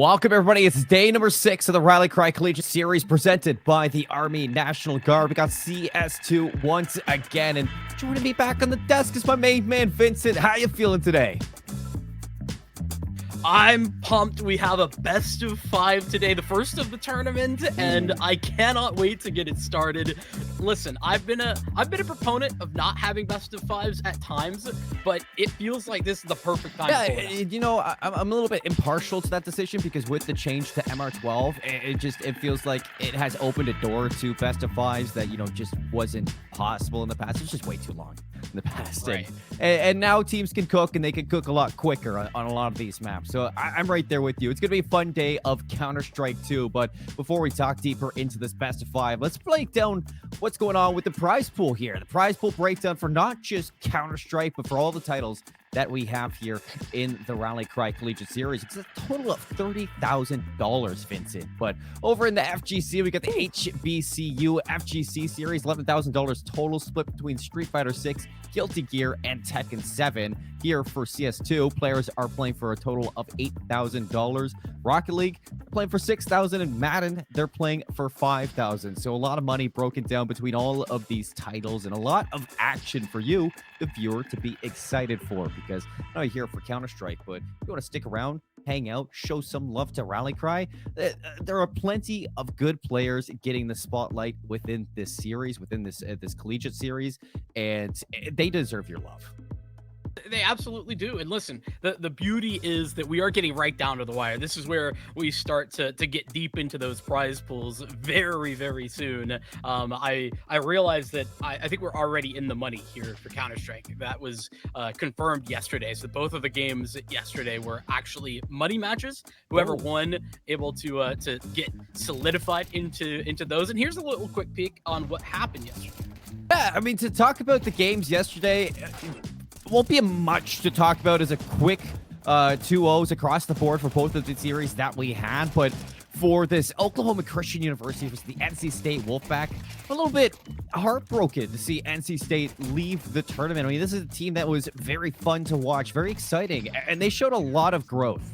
Welcome, everybody. It's day number 6 of the Rally Cry Collegiate Series presented by the Army National Guard. We got CS2 once again, and joining me back on the desk is my main man, Vincent. How you feeling today? I'm pumped. We have a best of 5 today, the first of the tournament, and I cannot wait to get it started. Listen, I've been a proponent of not having best of 5s at times, but it feels like this is the perfect time. Yeah, you know, I'm a little bit impartial to that decision because with the change to MR12, it feels like it has opened a door to best of 5s that, you know, just wasn't possible in the past. It's just way too long in the past. Right. And now teams can cook, and they can cook a lot quicker on a lot of these maps. So I'm right there with you. It's going to be a fun day of Counter-Strike 2. But before we talk deeper into this best of 5, let's break down what's going on with the prize pool here. The prize pool breakdown for not just Counter-Strike, but for all the titles that we have here in the Rally Cry Collegiate Series. It's a total of $30,000, Vincent. But over in the FGC, we got the HBCU FGC Series, $11,000 total, split between Street Fighter 6, Guilty Gear, and Tekken 7. Here for CS2, players are playing for a total of $8,000. Rocket League, playing for $6,000, and Madden, they're playing for $5,000. So a lot of money broken down between all of these titles, and a lot of action for you, the viewer, to be excited for, because I'm not here for Counter-Strike, but if you want to stick around, hang out, show some love to Rally Cry, there are plenty of good players getting the spotlight within this series, within this collegiate series, and they deserve your love. They absolutely do. And listen, the beauty is that we are getting right down to the wire. This is where we start to get deep into those prize pools very, very soon. I realized that I think we're already in the money here for Counter-Strike. That was confirmed yesterday. So both of the games yesterday were actually money matches. Whoever won able to get solidified into those. And here's a little quick peek on what happened yesterday. Yeah, I mean, to talk about the games yesterday, won't be much to talk about as a quick 2-0s across the board for both of the series that we had. But for this Oklahoma Christian University versus the NC State Wolfpack, a little bit heartbroken to see NC State leave the tournament. I mean, this is a team that was very fun to watch, very exciting, and they showed a lot of growth.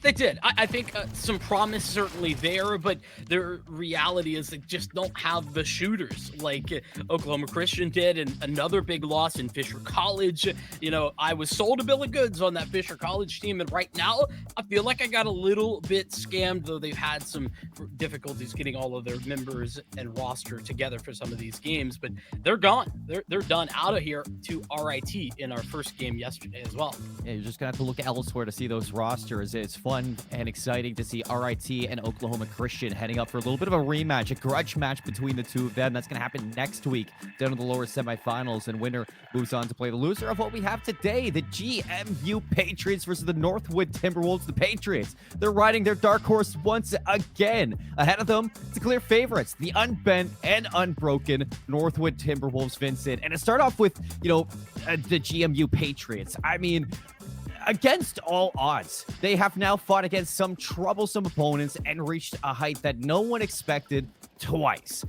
They did. I think some promise certainly there, but their reality is they just don't have the shooters like Oklahoma Christian did, and another big loss in Fisher College. You know, I was sold a bill of goods on that Fisher College team, and right now I feel like I got a little bit scammed, though they've had some difficulties getting all of their members and roster together for some of these games, but they're gone. They're done, out of here to RIT in our first game yesterday as well. Yeah, you're just going to have to look elsewhere to see those rosters. It's fun and exciting to see RIT and Oklahoma Christian heading up for a little bit of a rematch, a grudge match between the two of them. That's going to happen next week down in the lower semifinals, and winner moves on to play the loser of what we have today, the GMU Patriots versus the Northwood Timberwolves. The Patriots, they're riding their dark horse once again. Ahead of them, it's the clear favorites, the unbent and unbroken Northwood Timberwolves, Vincent. And to start off with, you know, the GMU Patriots, I mean, against all odds, they have now fought against some troublesome opponents and reached a height that no one expected twice.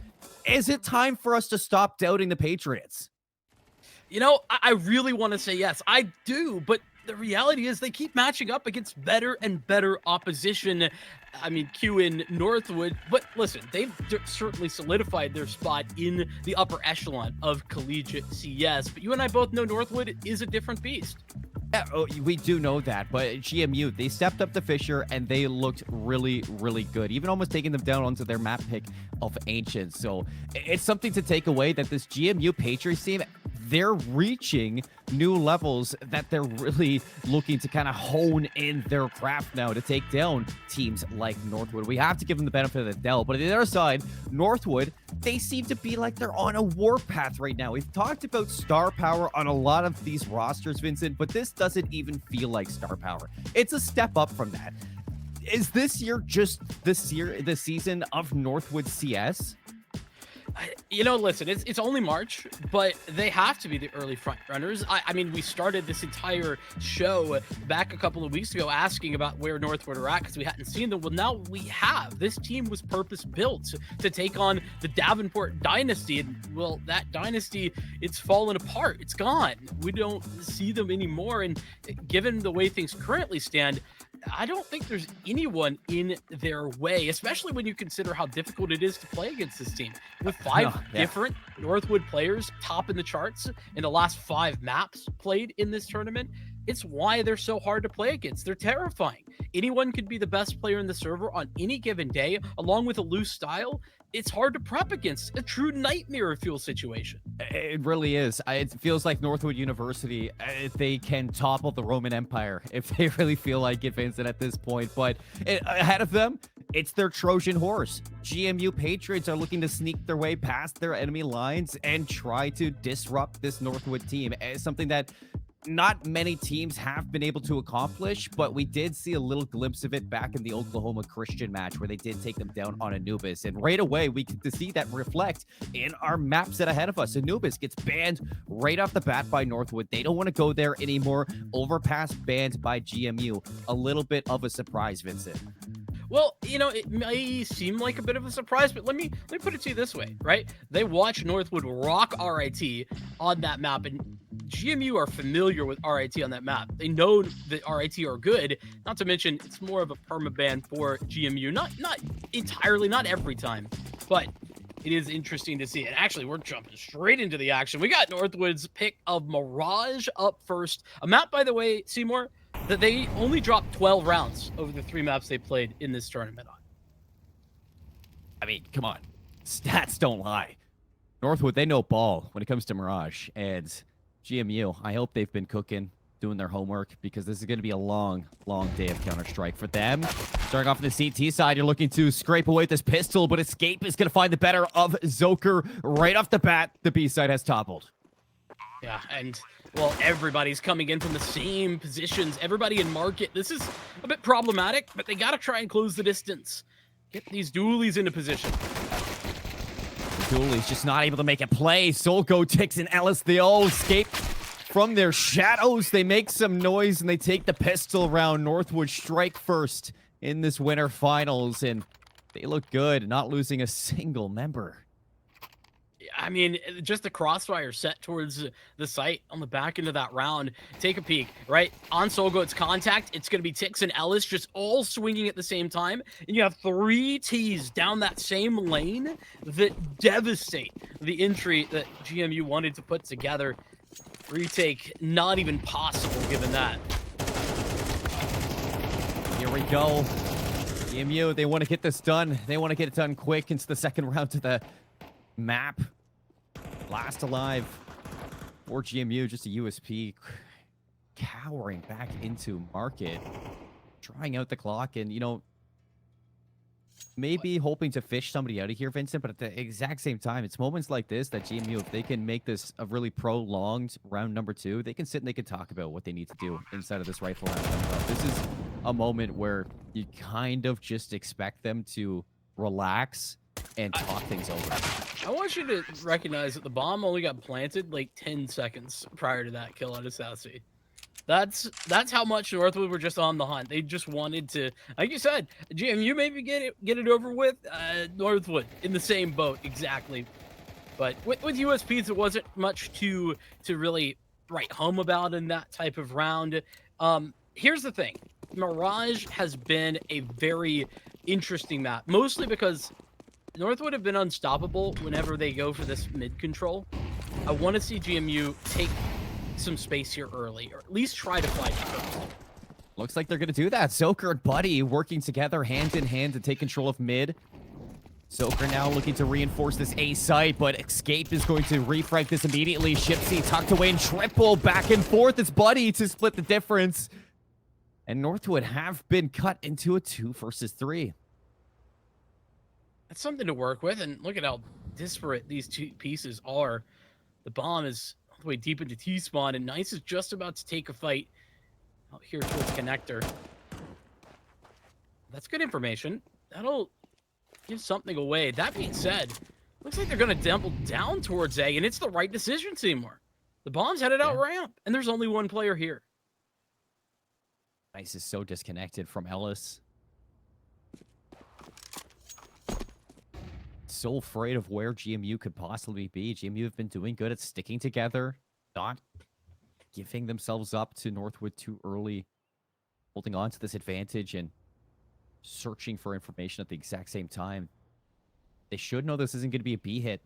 Is it time for us to stop doubting the Patriots? You know, I really want to say yes. I do, but the reality is they keep matching up against better and better opposition. I mean, Q in Northwood, but listen, they've certainly solidified their spot in the upper echelon of collegiate CS, but you and I both know Northwood is a different beast. Yeah, we do know that, but GMU, they stepped up to Fisher, and they looked really, really good, even almost taking them down onto their map pick of Ancient. So it's something to take away that this GMU Patriots team, they're reaching new levels that they're really looking to kind of hone in their craft now to take down teams like Northwood. We have to give them the benefit of the doubt, but on the other side, Northwood, they seem to be like they're on a warpath right now. We've talked about star power on a lot of these rosters, Vincent, but this doesn't even feel like star power. It's a step up from that. Is this year just the season of Northwood CS? You know, listen, it's only March, but they have to be the early front runners. I mean, we started this entire show back a couple of weeks ago asking about where Northwood are at because we hadn't seen them. Well, now we have. This team was purpose-built to take on the Davenport dynasty, and, well, that dynasty, it's fallen apart. It's gone. We don't see them anymore, and given the way things currently stand, I don't think there's anyone in their way, especially when you consider how difficult it is to play against this team. With five different Northwood players top in the charts in the last 5 maps played in this tournament, it's why they're so hard to play against. They're terrifying. Anyone could be the best player in the server on any given day, along with a loose style. It's hard to prep against. A true nightmare fuel situation. It really is. It feels like Northwood University, they can topple the Roman Empire if they really feel like it, Vincent, at this point. But ahead of them, it's their Trojan horse. GMU Patriots are looking to sneak their way past their enemy lines and try to disrupt this Northwood team. It's something that not many teams have been able to accomplish, but we did see a little glimpse of it back in the Oklahoma Christian match where they did take them down on Anubis. And right away, we get to see that reflect in our map set ahead of us. Anubis gets banned right off the bat by Northwood. They don't want to go there anymore. Overpass banned by GMU. A little bit of a surprise, Vincent. Well, you know, it may seem like a bit of a surprise, but let me put it to you this way, right? They watch Northwood rock RIT on that map, and GMU are familiar with RIT on that map. They know that RIT are good, not to mention it's more of a permaban for GMU. Not entirely, not every time, but it is interesting to see. And actually, we're jumping straight into the action. We got Northwood's pick of Mirage up first. A map, by the way, Seymour, that they only dropped 12 rounds over the 3 maps they played in this tournament on. I mean, come on. Stats don't lie. Northwood, they know ball when it comes to Mirage. And GMU, I hope they've been cooking, doing their homework, because this is going to be a long, long day of Counter-Strike for them. Starting off on the CT side, you're looking to scrape away this pistol, but Escape is going to find the better of Zoker right off the bat. The B side has toppled. Yeah, and, well, everybody's coming in from the same positions. Everybody in market. This is a bit problematic, but they got to try and close the distance. Get these dualies into position. Dooley's just not able to make a play. Solgo, Tix, and Ellis, they all escape from their shadows. They make some noise, and they take the pistol round. Northwood strike first in this winter finals, and they look good, not losing a single member. I mean, just the crossfire set towards the site on the back end of that round. Take a peek, right? On Solgo, it's contact. It's going to be Tix and Ellis just all swinging at the same time. And you have 3 Ts down that same lane that devastate the entry that GMU wanted to put together. Retake, not even possible given that. Here we go. GMU, they want to get this done. They want to get it done quick into the second round to the map. Last alive for GMU, just a USP cowering back into market, trying out the clock, and, you know, maybe hoping to fish somebody out of here, Vincent, but at the exact same time, it's moments like this that GMU, if they can make this a really prolonged round number 2, they can sit and they can talk about what they need to do inside of this rifle round. This is a moment where you kind of just expect them to relax and talk things over. I want you to recognize that the bomb only got planted like 10 seconds prior to that kill on Assassi. That's how much Northwood were just on the hunt. They just wanted to, like you said, GMU maybe get it over with. Northwood in the same boat exactly. But with USPs, it wasn't much to really write home about in that type of round. Here's the thing: Mirage has been a very interesting map, mostly because Northwood have been unstoppable whenever they go for this mid control. I want to see GMU take some space here early, or at least try to fight first. Looks like they're going to do that. Soaker and Buddy working together hand in hand to take control of mid. Soaker now looking to reinforce this A site, but Escape is going to refrag this immediately. Shipsy tucked away in triple, back and forth. It's Buddy to split the difference. And Northwood have been cut into a 2 versus 3. That's something to work with, and look at how disparate these 2 pieces are. The bomb is all the way deep into T-spawn, and Nice is just about to take a fight out here towards Connector. That's good information. That'll give something away. That being said, looks like they're going to double down towards A, and it's the right decision, Seymour. The bomb's headed out ramp, and there's only 1 player here. Nice is so disconnected from Ellis. So afraid of where GMU could possibly be. GMU have been doing good at sticking together, not giving themselves up to Northwood too early. holding on to this advantage and searching for information at the exact same time. They should know this isn't going to be a B hit.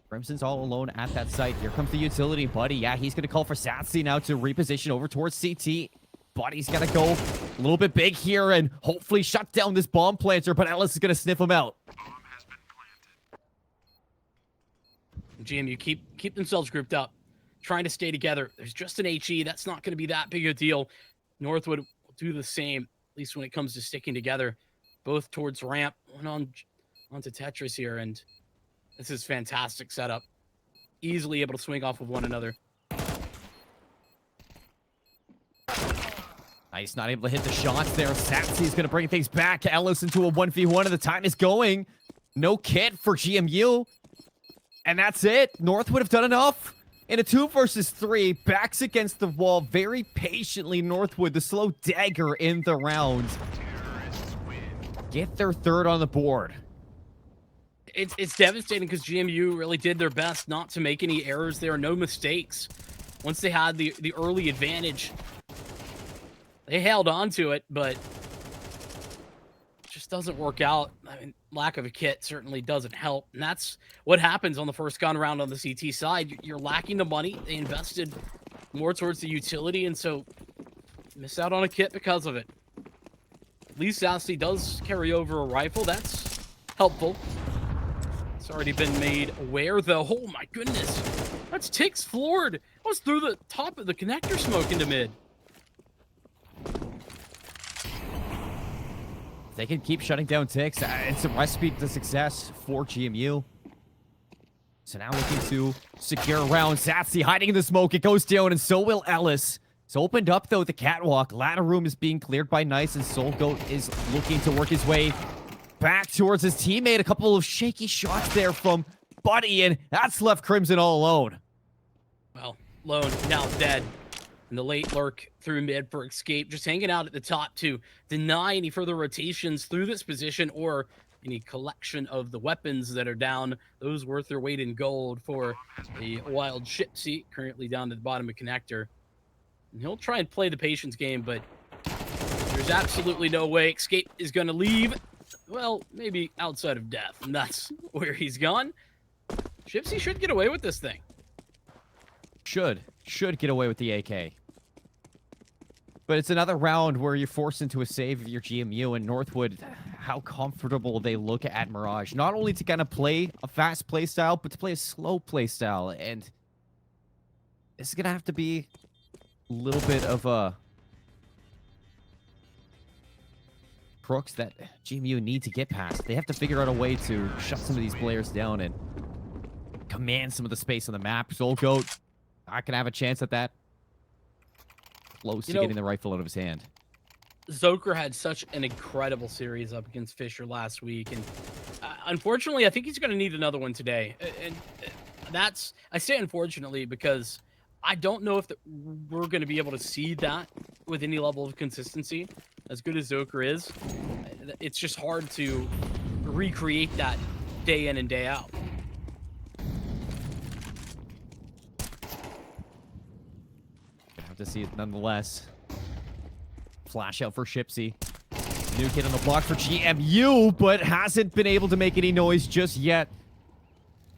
Crimson's all alone at that site. Here comes the utility buddy. Yeah, he's going to call for Satsy now to reposition over towards CT. Buddy's got to go a little bit big here and hopefully shut down this bomb planter, but Ellis is going to sniff him out. GMU keep themselves grouped up, trying to stay together. There's just an HE. That's not going to be that big a deal. Northwood will do the same, at least when it comes to sticking together. Both towards ramp, one onto Tetris here, and this is fantastic setup. Easily able to swing off of one another. Nice, not able to hit the shots there. Satsy's going to bring things back. Ellis into a 1v1, and the time is going. No kit for GMU. And that's it. North would have done enough. In a 2 versus 3, backs against the wall, very patiently, Northwood, the slow dagger in the round, get their third on the board. It's devastating because GMU really did their best not to make any errors there, no mistakes. Once they had the early advantage, they held on to it, but it just doesn't work out. I mean, lack of a kit certainly doesn't help, and that's what happens on the first gun round on the CT side. You're lacking the money. They invested more towards the utility, and so miss out on a kit because of it. At least Sassy does carry over a rifle. That's helpful. It's already been made aware, though. Oh my goodness, that's Tix floored. That was through the top of the connector smoke into mid. They can keep shutting down Tix. It's a recipe to success for GMU. So now looking to secure a round. Satsy hiding in the smoke. It goes down, and so will Ellis. It's opened up, though, the catwalk. Ladder room is being cleared by Nice, and Soul Goat is looking to work his way back towards his teammate. A couple of shaky shots there from Buddy, and that's left Crimson all alone. Well, Lone now dead. And the late lurk through mid for escape, just hanging out at the top to deny any further rotations through this position or any collection of the weapons that are down. Those worth their weight in gold for a wild Shipsy, currently down to the bottom of connector. And he'll try and play the patience game, but there's absolutely no way Escape is going to leave. Well, maybe outside of death, and that's where he's gone. Shipsy should get away with this thing. Should get away with the AK. But it's another round where you're forced into a save of your GMU, and Northwood, how comfortable they look at Mirage. Not only to kind of play a fast play style, but to play a slow play style. And this is going to have to be a little bit of a crooks that GMU need to get past. They have to figure out a way to shut some of these players down and command some of the space on the map. Soul Goat not going to have a chance at that. Close to getting the rifle out of his hand. Zoker had such an incredible series up against Fisher last week, and unfortunately, I think he's going to need another one today. And that's, I say unfortunately because I don't know if we're going to be able to see that with any level of consistency. As good as Zoker is, it's just hard to recreate that day in and day out. To see it nonetheless. Flash out for Shipsy. New kid on the block for GMU, but hasn't been able to make any noise just yet.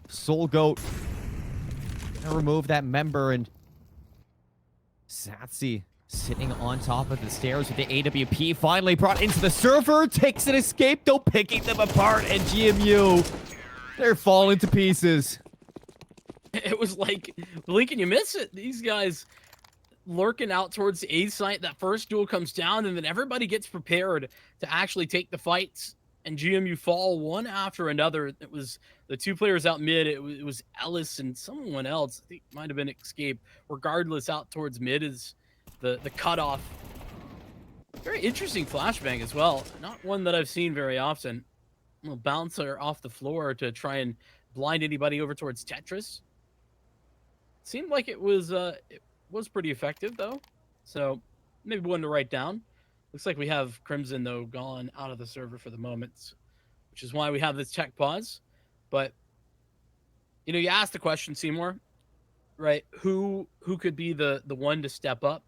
Soul Goat gonna remove that member, and Satsy sitting on top of the stairs with the AWP finally brought into the server. Takes an escape, though, picking them apart, and GMU, they're falling to pieces. It was like, blink and you miss it. These guys lurking out towards the A site. That first duel comes down, and then everybody gets prepared to actually take the fights, and GMU fall one after another. It was the two players out mid. It was Ellis and someone else. I think it might have been Escape. Regardless, out towards mid is the cutoff. Very interesting flashbang as well. Not one that I've seen very often. A little bouncer off the floor to try and blind anybody over towards Tetris. Seemed like it was pretty effective, though. So maybe one to write down. Looks like we have Crimson, though, gone out of the server for the moment, which is why we have this tech pause. But, you know, you asked the question, Seymour, right? Who could be the one to step up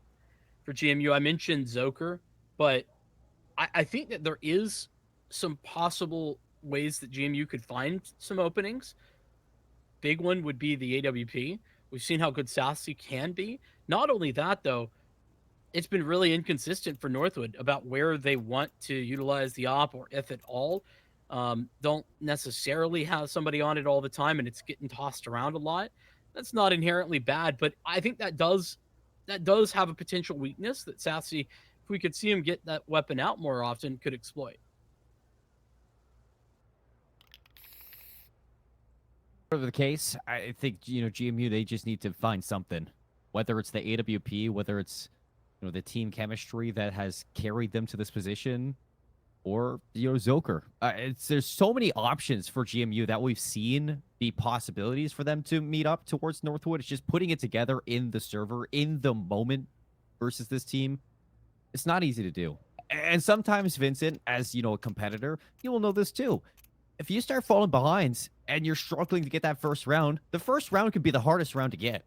for GMU? I mentioned Zoker. but I think that there is some possible ways that GMU could find some openings. Big one would be the AWP. We've seen how good Sassy can be. Not only that, though, it's been really inconsistent for Northwood about where they want to utilize the op or if at all. Don't necessarily have somebody on it all the time, and it's getting tossed around a lot. That's not inherently bad, but I think that does have a potential weakness that Sassy, if we could see him get that weapon out more often, could exploit. Whatever the case, I think, GMU, they just need to find something. Whether it's the AWP, whether it's, the team chemistry that has carried them to this position, or, Zoker. There's so many options for GMU that we've seen the possibilities for them to meet up towards Northwood. It's just putting it together in the server, in the moment versus this team. It's not easy to do. And sometimes, Vincent, as, a competitor, you will know this too. If you start falling behind and you're struggling to get that first round, the first round could be the hardest round to get.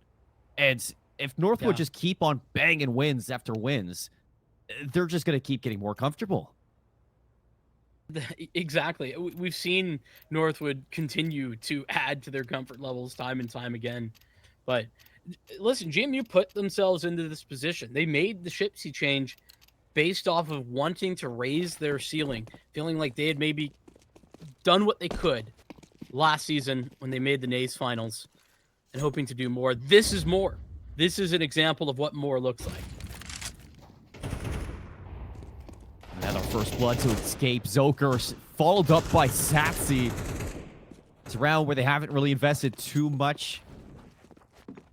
And if Northwood just keep on banging wins after wins, they're just going to keep getting more comfortable. Exactly. We've seen Northwood continue to add to their comfort levels time and time again. But listen, GMU put themselves into this position. They made the Shipsy change based off of wanting to raise their ceiling, feeling like they had maybe done what they could last season when they made the NA's finals and hoping to do more. This is more. This is an example of what more looks like. Another first blood to escape. Zoker followed up by Satsy. It's a round where they haven't really invested too much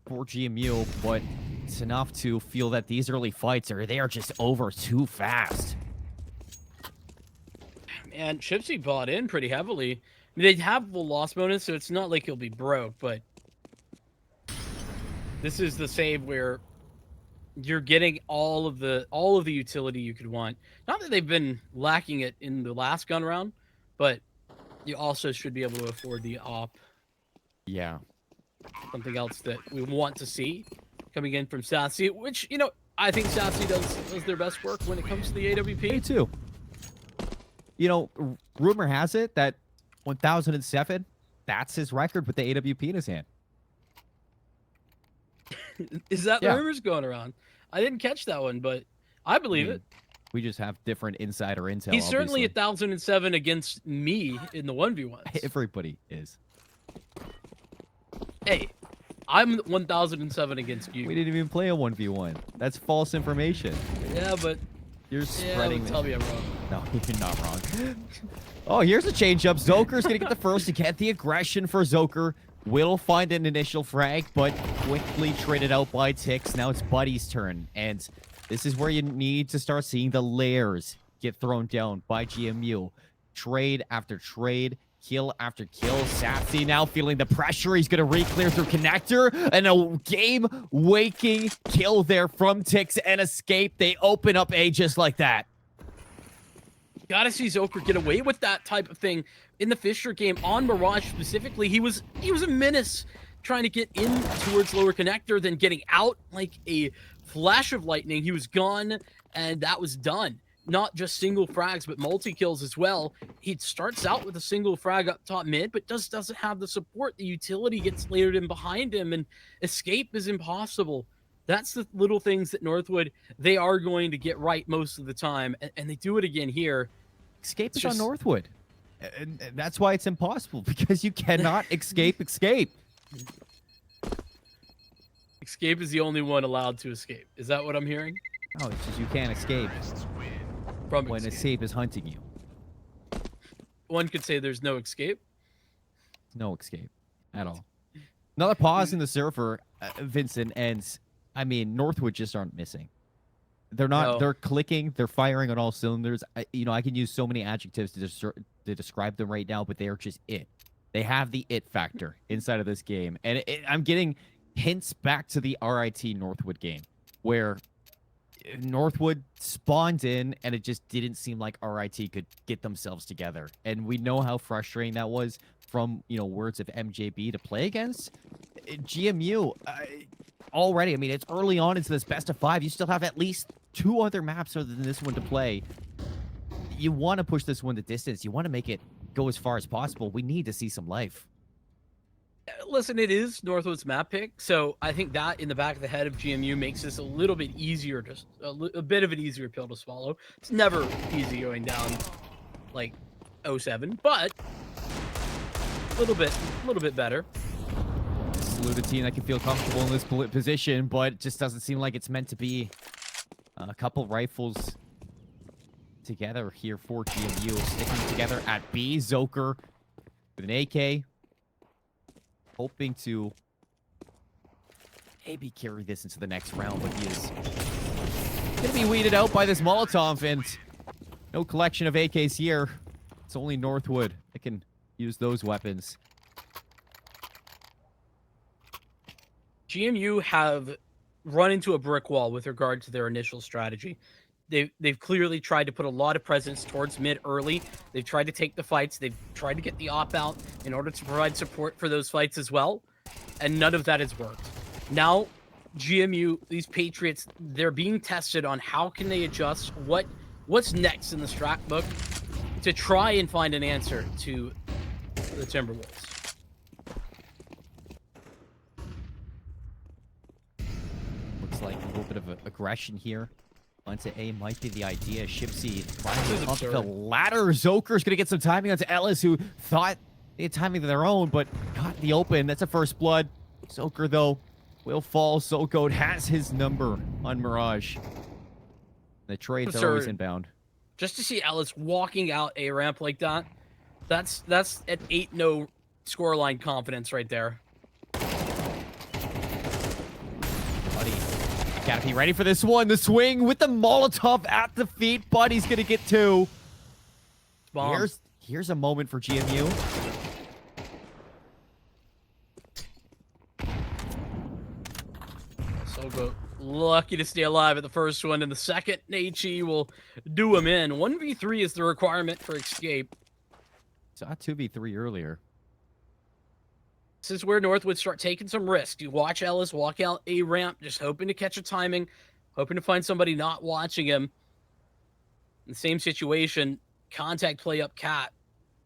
for GMU, but it's enough to feel that these early fights they are just over too fast. And Shipsy bought in pretty heavily. They have the loss bonus, so it's not like he'll be broke, but this is the save where you're getting all of the utility you could want. Not that they've been lacking it in the last gun round, but you also should be able to afford the op. Yeah. Something else that we want to see coming in from Sassy, which, I think Sassy does their best work when it comes to the AWP. Me too. Rumor has it that 1007, that's his record with the AWP in his hand. Is that the rumors going around? I didn't catch that one, but I believe it. We just have different insider intel. He's certainly 1007 against me in the 1v1s. Everybody is. Hey, I'm 1007 against you. We didn't even play a 1v1. That's false information. Yeah, but you're spreading. Tell me I'm wrong. No, you're not wrong. Oh, here's a change-up. Zoker's going to get the first to get the aggression for Zoker. Will find an initial frag, but quickly traded out by Tix. Now it's Buddy's turn, and this is where you need to start seeing the layers get thrown down by GMU. Trade after trade, kill after kill. Sassy now feeling the pressure. He's going to re-clear through connector, and a game-waking kill there from Tix and escape. They open up A just like that. Gotta see Zoker get away with that type of thing in the Fisher game on Mirage specifically. He was a menace trying to get in towards lower connector, then getting out like a flash of lightning. He was gone, and that was done. Not just single frags, but multi-kills as well. He starts out with a single frag up top mid, but doesn't have the support. The utility gets layered in behind him, and escape is impossible. That's the little things that Northwood, they are going to get right most of the time, and they do it again here. Escape is on Northwood. And that's why it's impossible, because you cannot escape. Escape is the only one allowed to escape. Is that what I'm hearing? Oh, it's just you can't escape from when escape is hunting you. One could say there's no escape. No escape at all. Another pause in the server, Vincent, and I mean, Northwood just aren't missing. They're not. No. They're clicking. They're firing on all cylinders. I can use so many adjectives to describe them right now, but they are just it. They have the it factor inside of this game, and I'm getting hints back to the RIT Northwood game, where Northwood spawned in, and it just didn't seem like RIT could get themselves together. And we know how frustrating that was from words of MJB to play against. GMU. already, I mean, it's early on into this best of 5. You still have at least 2 other maps other than this one to play. You want to push this one the distance. You want to make it go as far as possible. We need to see some life. Listen, it is Northwood's map pick, so I think that in the back of the head of GMU makes this a little bit easier, just a bit of an easier pill to swallow. It's never easy going down like 07, but a little bit better. Salute a team that can feel comfortable in this position, but it just doesn't seem like it's meant to be. A couple rifles together here for GMU, sticking together at B. Zoker with an AK. Hoping to maybe carry this into the next round, but he is going to be weeded out by this Molotov, and no collection of AKs here. It's only Northwood that can use those weapons. GMU have run into a brick wall with regard to their initial strategy. They've clearly tried to put a lot of presence towards mid early. They've tried to take the fights. They've tried to get the op out in order to provide support for those fights as well. And none of that has worked. Now, GMU, these Patriots, they're being tested on how can they adjust, what's next in the strat book to try and find an answer to the Timberwolves. Looks like a little bit of aggression here. Onto A might be the idea. Shipsy finally up the ladder. Zoker's going to get some timing onto Ellis, who thought they had timing of their own, but got the open. That's a first blood. Zoker, though, will fall. Sokode has his number on Mirage. The trades are always inbound. Just to see Ellis walking out a ramp like that, that's at 8-0 scoreline confidence right there. Gotta be ready for this one. The swing with the Molotov at the feet. Buddy's gonna get 2. Here's a moment for GMU. So good. Lucky to stay alive at the first one, and the second, HE will do him in. 1v3 is the requirement for escape. Saw 2v3 earlier. This is where Northwood start taking some risks. You watch Ellis walk out a ramp, just hoping to catch a timing, hoping to find somebody not watching him. In the same situation, contact play up Cat,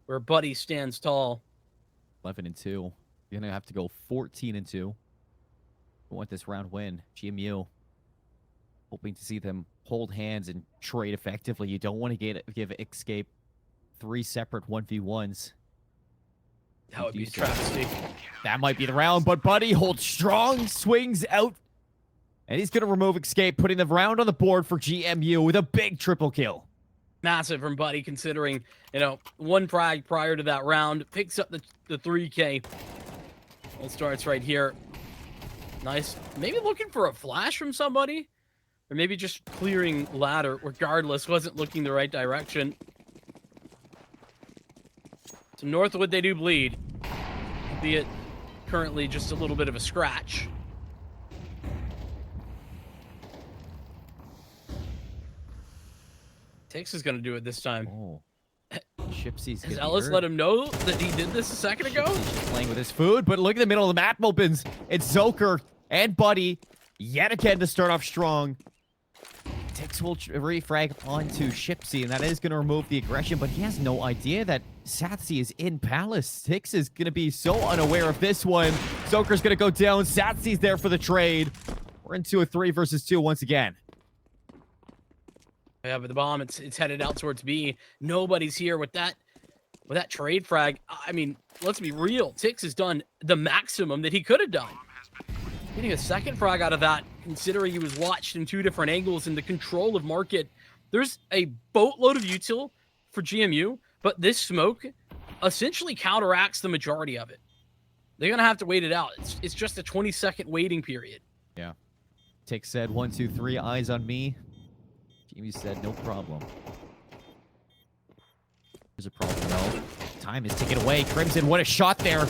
where Buddy stands tall. 11-2. You're gonna have to go 14-2. We want this round win. GMU hoping to see them hold hands and trade effectively. You don't want to give Escape 3 separate 1v1s. That would be a travesty. That might be the round, but Buddy holds strong, swings out, and he's going to remove Escape, putting the round on the board for GMU with a big triple kill. Massive from Buddy, considering, one frag prior to that round. Picks up the 3K. It starts right here. Nice. Maybe looking for a flash from somebody, or maybe just clearing ladder. Regardless, wasn't looking the right direction. So Northwood, they do bleed, albeit currently just a little bit of a scratch. Tix is going to do it this time. Oh. Shipsy's Has Ellis let him know that he did this a second ago? Shipsy's just playing with his food, but look at the middle of the map opens. It's Zoker and Buddy yet again to start off strong. Tix will refrag onto Shipsy, and that is going to remove the aggression, but he has no idea that Satsy is in Palace. Tix is going to be so unaware of this one. Zoker's going to go down. Satsy's there for the trade. We're into a 3 versus 2 once again. Yeah, but the bomb, it's headed out towards B. Nobody's here with that trade frag. I mean, let's be real. Tix has done the maximum that he could have done. Getting a second frag out of that, considering he was watched in 2 different angles, and the control of market. There's a boatload of util for GMU, but this smoke essentially counteracts the majority of it. They're going to have to wait it out. It's just a 20-second waiting period. Yeah. Tix said, 1, 2, 3, eyes on me. Jamie said, no problem. There's a problem, though. Time is ticking away. Crimson, what a shot there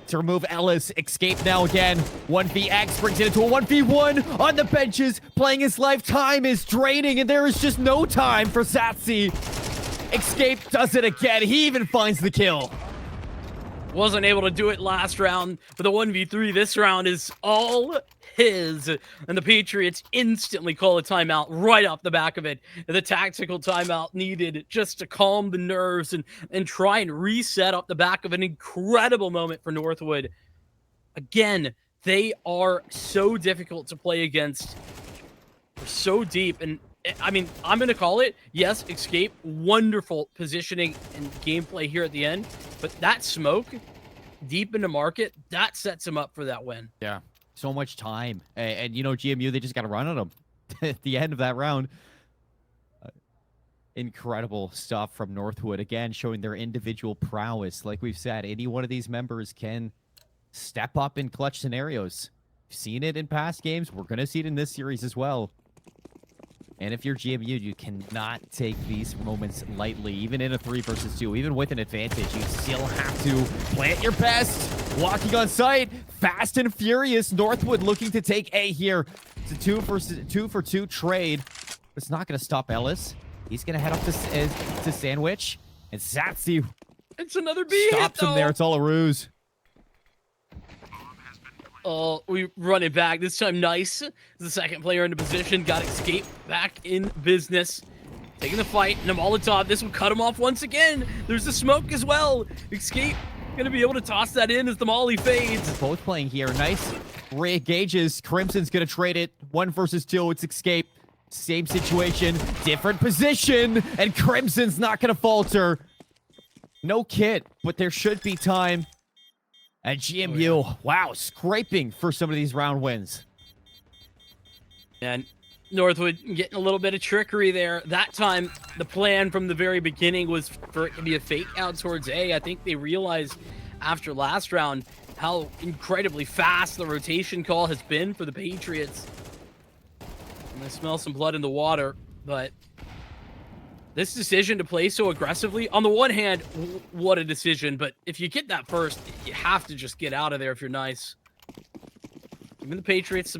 to remove Ellis. Escape now again. 1vX brings it into a 1v1 on the benches, playing his life. Time is draining, and there is just no time for Satsy. Escape does it again. He even finds the kill. Wasn't able to do it last round, but the 1v3 this round is all his, and the Patriots instantly call a timeout right off the back of it. The tactical timeout needed just to calm the nerves and try and reset off the back of an incredible moment for Northwood. Again, they are so difficult to play against. They're so deep, and I mean, I'm going to call it, yes, escape, wonderful positioning and gameplay here at the end, but that smoke deep into market, that sets him up for that win. Yeah, so much time. And you know, GMU, they just got to run on them at the end of that round. Incredible stuff from Northwood. Again, showing their individual prowess. Like we've said, any one of these members can step up in clutch scenarios. We've seen it in past games. We're going to see it in this series as well. And if you're GMU, you cannot take these moments lightly. Even in a 3 versus 2, even with an advantage, you still have to play at your best. Walking on site, fast and furious. Northwood looking to take A here. It's a 2 for 2 trade. It's not going to stop Ellis. He's going to head up to Sandwich. And Satsi It's another B stops him there. It's all a ruse. Oh, we run it back. This time, Nice, the second player into position, got escape back in business. Taking the fight, and a Molotov. This will cut him off once again. There's the smoke as well. Escape gonna be able to toss that in as the molly fades. Both playing here. Nice re-engages. Crimson's gonna trade it. 1 versus 2. It's escape. Same situation, different position, and Crimson's not gonna falter. No kit, but there should be time. At GMU, wow, scraping for some of these round wins. And Northwood getting a little bit of trickery there. That time, the plan from the very beginning was for it to be a fake out towards A. I think they realized after last round how incredibly fast the rotation call has been for the Patriots. And I smell some blood in the water, but this decision to play so aggressively, on the one hand, what a decision, but if you get that first, you have to just get out of there if you're Nice. Giving the Patriots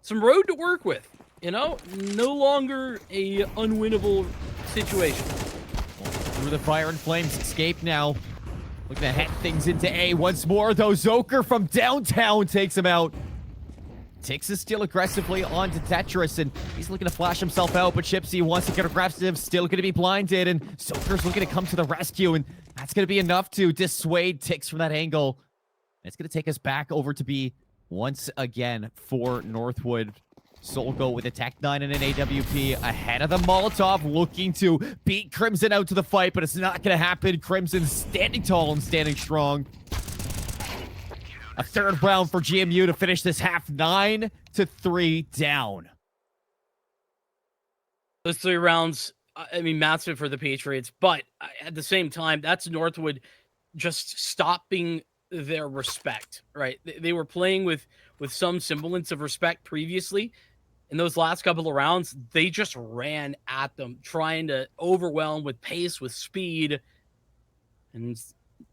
some road to work with, you know? No longer a unwinnable situation. Through the fire and flames, escape now. Looking to head things into A once more, though. Zoker from downtown takes him out. Tix is still aggressively onto Tetris, and he's looking to flash himself out, but Chipsy wants to get aggressive, still going to be blinded, and Zoker's looking to come to the rescue, and that's going to be enough to dissuade Tix from that angle. And it's going to take us back over to B once again for Northwood. Solgo with a Tech 9 and an AWP ahead of the Molotov, looking to beat Crimson out to the fight, but it's not going to happen. Crimson standing tall and standing strong. A third round for GMU to finish this half, 9-3 down. Those 3 rounds, I mean, massive for the Patriots, but at the same time, that's Northwood just stopping their respect, right? They were playing with some semblance of respect previously. In those last couple of rounds, they just ran at them, trying to overwhelm with pace, with speed. And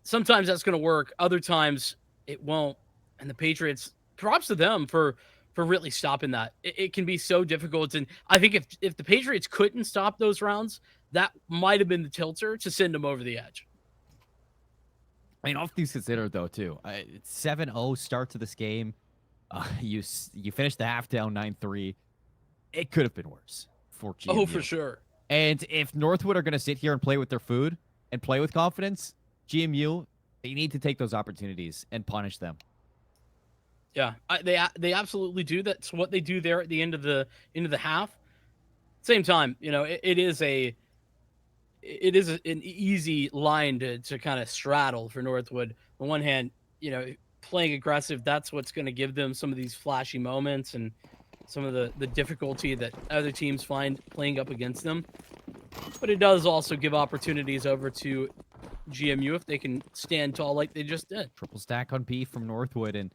sometimes that's going to work. Other times, it won't. And the Patriots, props to them for really stopping that. It can be so difficult. And I think if the Patriots couldn't stop those rounds, that might have been the tilter to send them over the edge. I mean, all things considered, though, too. It's 7-0 start to this game. You finished the half down 9-3. It could have been worse for GMU. Oh, for sure. And if Northwood are going to sit here and play with their food and play with confidence, GMU, they need to take those opportunities and punish them. Yeah, they absolutely do. That's what they do there at the end of the half. Same time, you know, it is an easy line to kind of straddle for Northwood. On one hand, you know, playing aggressive, that's what's going to give them some of these flashy moments and some of the difficulty that other teams find playing up against them. But it does also give opportunities over to GMU if they can stand tall like they just did. Triple stack on P from Northwood, and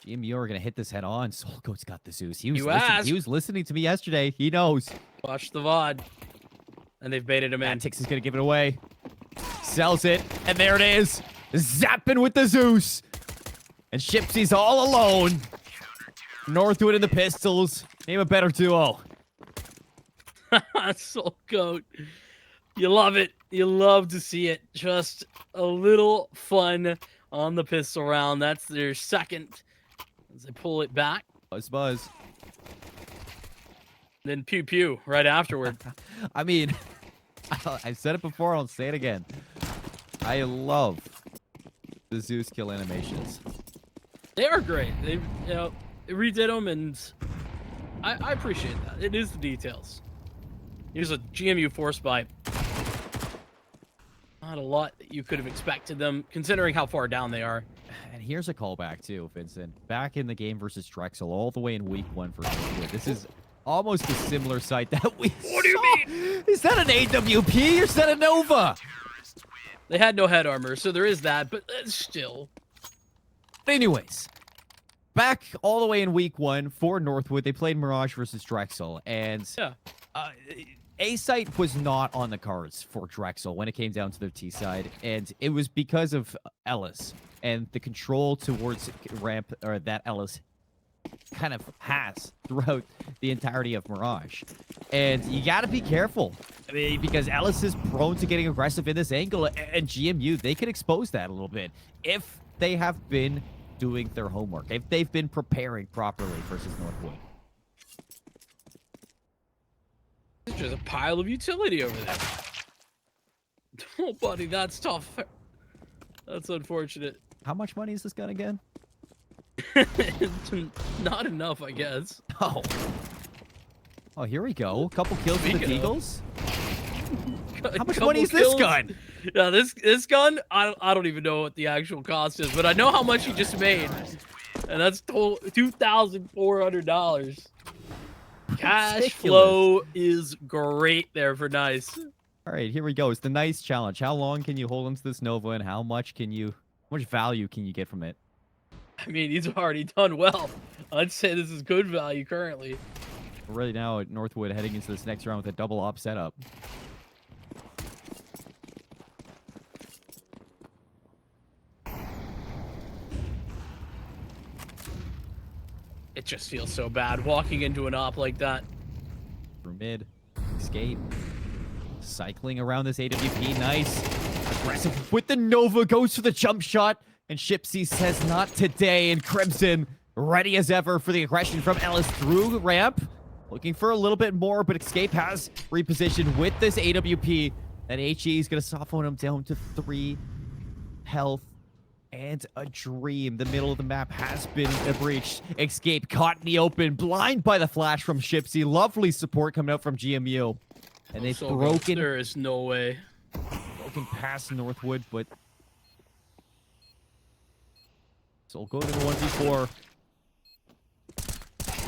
GMU are going to hit this head on. Solgo's got the Zeus. He was listening to me yesterday. He knows. Watch the VOD. And they've baited him in. Tix is going to give it away. Sells it, and there it is. Zapping with the Zeus. And Shipsy's all alone. Northwood and the Pistols. Name a better duo. Soul Goat. You love it. You love to see it. Just a little fun on the pistol round. That's their second as they pull it back. Buzz, buzz. Then pew pew right afterward. I mean, I've said it before. I'll say it again. I love the Zeus kill animations. They are great. They, they redid them, and I appreciate that. It is the details. Here's a GMU force buy. Not a lot that you could have expected them, considering how far down they are. And here's a callback too, Vincent. Back in the game versus Drexel, all the way in week 1 for Northwood. This is almost a similar site that we What do you mean? Is that an AWP or is that a Nova? They had no head armor, so there is that, but still. Anyways, back all the way in week 1 for Northwood, they played Mirage versus Drexel, and Yeah. A-site was not on the cards for Drexel when it came down to their T side, and it was because of Ellis and the control towards ramp, or that Ellis kind of has throughout the entirety of Mirage. And you got to be careful. I mean, because Ellis is prone to getting aggressive in this angle, and GMU, they could expose that a little bit if they have been doing their homework, if they've been preparing properly versus Northwood. There's just a pile of utility over there. Oh, buddy, that's tough. That's unfortunate. How much money is this gun again? Not enough, I guess. Oh. Oh, here we go. A couple kills with the Eagles. How much money is this gun? Yeah, this gun, I don't even know what the actual cost is, but I know how much he just made. And that's $2,400. Cash flow is great there for Nice. All right, here we go. It's the Nice challenge. How long can you hold onto this Nova, and how much value can you get from it? I mean, he's already done well. I'd say this is good value currently. We're really now at Northwood heading into this next round with a double op setup. It just feels so bad walking into an op like that. Through mid, escape, cycling around this AWP, nice. Aggressive with the Nova, goes for the jump shot, and Shipsy says not today, and Crimson ready as ever for the aggression from Ellis through ramp. Looking for a little bit more, but Escape has repositioned with this AWP, and HE is going to soft phone him down to 3 health. And a dream. The middle of the map has been breached. Escape caught in the open. Blind by the flash from Shipsy. Lovely support coming out from GMU. And they've broken. There is no way. Broken past Northwood, but Soul Goat in the 1v4.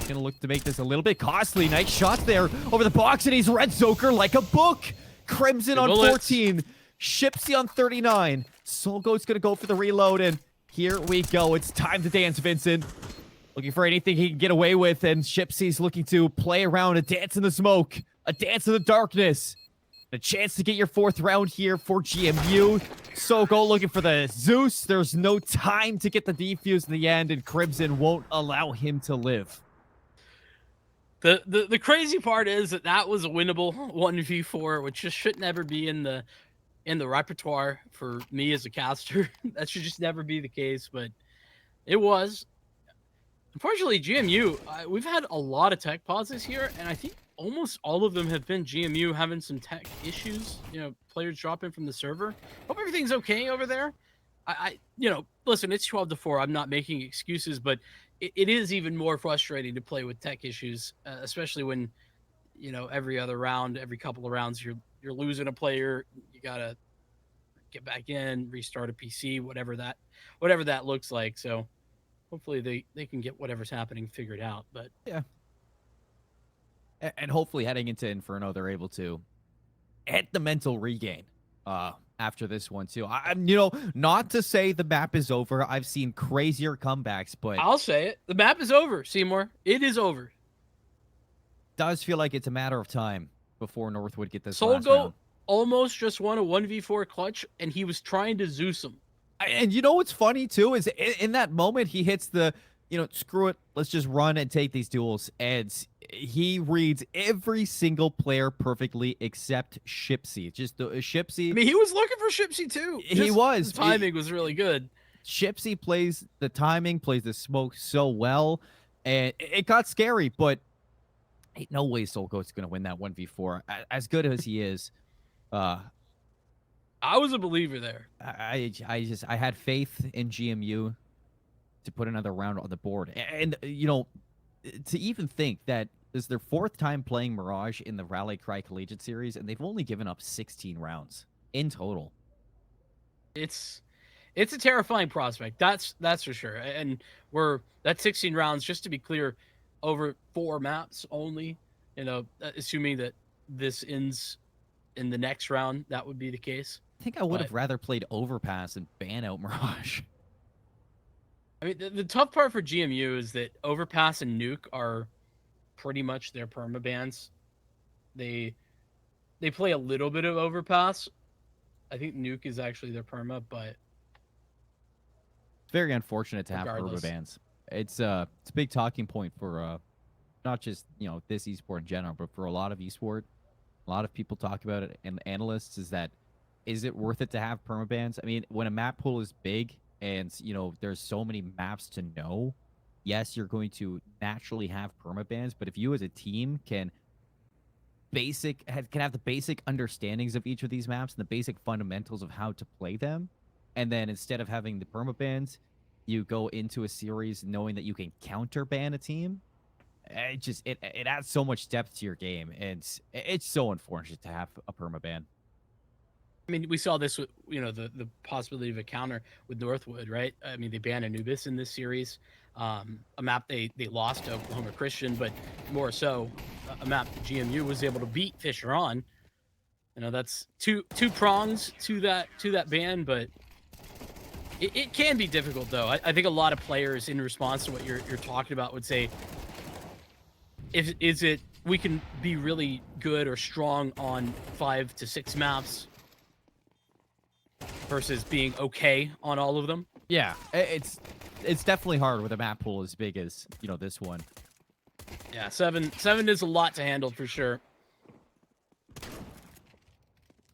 Gonna look to make this a little bit costly. Nice shot there over the box, and he's Red Zoker like a book. Crimson on 14. Shipsy on 39. Soul Goat's gonna go for the reload, and here we go. It's time to dance, Vincent. Looking for anything he can get away with, and Shipsy's looking to play around, a dance in the smoke, a dance in the darkness. A chance to get your 4th round here for GMU. Soul Goat looking for the Zeus. There's no time to get the defuse in the end, and Crimson won't allow him to live. The crazy part is that was a winnable 1v4, which just should never be in the repertoire for me as a caster. That should just never be the case, but it was. Unfortunately, GMU, we've had a lot of tech pauses here, and I think almost all of them have been GMU having some tech issues, players dropping from the server. Hope everything's okay over there. Listen, it's 12-4. I'm not making excuses, but it is even more frustrating to play with tech issues, especially when, every other round, every couple of rounds, you're losing a player. You gotta get back in, restart a PC, whatever that looks like. So hopefully they can get whatever's happening figured out. But yeah, and hopefully heading into Inferno, they're able to hit the mental regain after this one too. I'm not to say the map is over. I've seen crazier comebacks, but I'll say it: the map is over, Seymour. It is over. Does feel like it's a matter of time before Northwood get this Soul last Goat round. Almost just won a 1v4 clutch, and he was trying to Zeus him. And what's funny too is in that moment he hits the, screw it, let's just run and take these duels. And he reads every single player perfectly except Shipsy. Just Shipsy. I mean, he was looking for Shipsy too. He was. His timing was really good. Shipsy plays the timing, plays the smoke so well. And it got scary, but ain't no way Soul Goat's going to win that 1v4. As good as he is, I was a believer there. I had faith in GMU to put another round on the board. And you know, to even think that this is their 4th time playing Mirage in the Rally Cry Collegiate Series, and they've only given up 16 rounds in total. It's a terrifying prospect. That's for sure. And that's 16 rounds, just to be clear, over 4 maps only. You know, assuming that this ends in the next round, that would be the case. I think I would have rather played Overpass and ban out Mirage. I mean, the tough part for GMU is that Overpass and Nuke are pretty much their permabans. They play a little bit of Overpass. I think Nuke is actually their perma, but very unfortunate to have permabans. It's a big talking point for not just, you know, this esport in general, but for a lot of esport. A lot of people talk about it, and analysts, is it worth it to have permabans? I mean, when a map pool is big and, you know, there's so many maps to know, yes, you're going to naturally have permabans, but if you as a team can have the basic understandings of each of these maps and the basic fundamentals of how to play them, and then instead of having the permabans, you go into a series knowing that you can counter ban a team, it adds so much depth to your game, and it's so unfortunate to have a permaban. I mean, we saw this with, you know, the possibility of a counter with Northwood, right? I mean, they banned Anubis in this series, a map they lost to Oklahoma Christian, but more so a map GMU was able to beat Fisher on. You know, that's two prongs to that ban, but it can be difficult though. I think a lot of players, in response to what you're talking about, would say, is it we can be really good or strong on 5 to 6 maps versus being okay on all of them? Yeah, it's definitely hard with a map pool as big as, you know, this one. Yeah, 7 is a lot to handle for sure.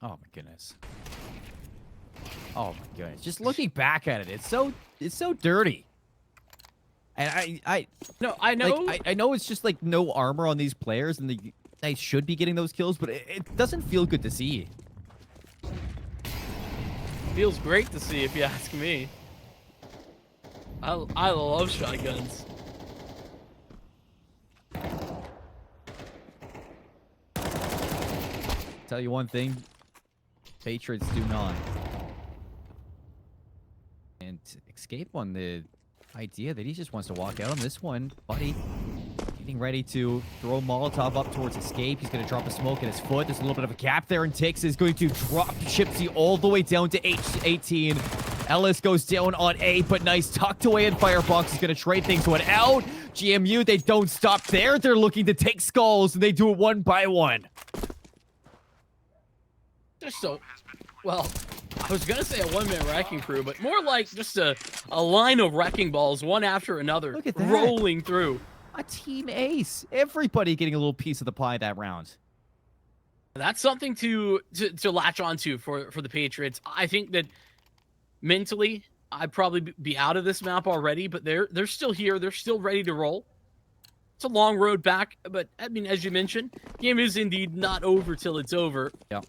Oh my goodness. Oh my goodness. Just looking back at it, it's so dirty. And I know. Like, I know it's just like no armor on these players, and they should be getting those kills, but it doesn't feel good to see. Feels great to see, if you ask me. I love shotguns. Tell you one thing, Patriots do not. And Escape on the idea that he just wants to walk out on this one. Buddy getting ready to throw Molotov up towards Escape. He's going to drop a smoke at his foot. There's a little bit of a gap there, and Tix is going to drop Chipsy all the way down to H18. Ellis goes down on A, but nice tucked away in Firebox. He's going to trade things one out. GMU, they don't stop there. They're looking to take skulls, and they do it one by one. Just so, well, I was going to say a one-man wrecking crew, but more like just a line of wrecking balls, one after another, look at that, rolling through. A team ace. Everybody getting a little piece of the pie that round. That's something to latch onto for the Patriots. I think that mentally, I'd probably be out of this map already, but they're still here. They're still ready to roll. It's a long road back, but I mean, as you mentioned, game is indeed not over till it's over. Yeah.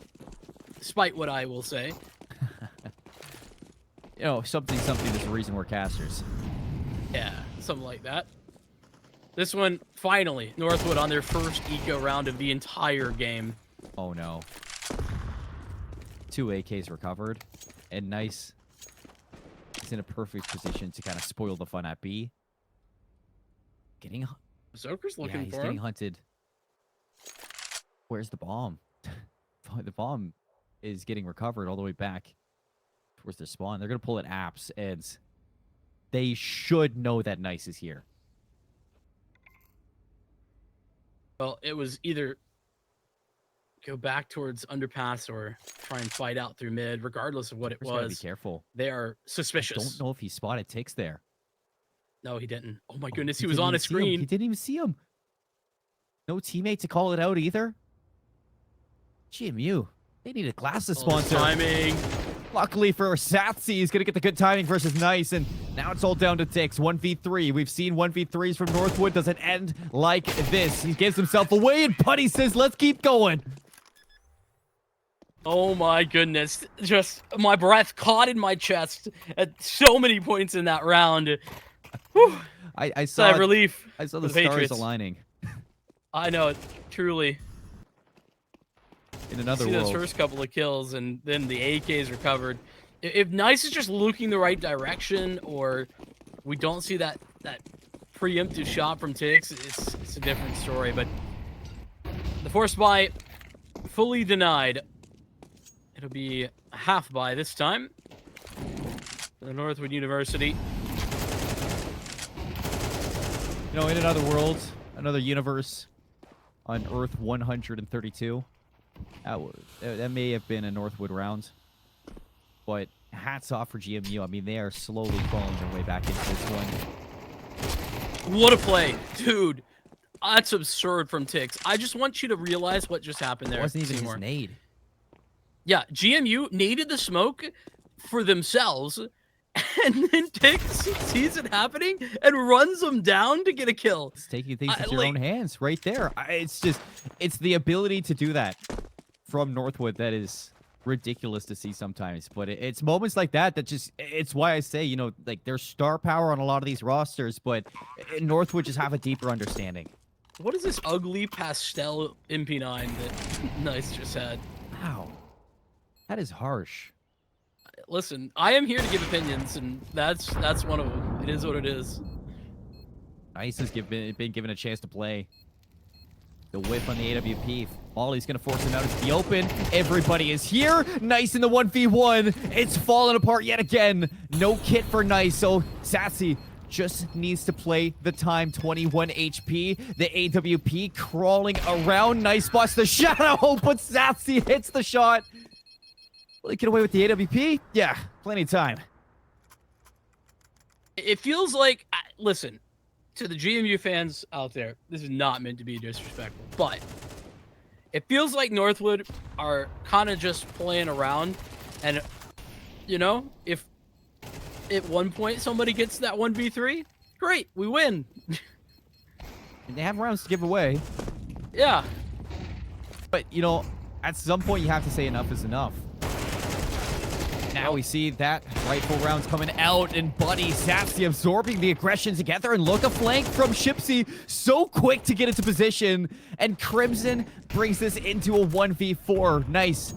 Despite what I will say. You know, something is the reason we're casters. Yeah, something like that. This one, finally, Northwood on their first eco round of the entire game. Oh no. 2 AKs recovered. And nice. He's in a perfect position to kind of spoil the fun at B. Zoker's looking he's for getting him. hunted. Where's the bomb? The bomb is getting recovered all the way back towards their spawn. They're going to pull it apps, and they should know that Nice is here. Well, it was either go back towards underpass or try and fight out through mid, regardless of what it was. Be careful. They are suspicious. I don't know if he spotted Tix there. No, he didn't. Oh my goodness, he was on his screen. He didn't even see him. No teammate to call it out either. GMU, they need a glasses sponsor. Timing. Luckily for Satsi, he's going to get the good timing versus Nice, and now it's all down to Tix. 1v3. We've seen 1v3s from Northwood. Doesn't end like this. He gives himself away, and Putty says, let's keep going. Oh my goodness. Just my breath caught in my chest at so many points in that round. Whew. I saw that relief. I saw the for stars Patriots. aligning. I know it, truly. In another See world. those first couple of kills, and then the AKs recovered. If Nice is just looking the right direction, or we don't see that preemptive shot from Tix, it's a different story. But the force buy fully denied. It'll be a half buy this time for the Northwood University. You know, in another world, another universe, on Earth 132, that may have been a Northwood round, but hats off for GMU. I mean, they are slowly crawling their way back into this one. What a play, dude. That's absurd from Tix. I just want you to realize what just happened there. It wasn't even Seymour. his nade. Yeah, GMU needed the smoke for themselves, and then Tix sees it happening and runs them down to get a kill. It's taking things into your own hands right there. It's the ability to do that from Northwood that is ridiculous to see sometimes. But it's moments like that it's why I say, you know, like there's star power on a lot of these rosters, but Northwood just have a deeper understanding. What is this ugly pastel MP9 that Nice just had? Wow. That is harsh. Listen, I am here to give opinions, and that's one of them. It is what it is. Nice has been given a chance to play. The whip on the AWP. Molly's going to force him out into the open. Everybody is here. Nice in the 1v1. It's falling apart yet again. No kit for Nice, so Sassy just needs to play the time. 21 HP. The AWP crawling around. Nice spots the shadow, but Sassy hits the shot. Will he get away with the AWP? Yeah, plenty of time. It feels like, listen, to the GMU fans out there, this is not meant to be disrespectful, but it feels like Northwood are kind of just playing around, and, you know, if at one point somebody gets that 1v3, great, we win. And they have rounds to give away. Yeah. But, you know, at some point you have to say enough is enough. Now we see that rifle rounds coming out, and Buddy Sassy absorbing the aggression together, and look, a flank from Shipsy, so quick to get into position, and Crimson brings this into a 1v4. Nice.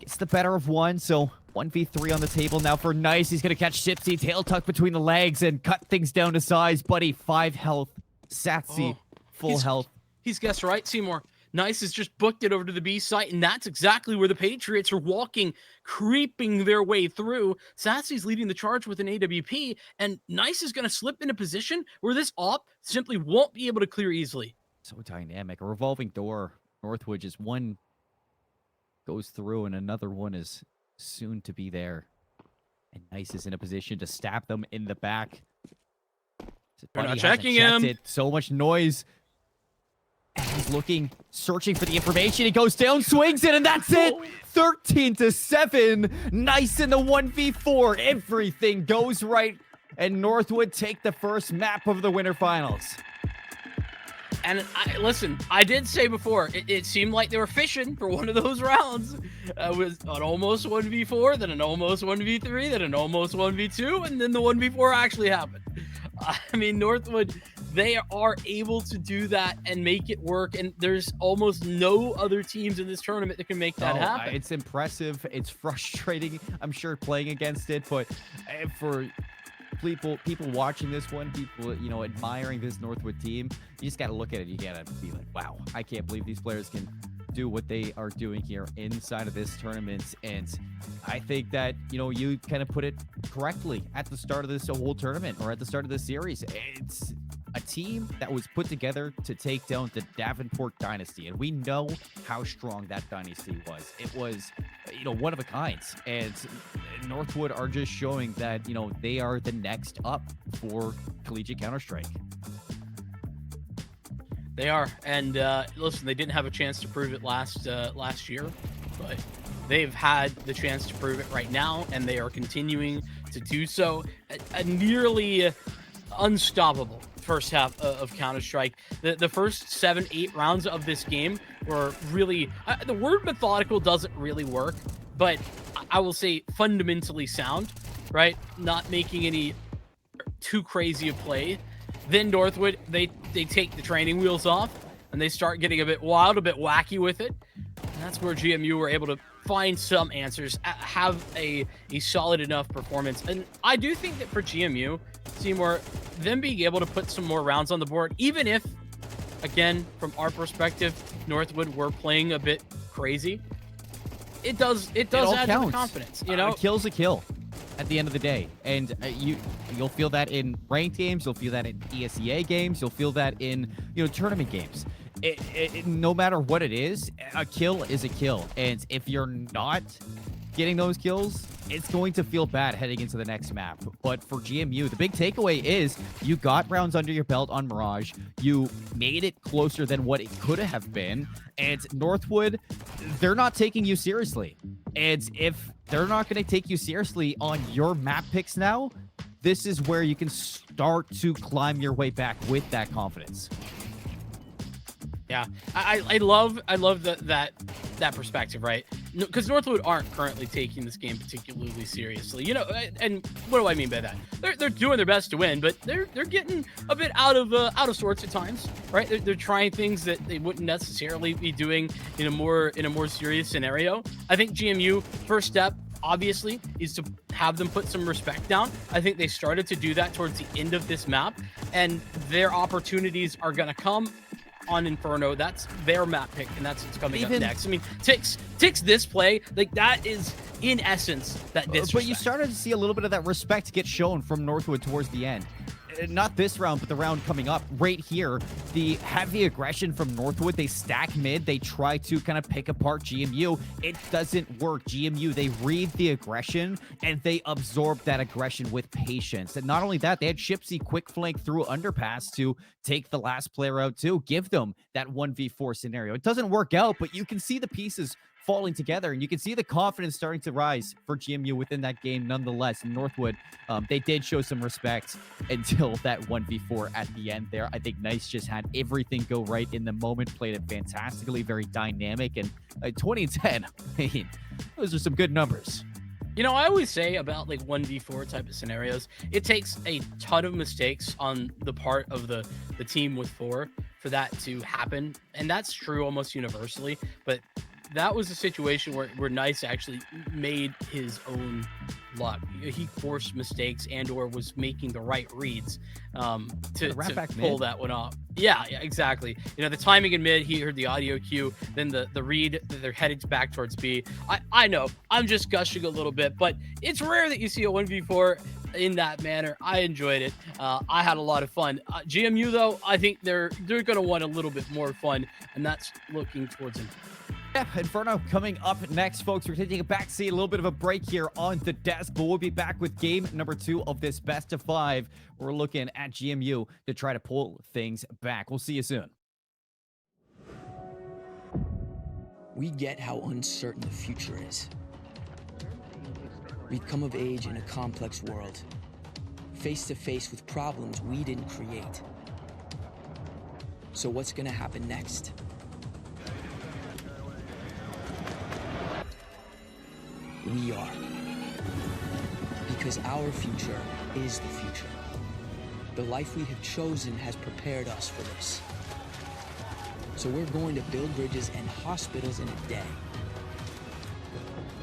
Gets the better of one, so 1v3 on the table now for Nice. He's gonna catch Shipsy, tail tuck between the legs, and cut things down to size. Buddy, 5 health. Sassy, full health. He's guessed right, Seymour. Nice has just booked it over to the B site, and that's exactly where the Patriots are walking, creeping their way through. Sassy's leading the charge with an AWP, and Nice is going to slip in a position where this op simply won't be able to clear easily. So dynamic. A revolving door. Northwood, just one goes through, and another one is soon to be there. And Nice is in a position to stab them in the back. They're not checking him. So much noise. And he's looking, searching for the information. He goes down, swings it, and that's it. 13-7. Nice in the 1v4. Everything goes right. And Northwood take the first map of the winter finals. And listen, I did say before, it seemed like they were fishing for one of those rounds. It was an almost 1v4, then an almost 1v3, then an almost 1v2, and then the 1v4 actually happened. I mean, Northwood, they are able to do that and make it work, and there's almost no other teams in this tournament that can make that happen. It's impressive. It's frustrating, I'm sure, playing against it, but for people watching this one, people, you know, admiring this Northwood team, you just got to look at it. You got to be like, wow, I can't believe these players can do what they are doing here inside of this tournament. And I think that, you know, you kind of put it correctly at the start of this whole tournament, or at the start of this series. It's a team that was put together to take down the Davenport dynasty, and we know how strong that dynasty was. It was, you know, one of a kind, and Northwood are just showing that, you know, they are the next up for Collegiate Counter-Strike. They are, and listen, they didn't have a chance to prove it last year, but they've had the chance to prove it right now, and they are continuing to do so. A nearly unstoppable first half of Counter-Strike. The first 7-8 rounds of this game were really the word methodical doesn't really work, but I will say fundamentally sound, right? Not making any too crazy a play. Then Northwood, they take the training wheels off and they start getting a bit wild, a bit wacky with it. And that's where GMU were able to find some answers, have a solid enough performance. And I do think that for GMU, Seymour, them being able to put some more rounds on the board, even if, again, from our perspective, Northwood were playing a bit crazy, it does add to the confidence. You know, a kill's a kill at the end of the day, and you'll feel that in ranked games, you'll feel that in ESEA games, you'll feel that in tournament games. No matter what it is, a kill is a kill, and if you're not getting those kills, it's going to feel bad heading into the next map. But for GMU, the big takeaway is you got rounds under your belt on Mirage, you made it closer than what it could have been, and Northwood, they're not taking you seriously. And if they're not going to take you seriously on your map picks now, this is where you can start to climb your way back with that confidence. Yeah, I love that perspective, right? Because Northwood aren't currently taking this game particularly seriously, And what do I mean by that? They're doing their best to win, but they're getting a bit out of sorts at times, right? They're trying things that they wouldn't necessarily be doing in a more serious scenario. I think GMU first step, obviously, is to have them put some respect down. I think they started to do that towards the end of this map, and their opportunities are going to come on Inferno. That's their map pick, and that's what's coming up next. I mean, Tix this play, like that is in essence that disrespect. But you started to see a little bit of that respect get shown from Northwood towards the end. Not this round, but the round coming up right here. The heavy aggression from Northwood. They stack mid. They try to kind of pick apart GMU. It doesn't work. GMU, they read the aggression and they absorb that aggression with patience. And not only that, they had Shipsy quick flank through underpass to take the last player out too. Give them that 1v4 scenario. It doesn't work out, but you can see the pieces falling together, and you can see the confidence starting to rise for GMU within that game nonetheless. And Northwood, they did show some respect until that 1v4 at the end there. I think Nice just had everything go right in the moment, played it fantastically, very dynamic, and 20 and 10, I mean, those are some good numbers. I always say about like 1v4 type of scenarios, it takes a ton of mistakes on the part of the team with 4 for that to happen, and that's true almost universally, but that was a situation where Nice actually made his own luck. He forced mistakes and or was making the right reads to pull that one off. Yeah, exactly. The timing in mid, he heard the audio cue, then the read, they're headed back towards B. I know, I'm just gushing a little bit, but it's rare that you see a 1v4 in that manner. I enjoyed it. I had a lot of fun. GMU, though, I think they're going to want a little bit more fun, and that's looking towards him. Yeah, Inferno coming up next, folks. We're taking a back seat, a little bit of a break here on the desk, but we'll be back with game number 2 of this best of 5. We're looking at GMU to try to pull things back. We'll see you soon. We get how uncertain the future is. We've come of age in a complex world, face to face with problems we didn't create. So what's going to happen next? We are. Because our future is the future. The life we have chosen has prepared us for this. So we're going to build bridges and hospitals in a day.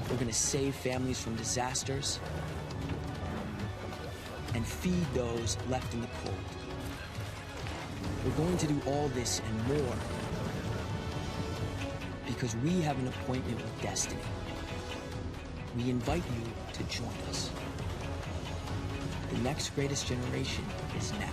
We're going to save families from disasters and feed those left in the cold. We're going to do all this and more because we have an appointment with destiny. We invite you to join us. The next greatest generation is now.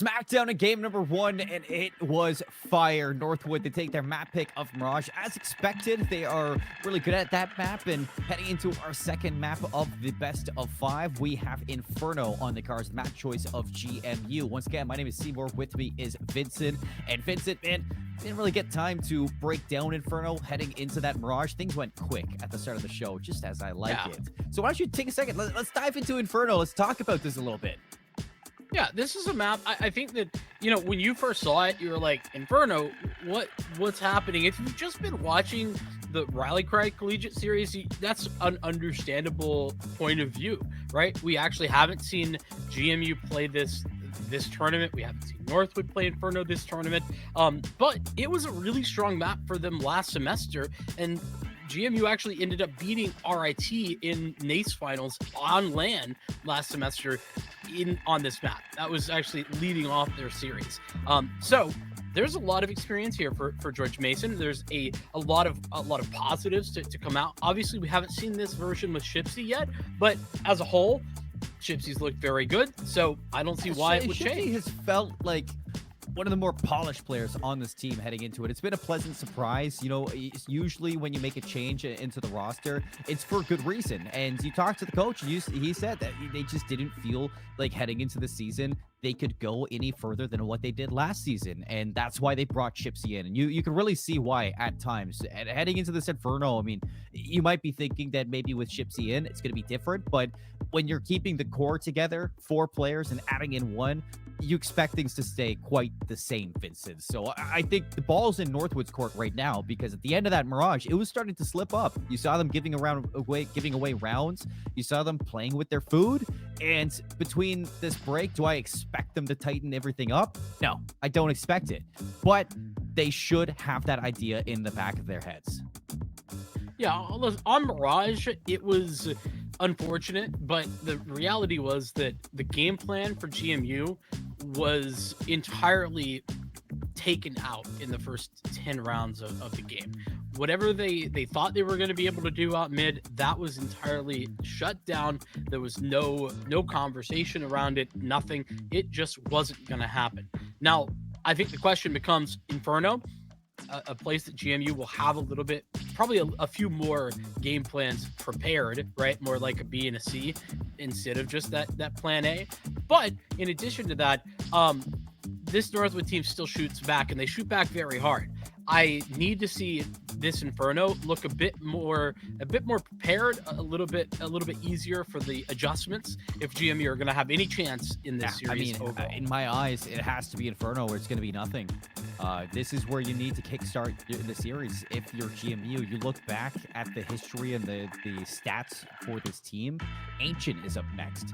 SmackDown in game number 1, and it was fire. Northwood, they take their map pick of Mirage. As expected, they are really good at that map, and heading into our second map of the best of 5, we have Inferno on the cards, map choice of GMU. Once again, my name is Seymour, with me is Vincent, and Vincent, man, didn't really get time to break down Inferno heading into that Mirage. Things went quick at the start of the show, just as I like it. So why don't you take a second, let's dive into Inferno, let's talk about this a little bit. Yeah, this is a map. I think that, when you first saw it, you were like, Inferno, what's happening? If you've just been watching the Rally Cry Collegiate series, that's an understandable point of view, right? We actually haven't seen GMU play this tournament. We haven't seen Northwood play Inferno this tournament. But it was a really strong map for them last semester, and GMU actually ended up beating RIT in NACE finals on LAN last semester on this map. That was actually leading off their series. So there's a lot of experience here for George Mason. There's a lot of positives to come out. Obviously, we haven't seen this version with Shipsy yet, but as a whole, Shipsy's looked very good. So I don't see why it would change. Shipsy has felt like one of the more polished players on this team heading into it. It's been a pleasant surprise. Usually when you make a change into the roster, it's for good reason. And you talk to the coach, he said that they just didn't feel like heading into the season they could go any further than what they did last season. And that's why they brought Chipsy in. And you can really see why at times. And heading into this Inferno, I mean, you might be thinking that maybe with Chipsy in, it's going to be different. But when you're keeping the core together, 4 players, and adding in 1, you expect things to stay quite the same, Vincent. So I think the ball's in Northwood's court right now, because at the end of that Mirage, it was starting to slip up. You saw them giving away rounds. You saw them playing with their food. And between this break, do I expect them to tighten everything up? No, I don't expect it. But they should have that idea in the back of their heads. Yeah, on Mirage, it was unfortunate, but the reality was that the game plan for GMU was entirely taken out in the first 10 rounds of the game. Whatever they thought they were going to be able to do out mid, that was entirely shut down. There was no conversation around it, nothing. It just wasn't going to happen. Now, I think the question becomes Inferno, a place that GMU will have a little bit, probably a few more game plans prepared, right? More like a B and a C instead of just that plan A. But in addition to that, this Northwood team still shoots back, and they shoot back very hard. I need to see this Inferno look a bit more prepared, a little bit easier for the adjustments if GMU are going to have any chance in this series. I mean, in my eyes, it has to be Inferno, or it's going to be nothing. This is where you need to kickstart the series. If you're GMU, you look back at the history and the stats for this team. Ancient is up next.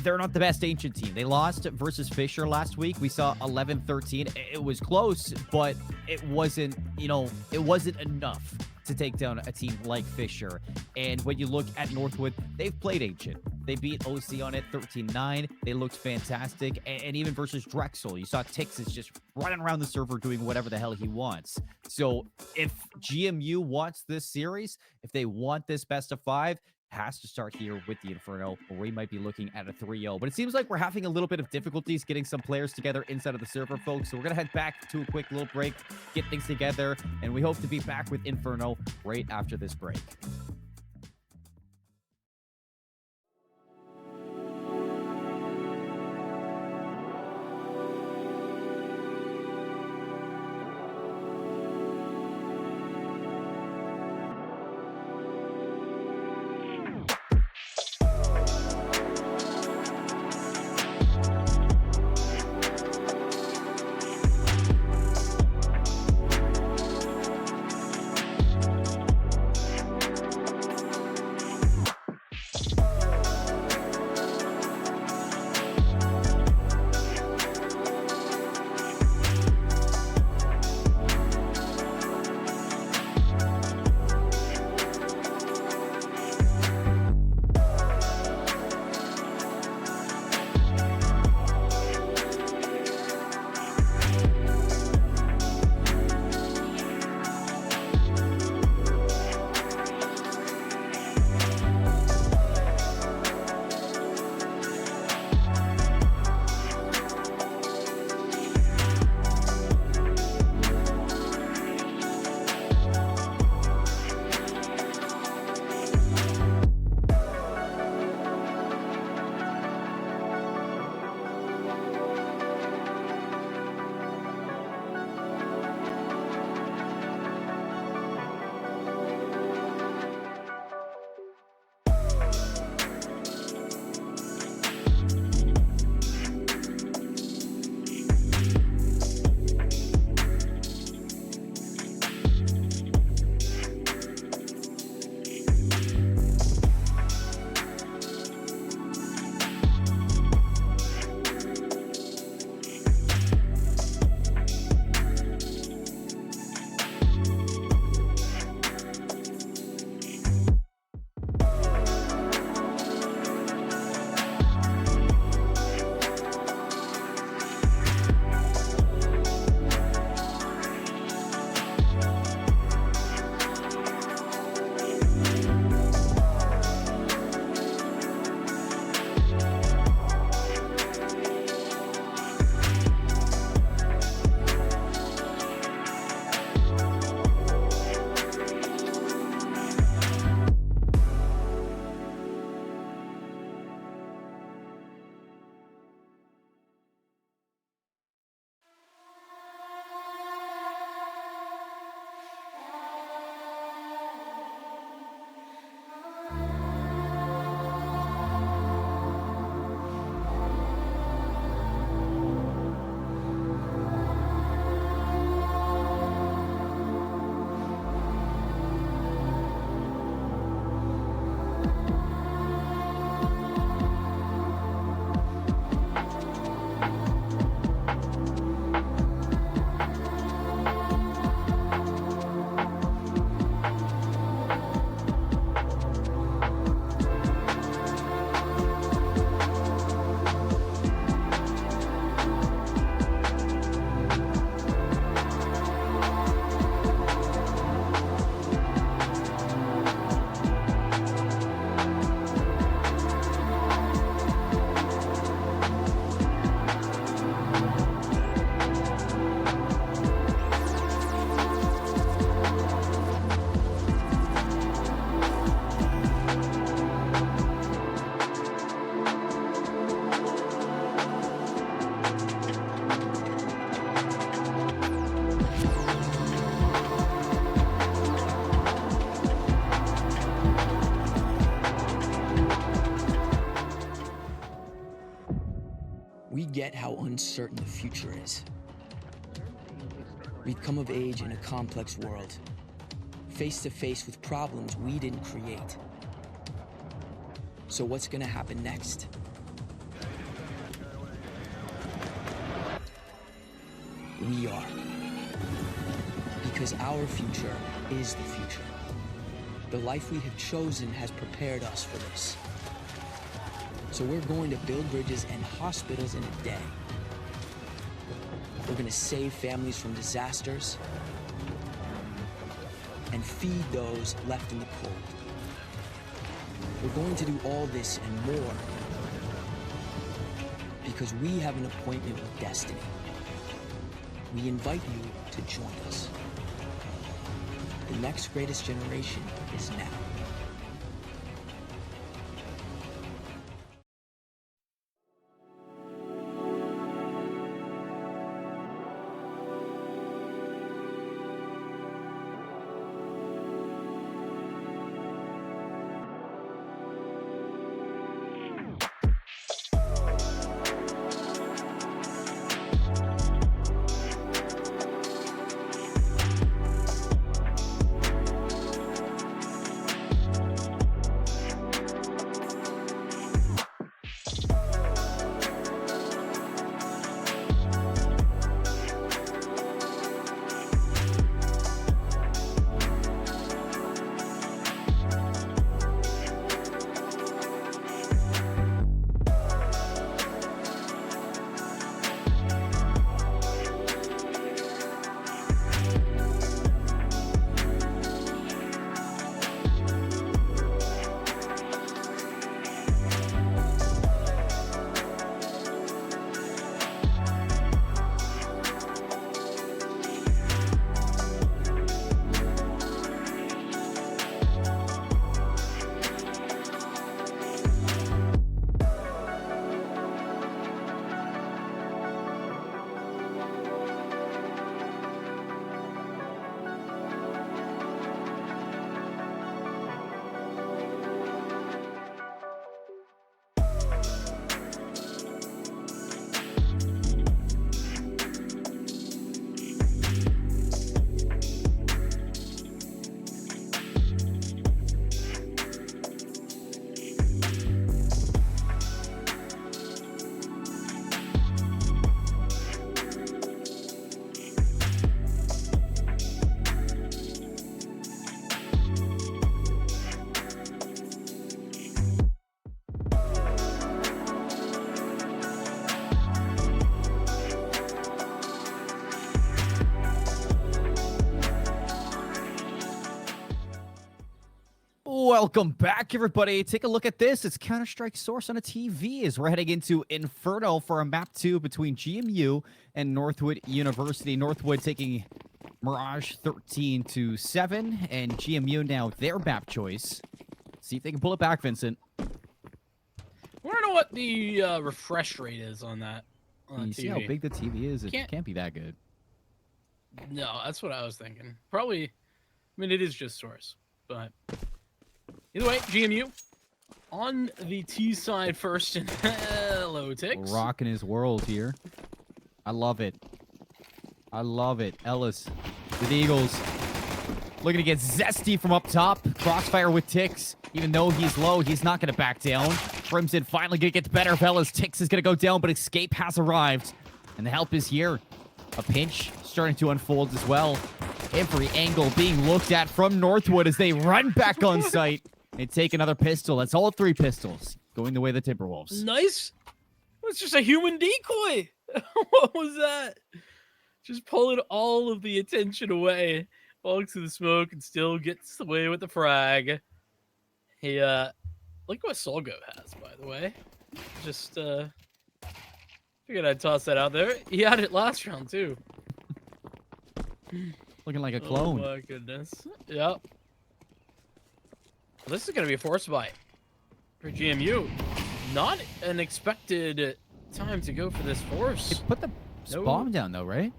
They're not the best Ancient team. They lost versus Fisher last week. We saw 11-13. It was close, but it wasn't enough to take down a team like Fisher. And when you look at Northwood, they've played Ancient. They beat OC on it 13-9. They looked fantastic. And even versus Drexel, you saw Tix is just running around the server doing whatever the hell he wants. So if GMU wants this series, if they want this best of 5, has to start here with the Inferno, or we might be looking at a 3-0. But it seems like we're having a little bit of difficulties getting some players together inside of the server, folks. So we're going to head back to a quick little break, get things together, and we hope to be back with Inferno right after this break. We get how uncertain the future is. We've come of age in a complex world, face to face with problems we didn't create. So what's gonna happen next? We are. Because our future is the future. The life we have chosen has prepared us for this. So we're going to build bridges and hospitals in a day. We're going to save families from disasters and feed those left in the cold. We're going to do all this and more because we have an appointment with destiny. We invite you to join us. The next greatest generation is now. Welcome back, everybody. Take a look at this. It's Counter-Strike Source on a TV as we're heading into Inferno for a map 2 between GMU and Northwood University. Northwood taking Mirage 13-7, and GMU now their map choice. See if they can pull it back, Vincent. I want to know what the refresh rate is on that. You see how big the TV is? It can't be that good. No, that's what I was thinking. Probably, I mean, it is just Source, but... Either way, GMU on the T side first, and hello, Tix. Rocking his world here. I love it. I love it. Ellis with Eagles. Looking to get zesty from up top. Crossfire with Tix. Even though he's low, he's not going to back down. Crimson finally going to get the better of Ellis. Tix is going to go down, but Escape has arrived. And the help is here. A pinch starting to unfold as well. Every angle being looked at from Northwood as they run back on site. And take another pistol. That's all 3 pistols. Going the way of the Timberwolves. Nice. It's just a human decoy. What was that? Just pulling all of the attention away. Falls to the smoke and still gets away with the frag. He, look what Solgo has, by the way. Just, figured I'd toss that out there. He had it last round, too. Looking like a clone. Oh, my goodness. Yep. This is going to be a force buy for GMU. Not an expected time to go for this force. They put the bomb down, though, right?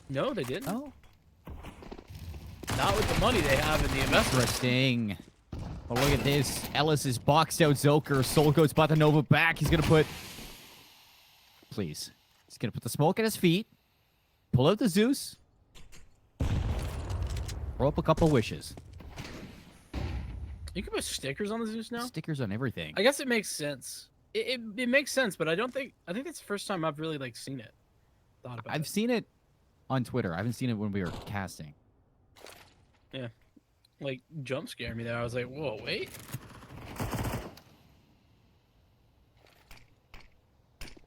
No, they didn't. Oh. Not with the money they have in the investment. Interesting. Oh, look at this. Ellis is boxed out Zoker. Soul goes by the Nova back. He's going to put Please. He's going to put the smoke at his feet. Pull out the Zeus. Throw up a couple wishes. You can put stickers on the Zeus now? Stickers on everything. I guess it makes sense. It makes sense, but I think that's the first time I've really like seen it. Thought about I've seen it on Twitter. I haven't seen it when we were casting. Yeah. Like jump scare me there. I was like, whoa, wait.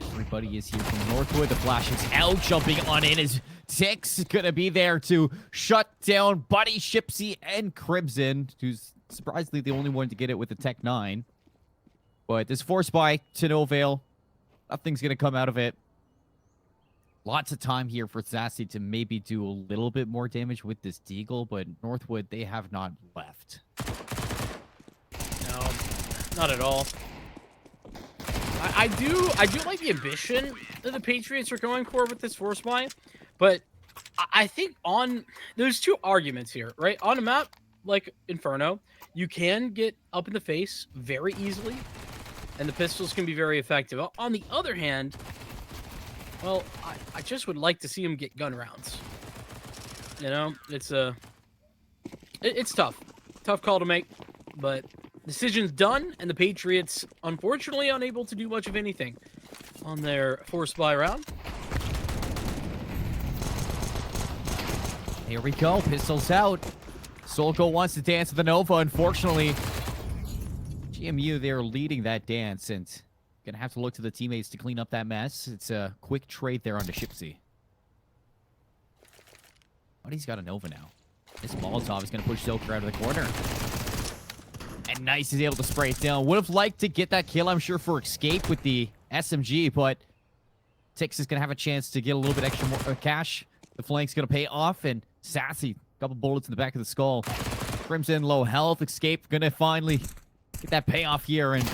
Everybody is here from Northwood. The flash is out. Jumping on in is Tix gonna be there to shut down Buddy, Shipsy, and Crimson, who's surprisingly the only one to get it with the Tech 9. But this force buy to no avail. Nothing's gonna come out of it. Lots of time here for Sassy to maybe do a little bit more damage with this Deagle, but Northwood, they have not left. No, not at all. I do like the ambition that the Patriots are going for with this force buy, but I think there's two arguments here, right? On a map like Inferno, you can get up in the face very easily, and the pistols can be very effective. On the other hand, well, I just would like to see him get gun rounds. You know, it's tough. Tough call to make, but decision's done, and the Patriots, unfortunately, unable to do much of anything on their force buy round. Here we go. Pistols out. Solko wants to dance with the Nova. Unfortunately, GMU, they're leading that dance, and gonna have to look to the teammates to clean up that mess. It's a quick trade there onto Shipsy. But he's got a Nova now. This Molotov is gonna push Zilker out of the corner. And Nice is able to spray it down. Would have liked to get that kill, I'm sure, for Escape with the SMG, but Tix is gonna have a chance to get a little bit extra more cash. The flank's gonna pay off, and Sassy, couple bullets in the back of the skull. Crimson low health. Escape gonna finally get that payoff here, and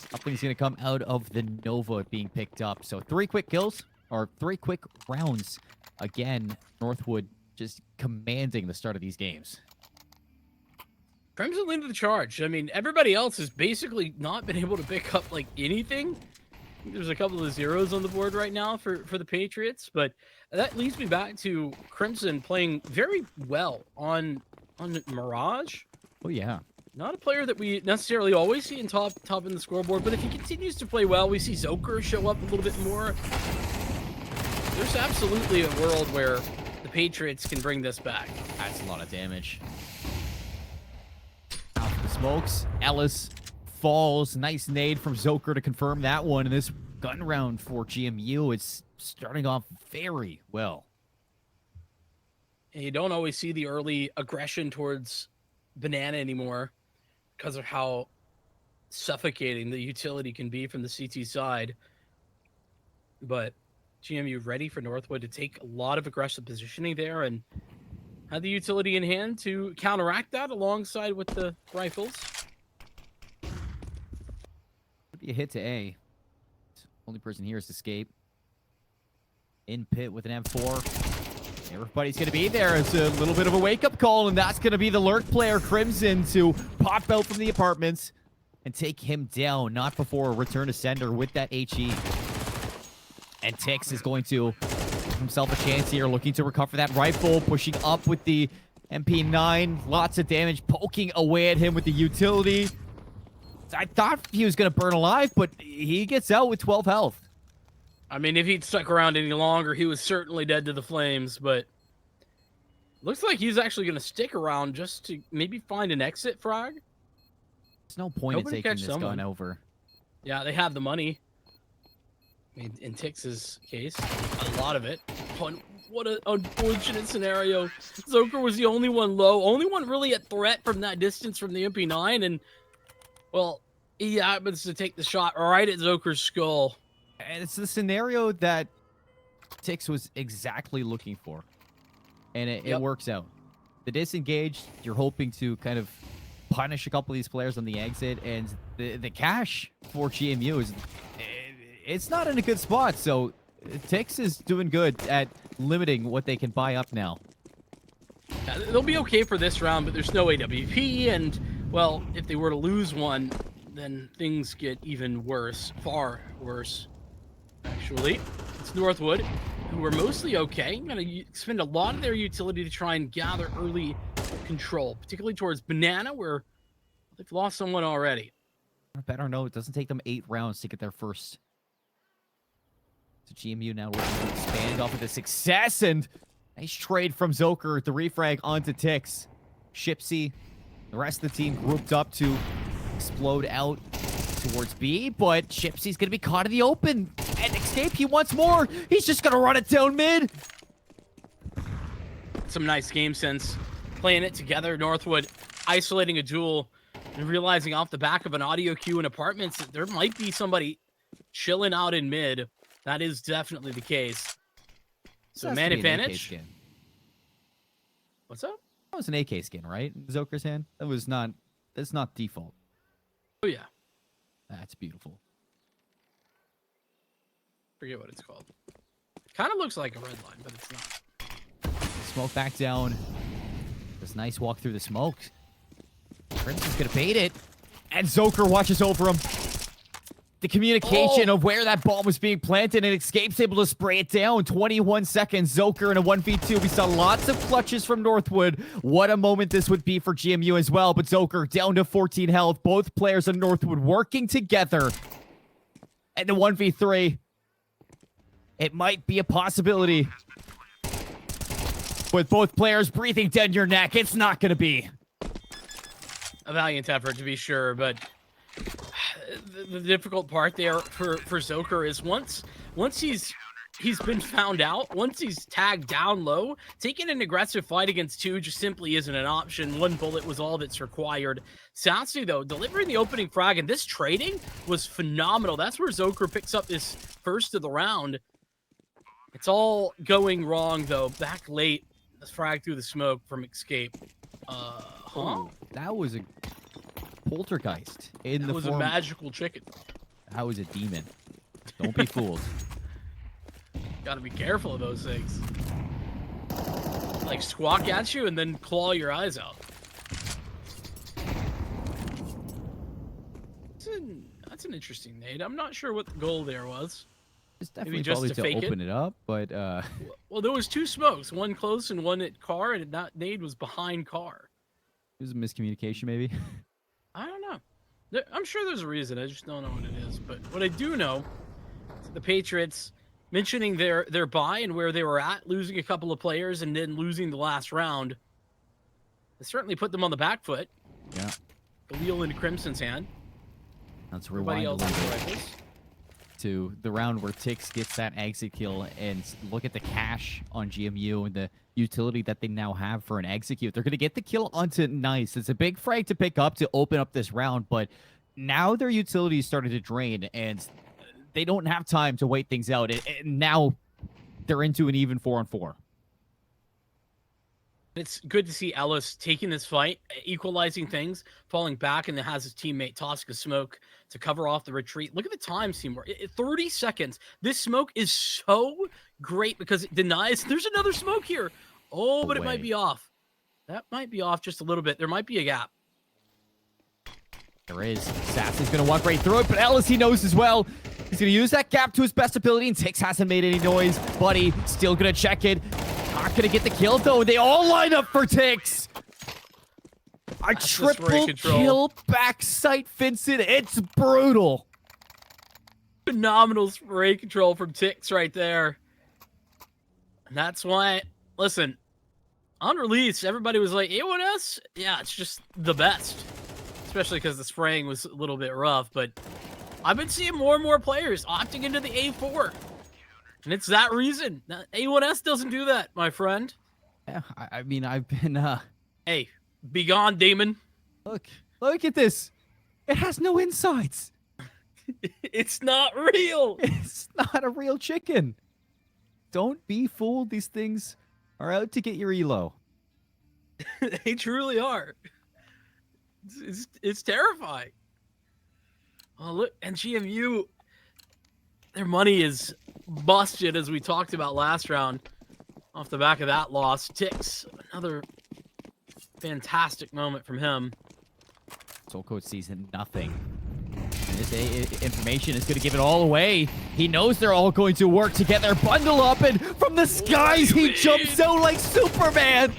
something's gonna come out of the Nova being picked up. So 3 quick kills, or 3 quick rounds. Again, Northwood just commanding the start of these games. Crimson leading the charge. I mean, everybody else has basically not been able to pick up like anything. There's a couple of zeros on the board right now for the Patriots, but that leads me back to Crimson playing very well on Mirage. Oh yeah. Not a player that we necessarily always see in top in the scoreboard, but if he continues to play well, we see Zoker show up a little bit more. There's absolutely a world where the Patriots can bring this back. That's a lot of damage. Out for the smokes. Ellis falls. Nice nade from Zoker to confirm that one. And this gun round for GMU is starting off very well. And you don't always see the early aggression towards Banana anymore because of how suffocating the utility can be from the CT side. But GMU ready for Northwood to take a lot of aggressive positioning there and had the utility in hand to counteract that alongside with the rifles. Could be a hit to A. Only person here is Escape. In pit with an M4. Everybody's going to be there. It's a little bit of a wake-up call, and that's going to be the lurk player, Crimson, to pop out from the apartments and take him down. Not before a return to sender with that HE. And Tix is going to give himself a chance here, looking to recover that rifle, pushing up with the MP9. Lots of damage, poking away at him with the utility. I thought he was going to burn alive, but he gets out with 12 health. I mean, if he'd stuck around any longer, he was certainly dead to the flames, but looks like he's actually going to stick around just to maybe find an exit frag. There's no point in taking this gun over. Yeah, they have the money. I mean, in Tix's case, a lot of it. What an unfortunate scenario. Zoker was the only one low, only one really at threat from that distance from the MP9, and, well, he happens to take the shot right at Zoker's skull. And it's the scenario that Tix was exactly looking for. And it works out. The disengaged, you're hoping to kind of punish a couple of these players on the exit, and the cash for GMU is... It's not in a good spot, so Tix is doing good at limiting what they can buy up now. Yeah, they'll be okay for this round, but there's no AWP, and, well, if they were to lose one, then things get even worse, far worse, actually. It's Northwood, who are mostly okay. Going to spend a lot of their utility to try and gather early control, particularly towards Banana, where they've lost someone already. Better know it doesn't take them 8 rounds to get their first. So GMU now looking to expand off of the success, and nice trade from Zoker. The refrag onto Tix. Shipsy, the rest of the team grouped up to explode out towards B, but Shipsy's going to be caught in the open. And Escape, he wants more. He's just going to run it down mid. Some nice game sense. Playing it together, Northwood isolating a duel and realizing off the back of an audio queue in apartments that there might be somebody chilling out in mid. That is definitely the case. So man advantage. What's up? That was an AK skin, right? Zoker's hand? That's not default. Oh yeah. That's beautiful. Forget what it's called. Kind of looks like a red line, but it's not. Smoke back down. This nice walk through the smoke. Crimson's gonna bait it. And Zoker watches over him. The communication of where that bomb was being planted, and Escape's able to spray it down. 21 seconds. Zoker in a 1v2. We saw lots of clutches from Northwood. What a moment this would be for GMU as well. But Zoker down to 14 health. Both players on Northwood working together. And the 1v3. It might be a possibility. With both players breathing down your neck, it's not going to be. A valiant effort, to be sure, but the difficult part there for Zoker is once he's been found out, once he's tagged down low, taking an aggressive fight against 2 just simply isn't an option. 1 bullet was all that's required. CS2, though, delivering the opening frag, and this trading was phenomenal. That's where Zoker picks up this first of the round. It's all going wrong, though. Back late, this frag through the smoke from Escape. Oh, that was a poltergeist. That was a magical chicken. That was a demon. Don't be fooled. Gotta be careful of those things. Like squawk at you and then claw your eyes out. That's an interesting nade. I'm not sure what the goal there was. It's definitely Maybe just probably to to open it up, but well, there was 2 smokes, one close and one at car, and that nade was behind car. it was a miscommunication, maybe. I don't know. I'm sure there's a reason. I just don't know what it is. But what I do know is the Patriots mentioning their bye and where they were at, losing a couple of players and then losing the last round. It certainly put them on the back foot. Yeah. The wheel into Crimson's hand. Let's Everybody rewind else a has little the bit rifles. to the round where Tix gets that exit kill, and look at the cash on GMU and the utility that they now have for an execute. They're going to get the kill onto Nice. It's a big frag to pick up to open up this round, but now their utility started to drain, and they don't have time to wait things out. And now they're into an even 4-on-4. It's good to see Ellis taking this fight, equalizing things, falling back, and then has his teammate toss a smoke to cover off the retreat. Look at the time, Seymour. 30 seconds. This smoke is so great because it denies. There's another smoke here. Oh, but it might be off. That might be off just a little bit. There might be a gap. There is. Sass is going to walk right through it, but Ellis, he knows as well. He's going to use that gap to his best ability, and Tix hasn't made any noise. Buddy still going to check it. Not going to get the kill, though. They all line up for Tix. A triple kill backside Vincent. It's brutal. Phenomenal spray control from Tix right there. And that's why, listen, on release, everybody was like, A1S? Yeah, it's just the best. Especially because the spraying was a little bit rough, but I've been seeing more and more players opting into the A4. And it's that reason. A1S doesn't do that, my friend. Yeah, I mean, I've been, Hey, be gone, demon. Look at this. It has no insides. It's not real. It's not a real chicken. Don't be fooled. These things are out to get your elo. They truly are. It's terrifying. Oh, look, and GMU, their money is busted, as we talked about last round. Off the back of that loss, Tix, another fantastic moment from him. Soul Coach sees nothing This information is going to give it all away. He knows they're all going to work together, bundle up, and from the skies, he jumps out like Superman.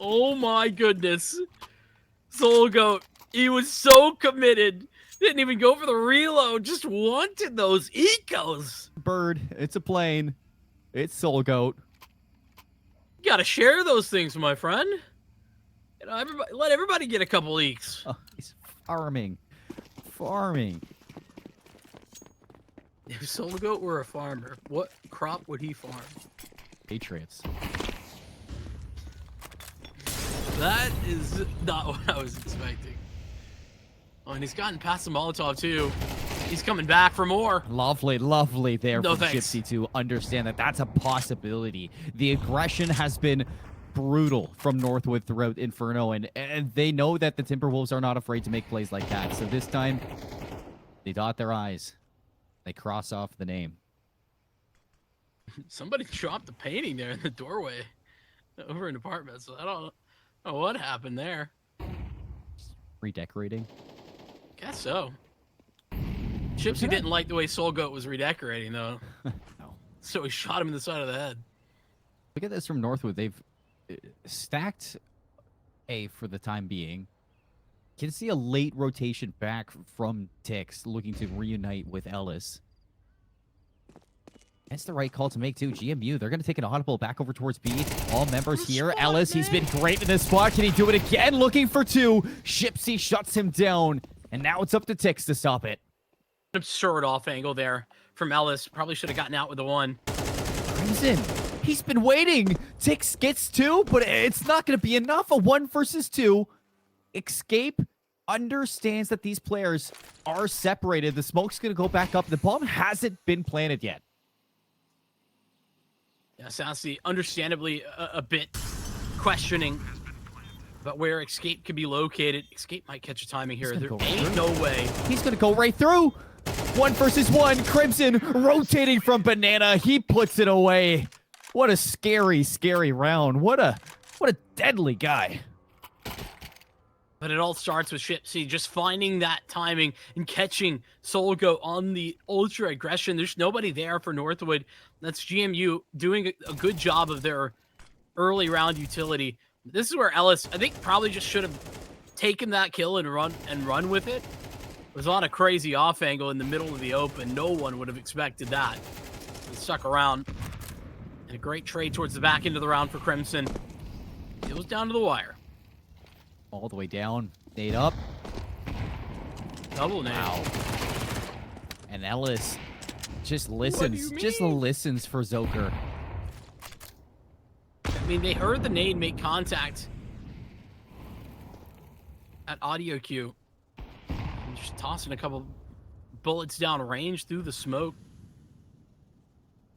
Oh my goodness. Soul Goat, he was so committed. Didn't even go for the reload, just wanted those ecos. Bird, it's a plane. It's Soul Goat. You gotta share those things, my friend. You know, let everybody get a couple eeks. Oh, he's farming. Farming. If Soul Goat were a farmer, what crop would he farm? Patriots. That is not what I was expecting. Oh, and he's gotten past the Molotov, too. He's coming back for more. Lovely, lovely there No, from thanks. Gypsy to understand that that's a possibility. The aggression has been brutal from Northwood throughout Inferno, and they know that the Timberwolves are not afraid to make plays like that. So this time, they dot their I's. They cross off the name. Somebody dropped the painting there in the doorway over in apartments. So I don't know what happened there. Redecorating. Guess so. Gypsy didn't like the way Soul Goat was redecorating, though. No. So he shot him in the side of the head. Look at this from Northwood. They've stacked A for the time being. Can see a late rotation back from Tix looking to reunite with Ellis. That's the right call to make, too. GMU, they're going to take an audible back over towards B. All members here. Spot, Ellis, man. he's been great in this spot. Can he do it again? Looking for two. Gypsy shuts him down. And now it's up to Tix to stop it. Absurd off angle there from Ellis. Probably should have gotten out with the one. Crimson, he's been waiting. Tix gets two, but it's not going to be enough. A 1 versus 2. Escape understands that these players are separated. The smoke's going to go back up. The bomb hasn't been planted yet. Yeah, Sassy, understandably a bit questioning about where Escape could be located. Escape might catch a timing here. There ain't no way. He's going to go right through. 1 versus 1. Crimson rotating from Banana. He puts it away. What a scary, scary round. What a deadly guy. But it all starts with Gypsy just finding that timing and catching Soul Goat on the ultra aggression. There's nobody there for Northwood. That's GMU doing a good job of their early round utility. This is where Ellis, I think, probably just should have taken that kill and run with it. It was a lot of crazy off angle in the middle of the open. No one would have expected that. He stuck around. And a great trade towards the back end of the round for Crimson. It was down to the wire. All the way down. Nade up. Double nade. Wow. And Ellis just What do listens. you Just mean? listens for Zoker. I mean, they heard the nade make contact at audio cue. And just tossing a couple bullets down range through the smoke.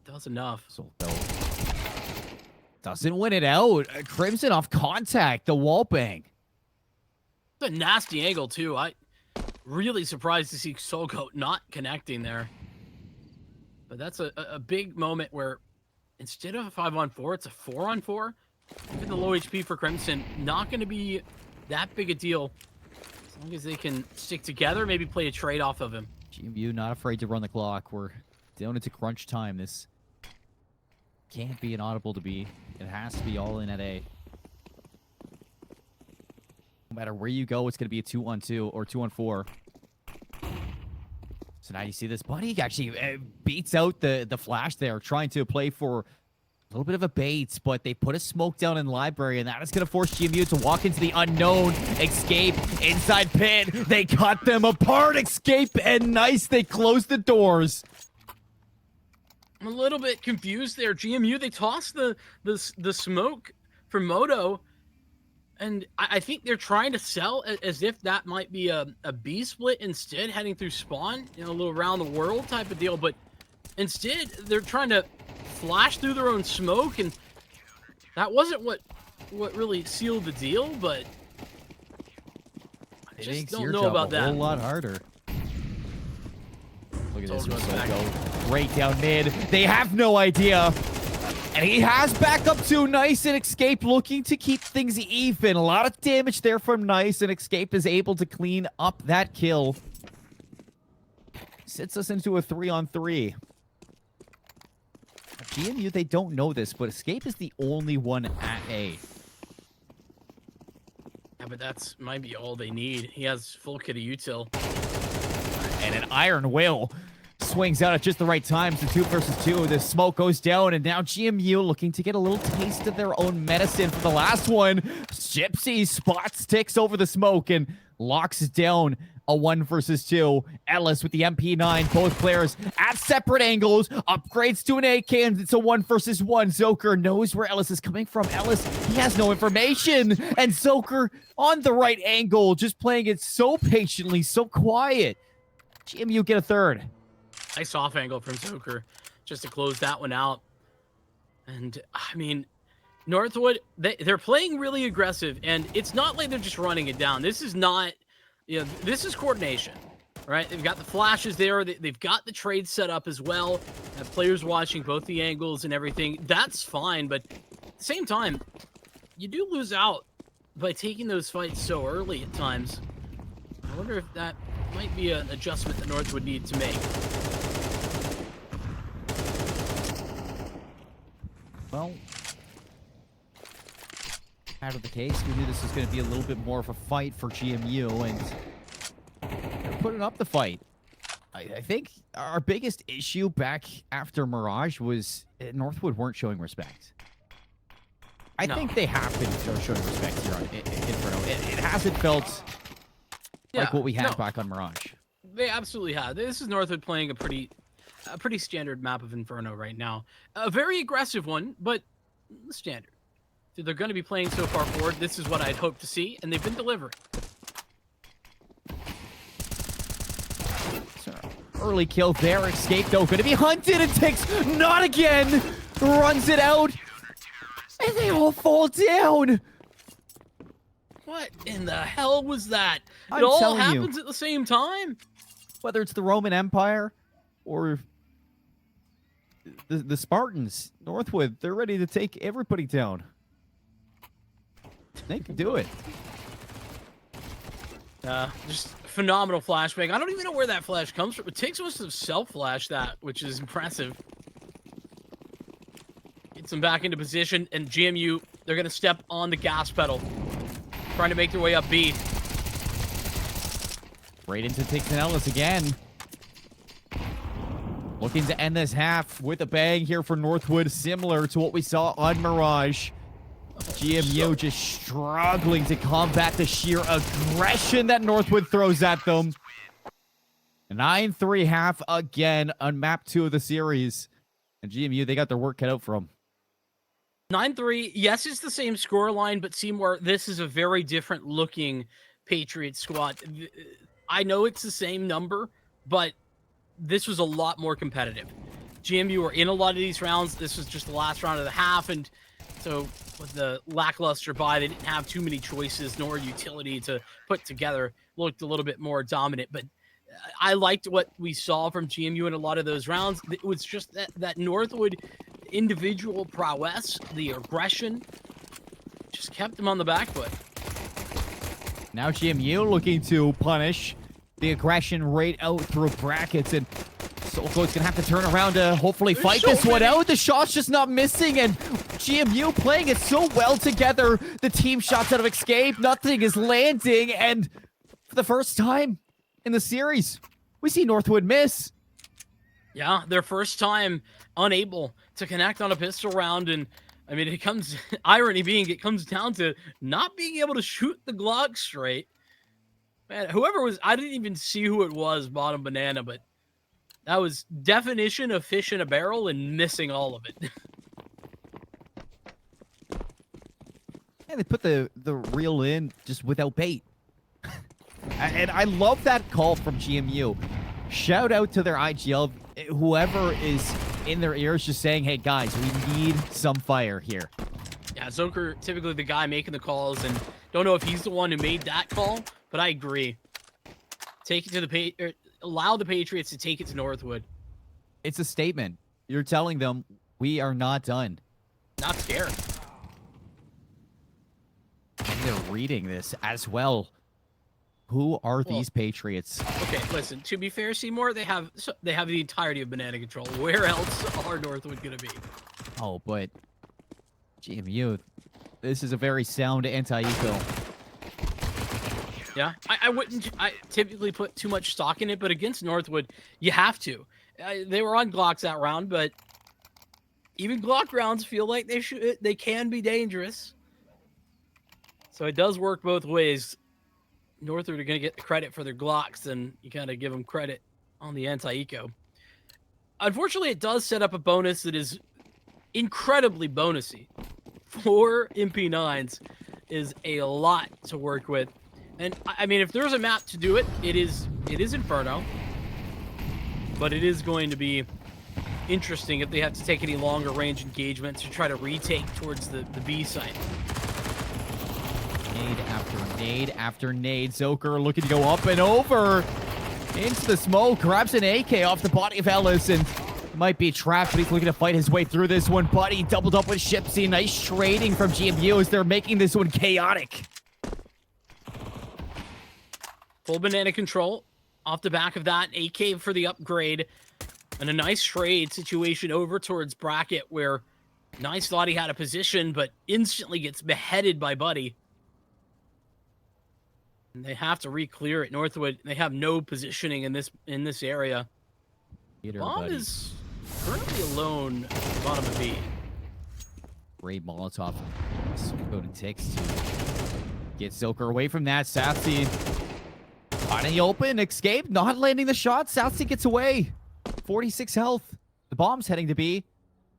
Does enough. So doesn't win it out. Crimson off contact. The wall bang. It's a nasty angle, too. I really surprised to see Soul Goat not connecting there. But that's a big moment where instead of a 5-on-4, it's a 4-on-4. Even the low HP for Crimson, not going to be that big a deal. As long as they can stick together, maybe play a trade off of him. GMU not afraid to run the clock. We're down into crunch time. This can't be an audible to B. It has to be all in at A. No matter where you go, it's going to be a 2-on-2 or 2-on-4. So now you see this. Buddy actually beats out the flash there, trying to play for a little bit of a bait, but they put a smoke down in library, and that is going to force GMU to walk into the unknown. Escape inside pit. They cut them apart. Escape, and nice. They close the doors. I'm a little bit confused there. GMU, they tossed the smoke for Moto, and I think they're trying to sell as if that might be a B split instead, heading through spawn, you know, a little around the world type of deal. But instead, they're trying to flash through their own smoke, and that wasn't what really sealed the deal. But I It just makes don't your know job about a that. whole lot harder. Look at this Soul from goes back. Soko. Right down mid. They have no idea. And he has backup too. Nice and Escape looking to keep things even. A lot of damage there from Nice, and Escape is able to clean up that kill. Sits us into a 3-on-3. GMU, they don't know this, but Escape is the only one at A. Yeah, but that's might be all they need. He has full kit of util. And an Iron Will swings out at just the right time. So 2 versus 2. The smoke goes down, and now GMU looking to get a little taste of their own medicine for the last one. Gypsy spots, ticks over the smoke, and locks down a 1 versus 2. Ellis with the MP9. Both players at separate angles. Upgrades to an AK, and it's a 1 versus 1. Zoker knows where Ellis is coming from. Ellis, he has no information. And Zoker on the right angle, just playing it so patiently, so quiet. GMU get a third. Nice off angle from Zoker just to close that one out. And I mean, Northwood, they're playing really aggressive, and it's not like they're just running it down. This is not, this is coordination, right? They've got the flashes there. They've got the trade set up as well. Players watching both the angles and everything. That's fine, but at the same time, you do lose out by taking those fights so early at times. I wonder if that might be an adjustment that Northwood need to make. Well, out of the case, we knew this was going to be a little bit more of a fight for GMU, and they're putting up the fight. I think our biggest issue back after Mirage was Northwood weren't showing respect. I think they have been showing respect here on Inferno. It hasn't felt like what we had back on Mirage. They absolutely have. This is Northwood playing a pretty standard map of Inferno right now. A very aggressive one, but standard. They're going to be playing so far forward. This is what I'd hoped to see, and they've been delivering. So, early kill there. Escape, though, going to be hunted and takes not again. Runs it out, and they all fall down. What in the hell was that? I'm it all telling happens you. at the same time. Whether it's the Roman Empire or the Spartans, Northwood, they're ready to take everybody down. They can do it. Just phenomenal flashbang. I don't even know where that flash comes from. It takes us to self-flash that, which is impressive. Gets them back into position, and GMU, they're going to step on the gas pedal. Trying to make their way up B. Bradenton takes an Ellis again. Looking to end this half with a bang here for Northwood, similar to what we saw on Mirage. GMU just struggling to combat the sheer aggression that Northwood throws at them. 9-3 half again on map 2 of the series. And GMU, they got their work cut out for them. 9-3, yes, it's the same scoreline, but Seymour, this is a very different looking Patriot squad. I know it's the same number, but this was a lot more competitive. GMU were in a lot of these rounds. This was just the last round of the half, and so with the lackluster buy, they didn't have too many choices nor utility to put together. Looked a little bit more dominant, but I liked what we saw from GMU in a lot of those rounds. It was just that Northwood individual prowess, the aggression, just kept them on the back foot. Now GMU looking to punish the aggression right out through brackets, and Solko's going to have to turn around to hopefully fight this one out. The shot's just not missing, and GMU playing it so well together. The team shots out of Escape. Nothing is landing, and for the first time in the series, we see Northwood miss. Yeah, their first time unable to connect on a pistol round, and I mean, irony being, it comes down to not being able to shoot the Glock straight. Man, whoever was, I didn't even see who it was, bottom banana, but that was definition of fish in a barrel and missing all of it. Yeah, they put the reel in just without bait. And I love that call from GMU. Shout out to their IGL, whoever is in their ears, just saying, hey guys, we need some fire here. Yeah, Zoker, typically the guy making the calls, and don't know if he's the one who made that call, but I agree. Take it to allow the Patriots to take it to Northwood. It's a statement. You're telling them we are not done. not scared. And they're reading this as well. Who are these Patriots? Okay, listen. To be fair, Seymour, they have the entirety of banana control. Where else are Northwood gonna be? Oh, but GMU, this is a very sound anti-eco. Yeah, I wouldn't typically put too much stock in it, but against Northwood, you have to. They were on Glocks that round, but even Glock rounds feel like they can be dangerous. So it does work both ways. Northwood are going to get the credit for their Glocks, and you kind of give them credit on the anti-eco. Unfortunately, it does set up a bonus that is incredibly bonusy. 4 MP9s is a lot to work with. And, I mean, if there's a map to do it, it is Inferno. But it is going to be interesting if they have to take any longer range engagements to try to retake towards the B site. Nade after nade after nade. Zoker looking to go up and over into the smoke. Grabs an AK off the body of Ellis and might be trapped, but he's looking to fight his way through this one. Buddy doubled up with Shipsy. Nice trading from GMU as they're making this one chaotic. Full banana control off the back of that. AK for the upgrade. And a nice trade situation over towards Bracket where Nice thought he had a position, but instantly gets beheaded by Buddy. And they have to re-clear it. Northwood, they have no positioning in this area. Bomb is currently alone at the bottom of B. Great Molotov. So go to Tix to get Silker away from that. Southsea on the open. Escape. Not landing the shot. Southsea gets away. 46 health. The bomb's heading to B.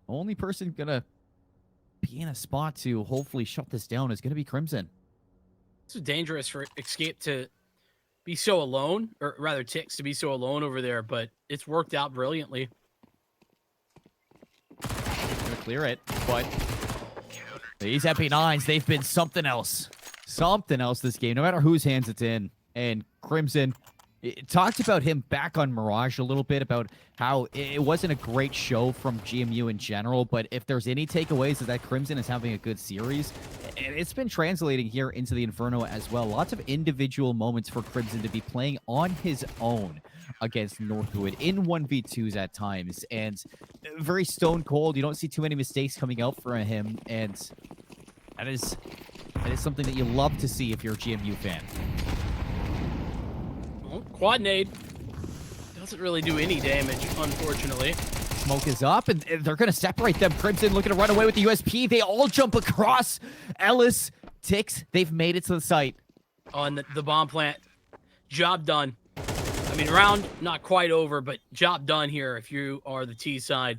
Only person gonna be in a spot to hopefully shut this down is gonna be Crimson. It's dangerous for Escape to be so alone, or rather Tix to be so alone over there, but it's worked out brilliantly. Gonna clear it, but these MP9s, they've been something else. Something else this game, no matter whose hands it's in. And Crimson, it talked about him back on Mirage a little bit, about how it wasn't a great show from GMU in general, but if there's any takeaways is that Crimson is having a good series, and it's been translating here into the Inferno as well. Lots of individual moments for Crimson to be playing on his own against Northwood in 1v2s at times, and very stone cold. You don't see too many mistakes coming out for him, and that is something that you love to see if you're a GMU fan. Quad nade doesn't really do any damage, unfortunately. Smoke is up, and they're going to separate them. Crimson looking to run away with the USP. They all jump across. Ellis, Tix, they've made it to the site. Oh, and the bomb plant. Job done. I mean, round not quite over, but job done here if you are the T side.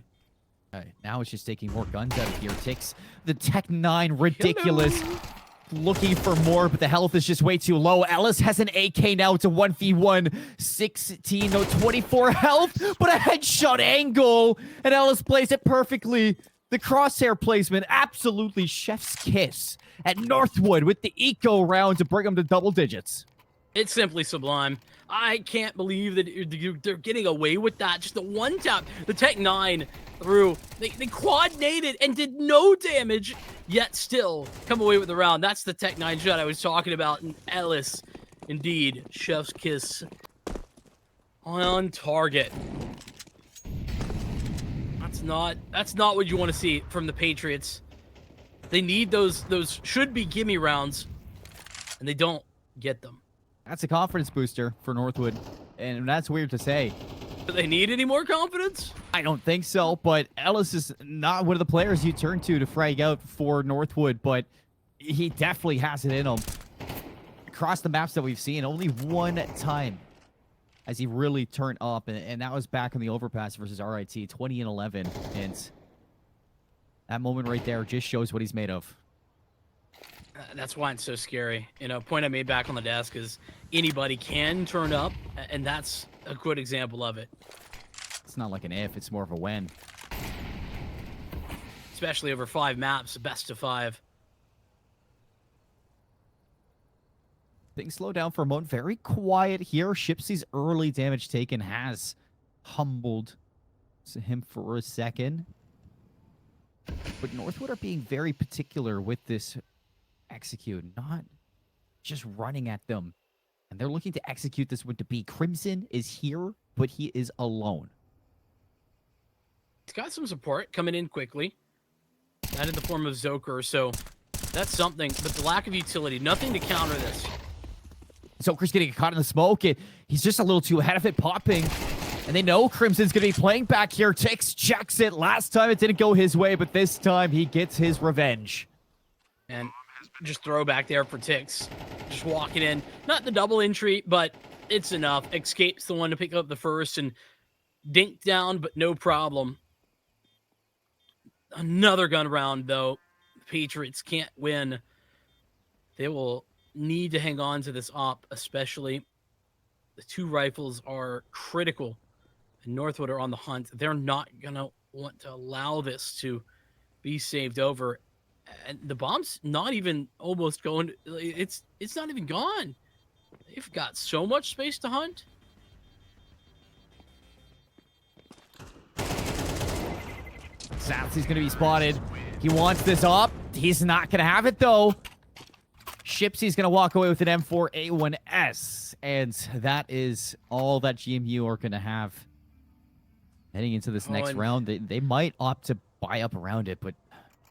All right, now it's just taking more guns out of here. Tix, the Tech 9, ridiculous. Hello. Looking for more, but the health is just way too low. Ellis has an AK now to 1v1. 16, no, 24 health, but a headshot angle. And Ellis plays it perfectly. The crosshair placement, absolutely chef's kiss at Northwood with the eco round to bring them to double digits. It's simply sublime. I can't believe that they're getting away with that. Just the one tap. The Tech 9 through. They quad-naded and did no damage, yet still come away with the round. That's the Tech 9 shot I was talking about. And Ellis, indeed, chef's kiss on target. That's not what you want to see from the Patriots. They need those should-be gimme rounds, and they don't get them. That's a confidence booster for Northwood, and that's weird to say. Do they need any more confidence? I don't think so, but Ellis is not one of the players you turn to frag out for Northwood, but he definitely has it in him. Across the maps that we've seen, only one time has he really turned up, and that was back in the overpass versus RIT, 2011, and that moment right there just shows what he's made of. That's why it's so scary. You know, a point I made back on the desk is anybody can turn up, and that's a good example of it. It's not like an if, it's more of a when. Especially over 5 maps, best of 5. Things slow down for a moment. Very quiet here. Shipsy's early damage taken has humbled him for a second. But Northwood are being very particular with this execute, not just running at them. And they're looking to execute this one to be. Crimson is here, but he is alone. He's got some support coming in quickly. That in the form of Zoker, so that's something. But the lack of utility, nothing to counter this. Zoker's getting caught in the smoke. He's just a little too ahead of it, popping. And they know Crimson's going to be playing back here. Tix checks it. Last time it didn't go his way, but this time he gets his revenge. And just throw back there for Tix. Just walking in. Not the double entry, but it's enough. Escape's the one to pick up the first and dink down, but no problem. Another gun round, though. The Patriots can't win. They will need to hang on to this op, especially. The 2 rifles are critical. And Northwood are on the hunt. They're not going to want to allow this to be saved over. And the bomb's not even almost going. It's not even gone. They've got so much space to hunt. Satsy's going to be spotted. He wants this up. He's not going to have it, though. Shipsy's going to walk away with an M4A1S. And that is all that GMU are going to have heading into this next round. They might opt to buy up around it, but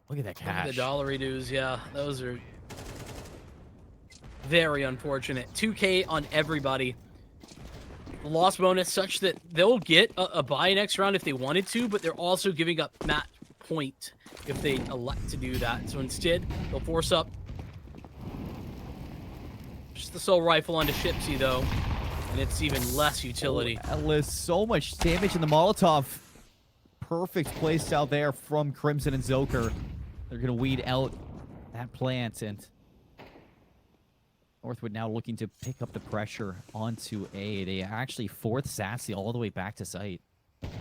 look at that cash. Look at the dollar dues, yeah. Those are very unfortunate. 2K on everybody. The loss bonus such that they'll get a buy next round if they wanted to, but they're also giving up match point if they elect to do that. So instead, they'll force up just the soul rifle onto Shipsy, though, and it's even less utility. Ellis, so much damage in the Molotov. Perfect playstyle there from Crimson and Zoker. They're going to weed out that plant, and Northwood now looking to pick up the pressure onto A. They actually fourth Sassy all the way back to site. And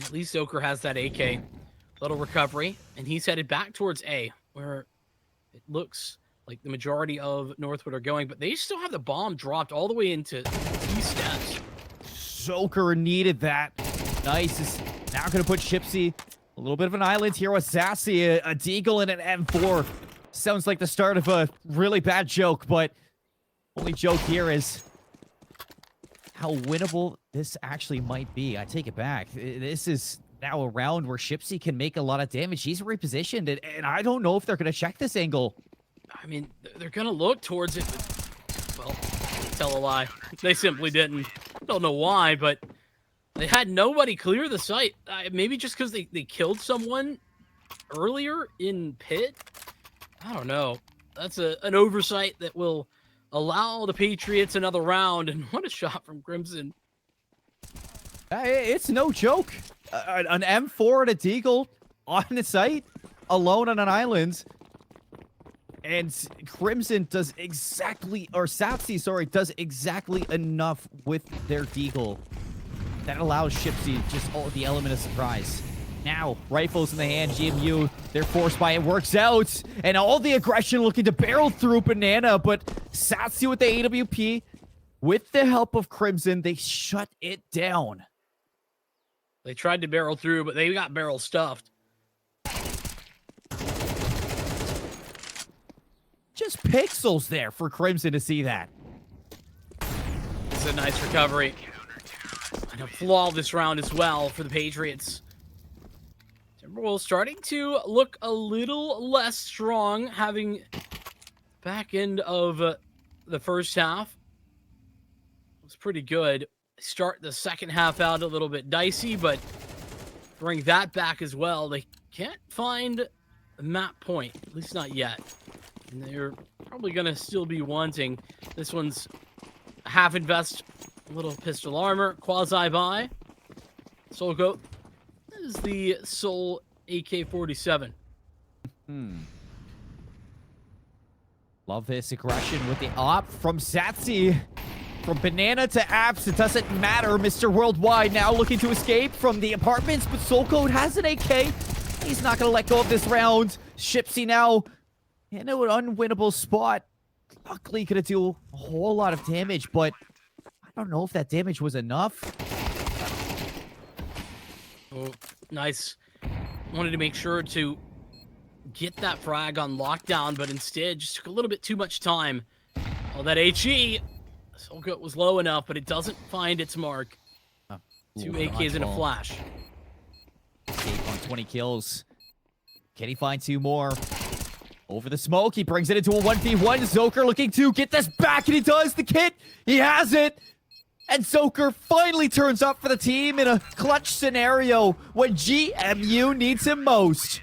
at least Zoker has that AK. Little recovery, and he's headed back towards A, where it looks like the majority of Northwood are going, but they still have the bomb dropped all the way into T steps. Zoker needed that. Nice is now going to put Shipsy a little bit of an island here with Sassy, a Deagle and an M4. Sounds like the start of a really bad joke, but only joke here is how winnable this actually might be. I take it back. This is now a round where Shipsy can make a lot of damage. He's repositioned, and I don't know if they're going to check this angle. I mean, they're going to look towards it, but, well, tell a lie. They simply didn't. Don't know why, but they had nobody clear the site. Maybe just because they killed someone earlier in pit? I don't know. That's an oversight that will allow the Patriots another round. And what a shot from Crimson. It's no joke. An M4 and a Deagle on the site, alone on an island. And Crimson does exactly, or Sapsy, sorry, does exactly enough with their Deagle that allows Shipsy just the element of surprise. Now, rifles in the hand, GMU, they're forced by it, works out, and all the aggression looking to barrel through Banana, but Satsy with the AWP, with the help of Crimson, they shut it down. They tried to barrel through, but they got barrel stuffed. Just pixels there for Crimson to see that. It's a nice recovery. And a flawless round as well for the Patriots. Timberwolves starting to look a little less strong, having back end of the first half. It was pretty good. Start the second half out a little bit dicey, but bring that back as well. They can't find a map point, at least not yet. And they're probably going to still be wanting. This one's half invest, a little pistol armor, quasi-buy. Soul Goat. This is the Soul AK-47. Love this aggression with the op from Satsy. From Banana to Apps, it doesn't matter. Mr. Worldwide now looking to escape from the apartments, but Soul Code has an AK. He's not going to let go of this round. Shipsy now in an unwinnable spot. Luckily going to do a whole lot of damage, but I don't know if that damage was enough. Oh, Nice. Wanted to make sure to get that frag on lockdown, but instead just took a little bit too much time. Oh, that HE. Soulgoat was low enough, but it doesn't find its mark. Two AKs in a flash. Escape on 20 kills. Can he find 2 more? Over the smoke, he brings it into a 1v1. Zoker looking to get this back, and he does. The kit, he has it. And Zoker finally turns up for the team in a clutch scenario when GMU needs him most.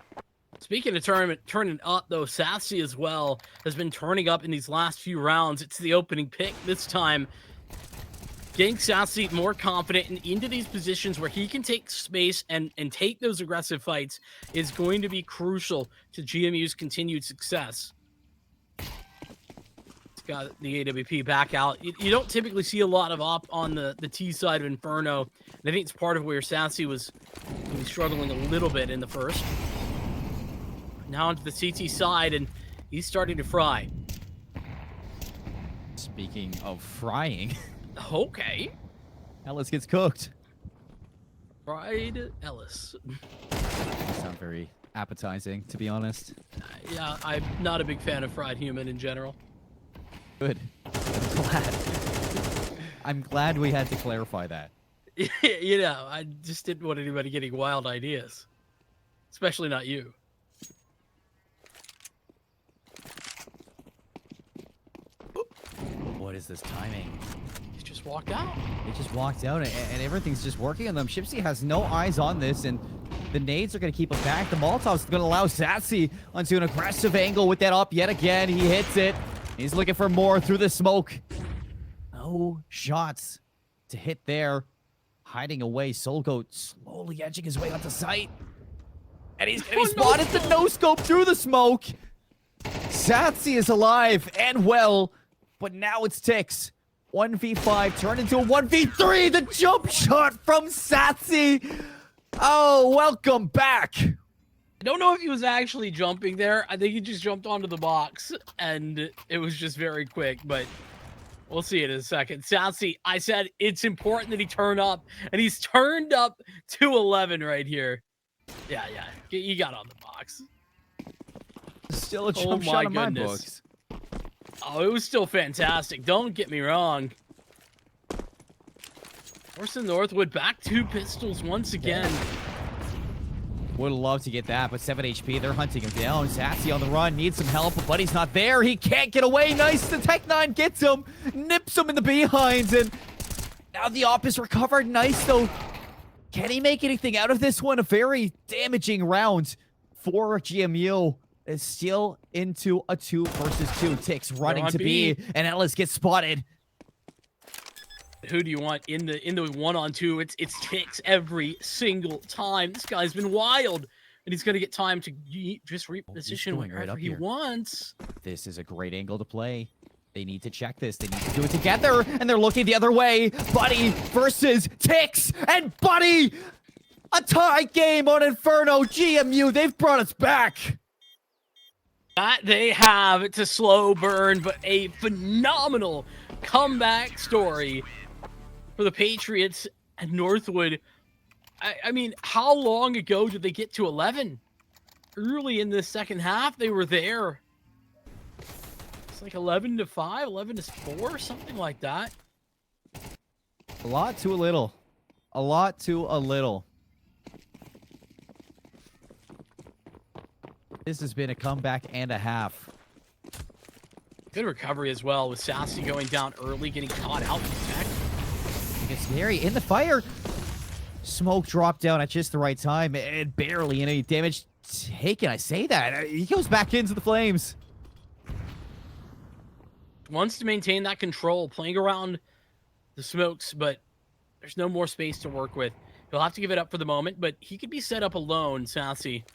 Speaking of turning up, though, Sassy as well has been turning up in these last few rounds. It's the opening pick this time. Getting Sassy more confident and into these positions where he can take space and take those aggressive fights is going to be crucial to GMU's continued success. It's got the AWP back out. You don't typically see a lot of op on the T side of Inferno. And I think it's part of where Sassy was struggling a little bit in the first. Now onto the CT side, and he's starting to fry. Speaking of frying... Okay. Ellis gets cooked. Fried Ellis. Sound very appetizing, to be honest. Yeah, I'm not a big fan of fried human in general. Good. I'm glad. I'm glad we had to clarify that. You know, I just didn't want anybody getting wild ideas. Especially not you. What is this timing? Just walked out. They just walked out, and everything's just working on them. Shipsy has no eyes on this, and the nades are going to keep him back. The Molotov's going to allow Sassy onto an aggressive angle with that up yet again. He hits it. He's looking for more through the smoke. No shots to hit there. Hiding away, Soulgoat slowly edging his way onto sight. And he's going to be spotted. The no-scope through the smoke. Sassy is alive and well, but now it's Tix. 1v5 turned into a 1v3. The jump shot from Sassy. Oh, welcome back. I don't know if he was actually jumping there. I think he just jumped onto the box, and it was just very quick, but we'll see it in a second. Sassy, I said it's important that he turn up, and he's turned up to 11 right here. Yeah, he got on the box. Still a jump shot in my books. Oh, it was still fantastic. Don't get me wrong. Forcing Northwood back 2 pistols once again. Would love to get that, but 7 HP. They're hunting him down. Sassy on the run. Needs some help, but Buddy's not there. He can't get away. Nice. The Tech 9 gets him. Nips him in the behinds, and now the op is recovered. Nice, though. Can he make anything out of this one? A very damaging round for GMU. Is still into a 2 versus 2. Tix running to B, and Ellis gets spotted. Who do you want in the 1-on-2? It's Tix every single time. This guy's been wild, and he's gonna get time to just reposition wherever he wants. This is a great angle to play. They need to check this. They need to do it together, and they're looking the other way. Buddy versus Tix, and Buddy, a tie game on Inferno. GMU, they've brought us back. That they have. It's a slow burn, but a phenomenal comeback story for the Patriots and Northwood. I mean, how long ago did they get to 11? Early in the second half, they were there. It's like 11-5, 11-4, something like that. A lot to a little. A lot to a little. This has been a comeback and a half. Good recovery as well, with Sassy going down early, getting caught out in tech. It's scary in the fire. Smoke dropped down at just the right time, and barely any damage taken. I say that. He goes back into the flames. Wants to maintain that control, playing around the smokes, but there's no more space to work with. He'll have to give it up for the moment, but he could be set up alone, Sassy,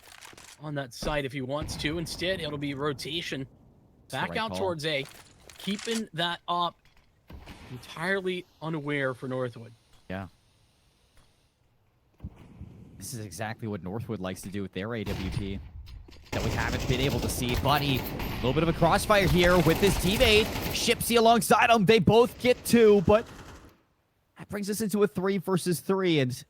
on that side if he wants to. Instead, it'll be rotation back out towards A, keeping that up entirely unaware for Northwood. Yeah. This is exactly what Northwood likes to do with their AWP that we haven't been able to see. Buddy, a little bit of a crossfire here with his teammate. Shipsy alongside him. They both get 2, but that brings us into a 3 versus 3, and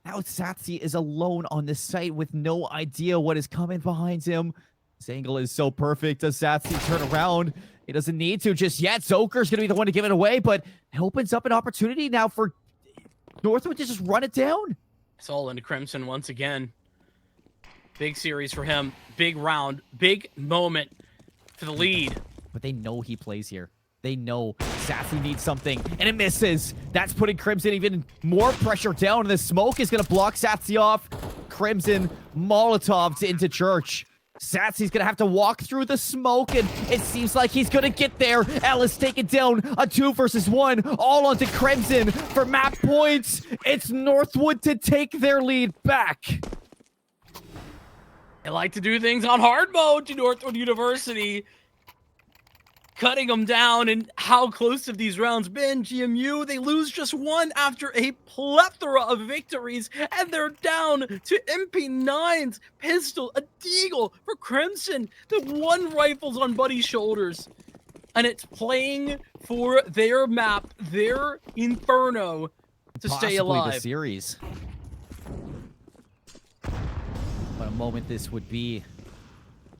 Now Satsi is alone on the site with no idea what is coming behind him. This angle is so perfect. Does Satsi turn around? He doesn't need to just yet. Zoker's going to be the one to give it away, but it opens up an opportunity now for Northwood to just run it down. It's all into Crimson once again. Big series for him. Big round. Big moment for the lead. But they know he plays here. They know Sassy needs something, and it misses. That's putting Crimson even more pressure down, and the smoke is going to block Sassy off. Crimson Molotovs into Church. Satsy's going to have to walk through the smoke, and it seems like he's going to get there. Ellis taken down, a 2 versus 1, all onto Crimson for map points. It's Northwood to take their lead back. They like to do things on hard mode to Northwood University. Cutting them down, and how close have these rounds been? GMU, they lose just one after a plethora of victories, and they're down to MP9's pistol, a deagle for Crimson. The one rifle's on Buddy's shoulders, and it's playing for their map, their Inferno, to stay alive. The series. What a moment this would be.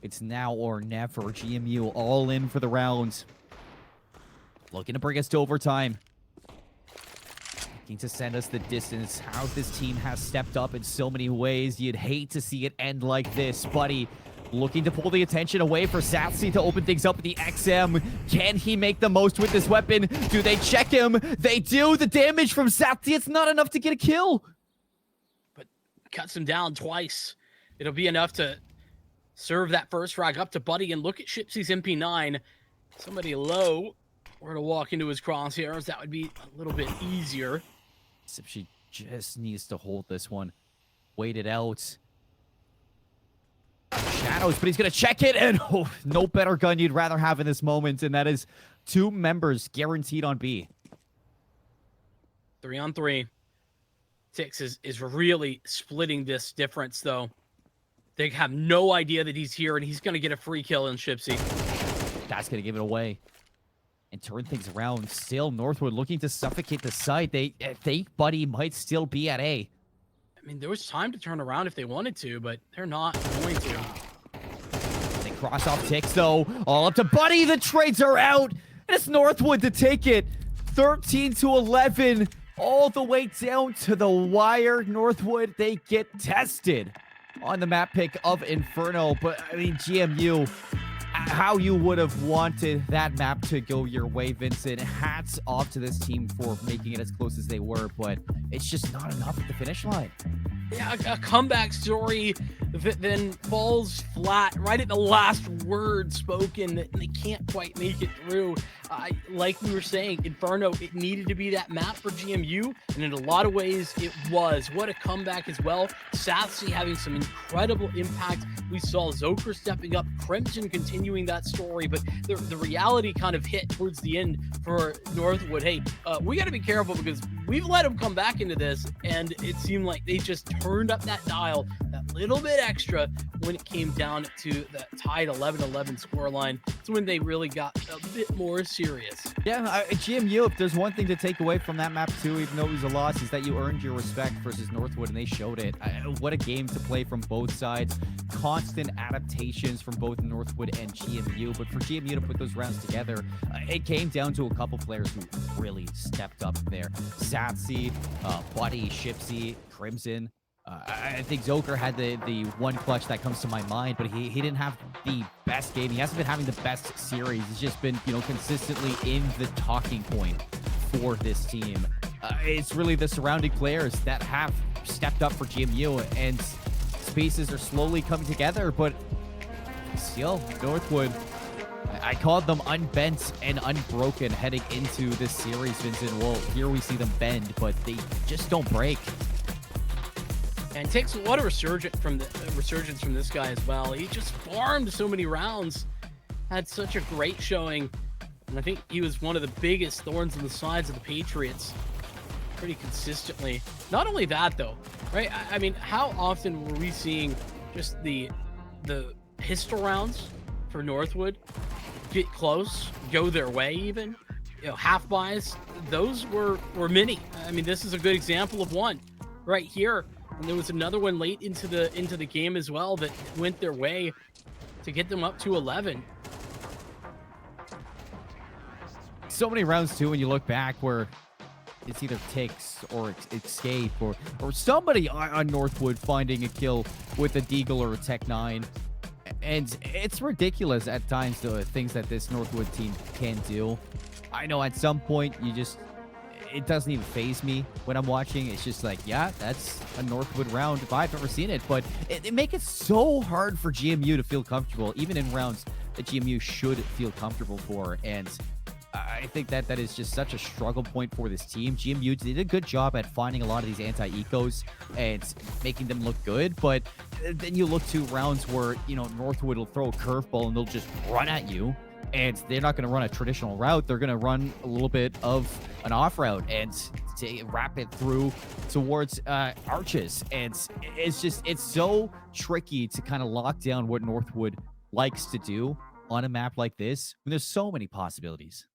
It's now or never. GMU all in for the rounds. Looking to bring us to overtime. Looking to send us the distance. How this team has stepped up in so many ways. You'd hate to see it end like this. Buddy looking to pull the attention away for Satsy to open things up with the XM. Can he make the most with this weapon? Do they check him? They do. The damage from Satsy, it's not enough to get a kill. But cuts him down twice. It'll be enough to serve that first frag up to Buddy, and look at Shipsy's MP9. Somebody low were to walk into his crosshairs. That would be a little bit easier. Shipsy just needs to hold this one. Wait it out. Shadows, but he's going to check it, and oh, no better gun you'd rather have in this moment, and that is 2 members guaranteed on B. 3 on 3. Tix is really splitting this difference, though. They have no idea that he's here, and he's going to get a free kill in Shipsy. That's going to give it away and turn things around. Still, Northwood looking to suffocate the site. They think Buddy might still be at A. I mean, there was time to turn around if they wanted to, but they're not going to. They cross off Tix, though. All up to Buddy. The trades are out, and it's Northwood to take it. 13-11, all the way down to the wire. Northwood, they get tested on the map pick of Inferno, but I mean, GMU, how you would have wanted that map to go your way, Vincent. Hats off to this team for making it as close as they were, but it's just not enough at the finish line. Yeah, a comeback story that then falls flat right at the last word spoken, and they can't quite make it through. Like we were saying, Inferno, it needed to be that map for GMU, and in a lot of ways, it was. What a comeback as well. Sassy having some incredible impact. We saw Zoker stepping up, Crimson continuing that story, but the reality kind of hit towards the end for Northwood. Hey, we got to be careful because we've let them come back into this, and it seemed like they just turned up that dial that little bit extra when it came down to the tied 11-11 scoreline. It's when they really got a bit more serious. Yeah, GMU, if there's one thing to take away from that map too, even though it was a loss, is that you earned your respect versus Northwood, and they showed it. What a game to play from both sides. Constant adaptations from both Northwood and GMU, but for GMU to put those rounds together, it came down to a couple players who really stepped up there. Satsy, Buddy, Shipsy, Crimson. I think Zoker had the one clutch that comes to my mind, but he didn't have the best game. He hasn't been having the best series. He's just been, consistently in the talking point for this team. It's really the surrounding players that have stepped up for GMU, and spaces are slowly coming together, but still, Northwood, I called them unbent and unbroken heading into this series, Vincent. Well, here we see them bend, but they just don't break. And it takes a lot of resurgence from this guy as well. He just farmed so many rounds, had such a great showing, and I think he was one of the biggest thorns in the sides of the Patriots pretty consistently. Not only that, though, right? I mean, how often were we seeing just the pistol rounds for Northwood get close, go their way even? Half buys, those were many. I mean, this is a good example of one right here. And there was another one late into the game as well that went their way to get them up to 11. So many rounds too when you look back where it's either Tix or Escape or somebody on Northwood finding a kill with a Deagle or a Tech 9. And it's ridiculous at times, the things that this Northwood team can do. I know at some point it doesn't even faze me when I'm watching. It's just like, yeah, that's a Northwood round if I've ever seen it. But it make it so hard for GMU to feel comfortable, even in rounds that GMU should feel comfortable for. And I think that is just such a struggle point for this team. GMU did a good job at finding a lot of these anti-ecos and making them look good, but then you look to rounds where, Northwood will throw a curveball and they'll just run at you, and they're not going to run a traditional route. They're going to run a little bit of an off route and wrap it through towards arches. And it's so tricky to kind of lock down what Northwood likes to do on a map like this when there's so many possibilities.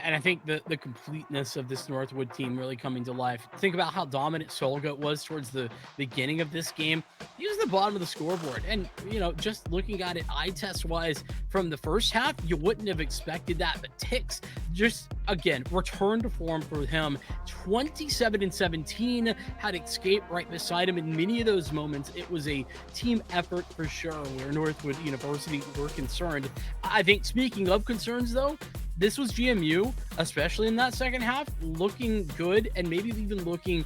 And I think the completeness of this Northwood team really coming to life. Think about how dominant Solgoat was towards the beginning of this game. He was the bottom of the scoreboard. And, just looking at it eye test wise from the first half, you wouldn't have expected that. But Tix just, again, returned to form for him. 27-17, had Escape right beside him. In many of those moments, it was a team effort for sure where Northwood University were concerned. I think, speaking of concerns, though, this was GMU, especially in that second half, looking good and maybe even looking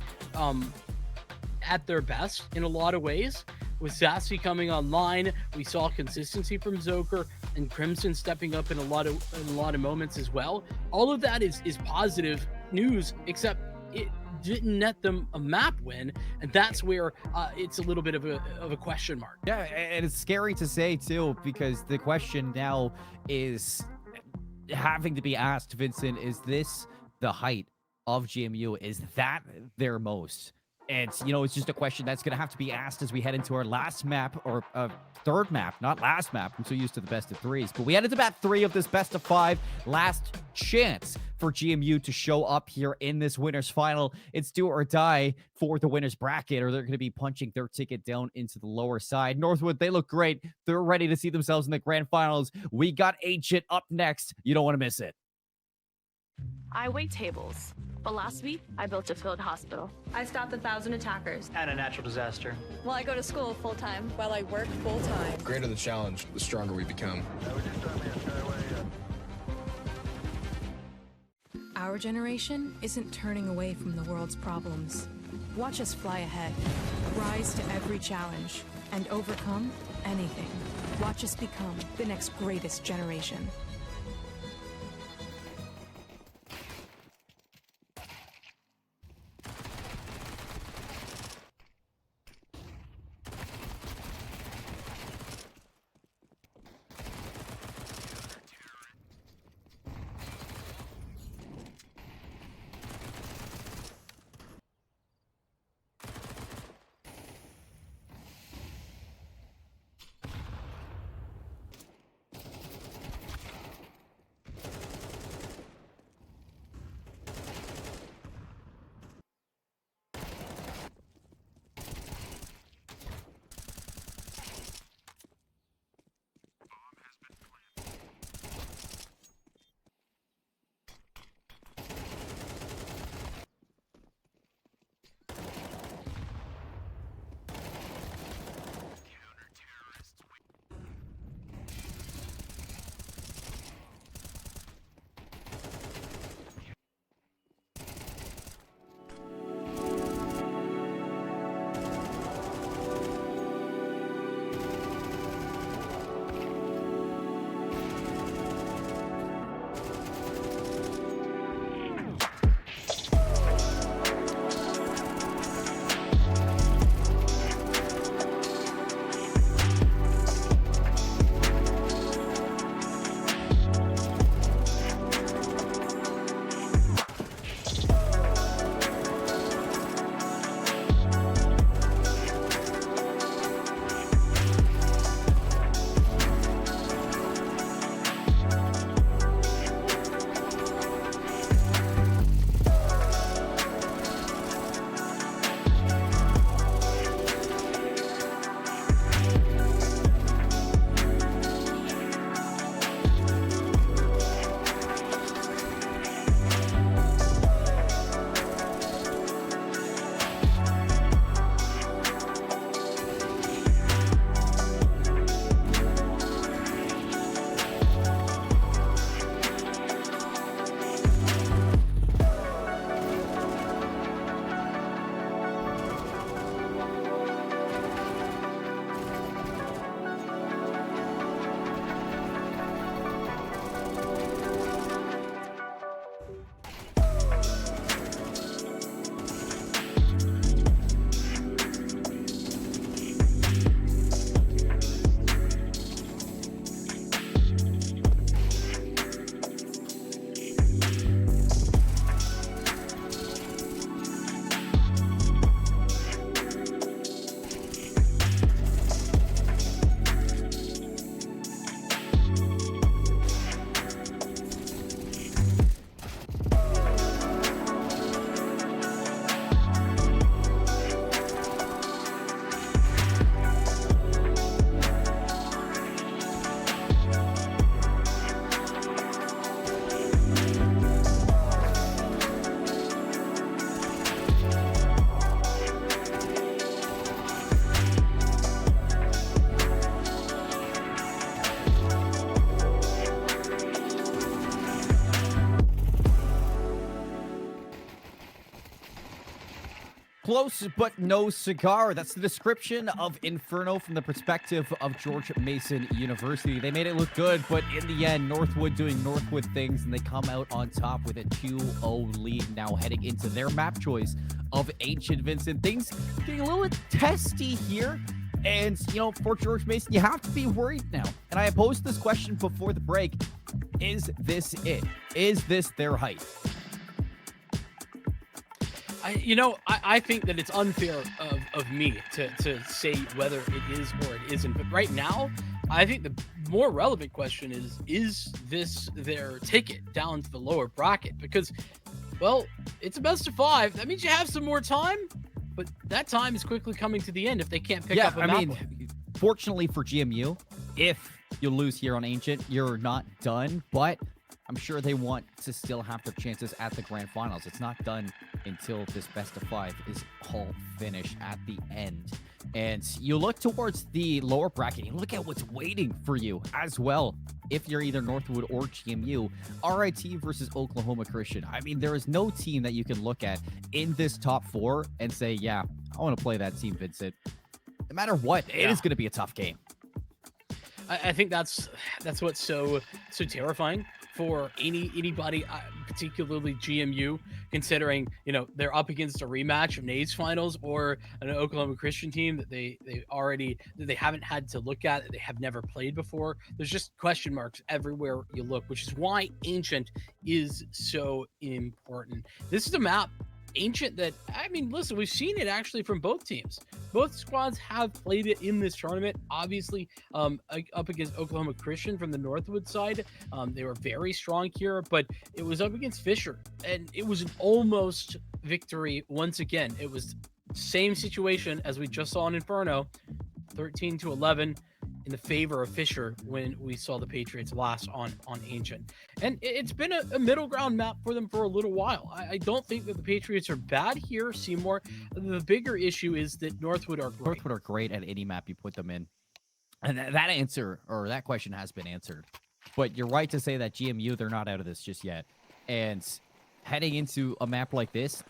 at their best in a lot of ways. With Sassy coming online, we saw consistency from Zoker and Crimson stepping up in a lot of moments as well. All of that is positive news, except it didn't net them a map win, and that's where it's a little bit of a question mark. Yeah, and it's scary to say too, because the question now is having to be asked, Vincent, is this the height of GMU? Is that their most? And, it's just a question that's going to have to be asked as we head into our last map, or third map, not last map. I'm so used to the best of threes, but we head into map 3 of this best of 5. Last chance for GMU to show up here in this winners final. It's do or die for the winners bracket, or they're going to be punching their ticket down into the lower side. Northwood, they look great. They're ready to see themselves in the grand finals. We got Agent up next. You don't want to miss it. I wait tables, but last week I built a field hospital. I stopped 1,000 attackers. And a natural disaster. Well, I go to school full-time. While I work full-time. The greater the challenge, the stronger we become. Our generation isn't turning away from the world's problems. Watch us fly ahead, rise to every challenge, and overcome anything. Watch us become the next greatest generation. Close, but no cigar. That's the description of Inferno from the perspective of George Mason University. They made it look good, but in the end, Northwood doing Northwood things, and they come out on top with a 2-0 lead now heading into their map choice of Ancient. Vincent. Things getting a little bit testy here. And, you know, for George Mason, you have to be worried now. And I posed this question before the break. Is this it? Is this their height? I think that it's unfair of me to say whether it is or it isn't. But right now, I think the more relevant question is this their ticket down to the lower bracket? Because, well, it's a best of 5. That means you have some more time, but that time is quickly coming to the end if they can't pick up a map. Fortunately for GMU, if you lose here on Ancient, you're not done, but I'm sure they want to still have their chances at the grand finals. It's not done until this best of 5 is all finished at the end. And you look towards the lower bracket, you look at what's waiting for you as well. If you're either Northwood or GMU, RIT versus Oklahoma Christian. I mean, there is no team that you can look at in this top 4 and say, yeah, I want to play that team, Vincent. No matter what, it is going to be a tough game. I think that's what's so terrifying for anybody, particularly GMU, considering, you know, they're up against a rematch of NA's finals or an Oklahoma Christian team that they haven't had to look at, that they have never played before. There's just question marks everywhere you look, which is why Ancient is so important. This is a map, Ancient, that, I mean, listen, we've seen it actually from both teams. Both squads have played it in this tournament. Obviously, up against Oklahoma Christian from the Northwood side, they were very strong here, but it was up against Fisher, and it was an almost victory once again. It was same situation as we just saw in Inferno, 13-11 in the favor of Fisher when we saw the Patriots last on Ancient. And it's been a middle ground map for them for a little while. I don't think that the Patriots are bad here, Seymour. The bigger issue is that Northwood are great. Northwood are great at any map you put them in. And that answer, or that question, has been answered. But you're right to say that GMU, they're not out of this just yet. And heading into a map like this,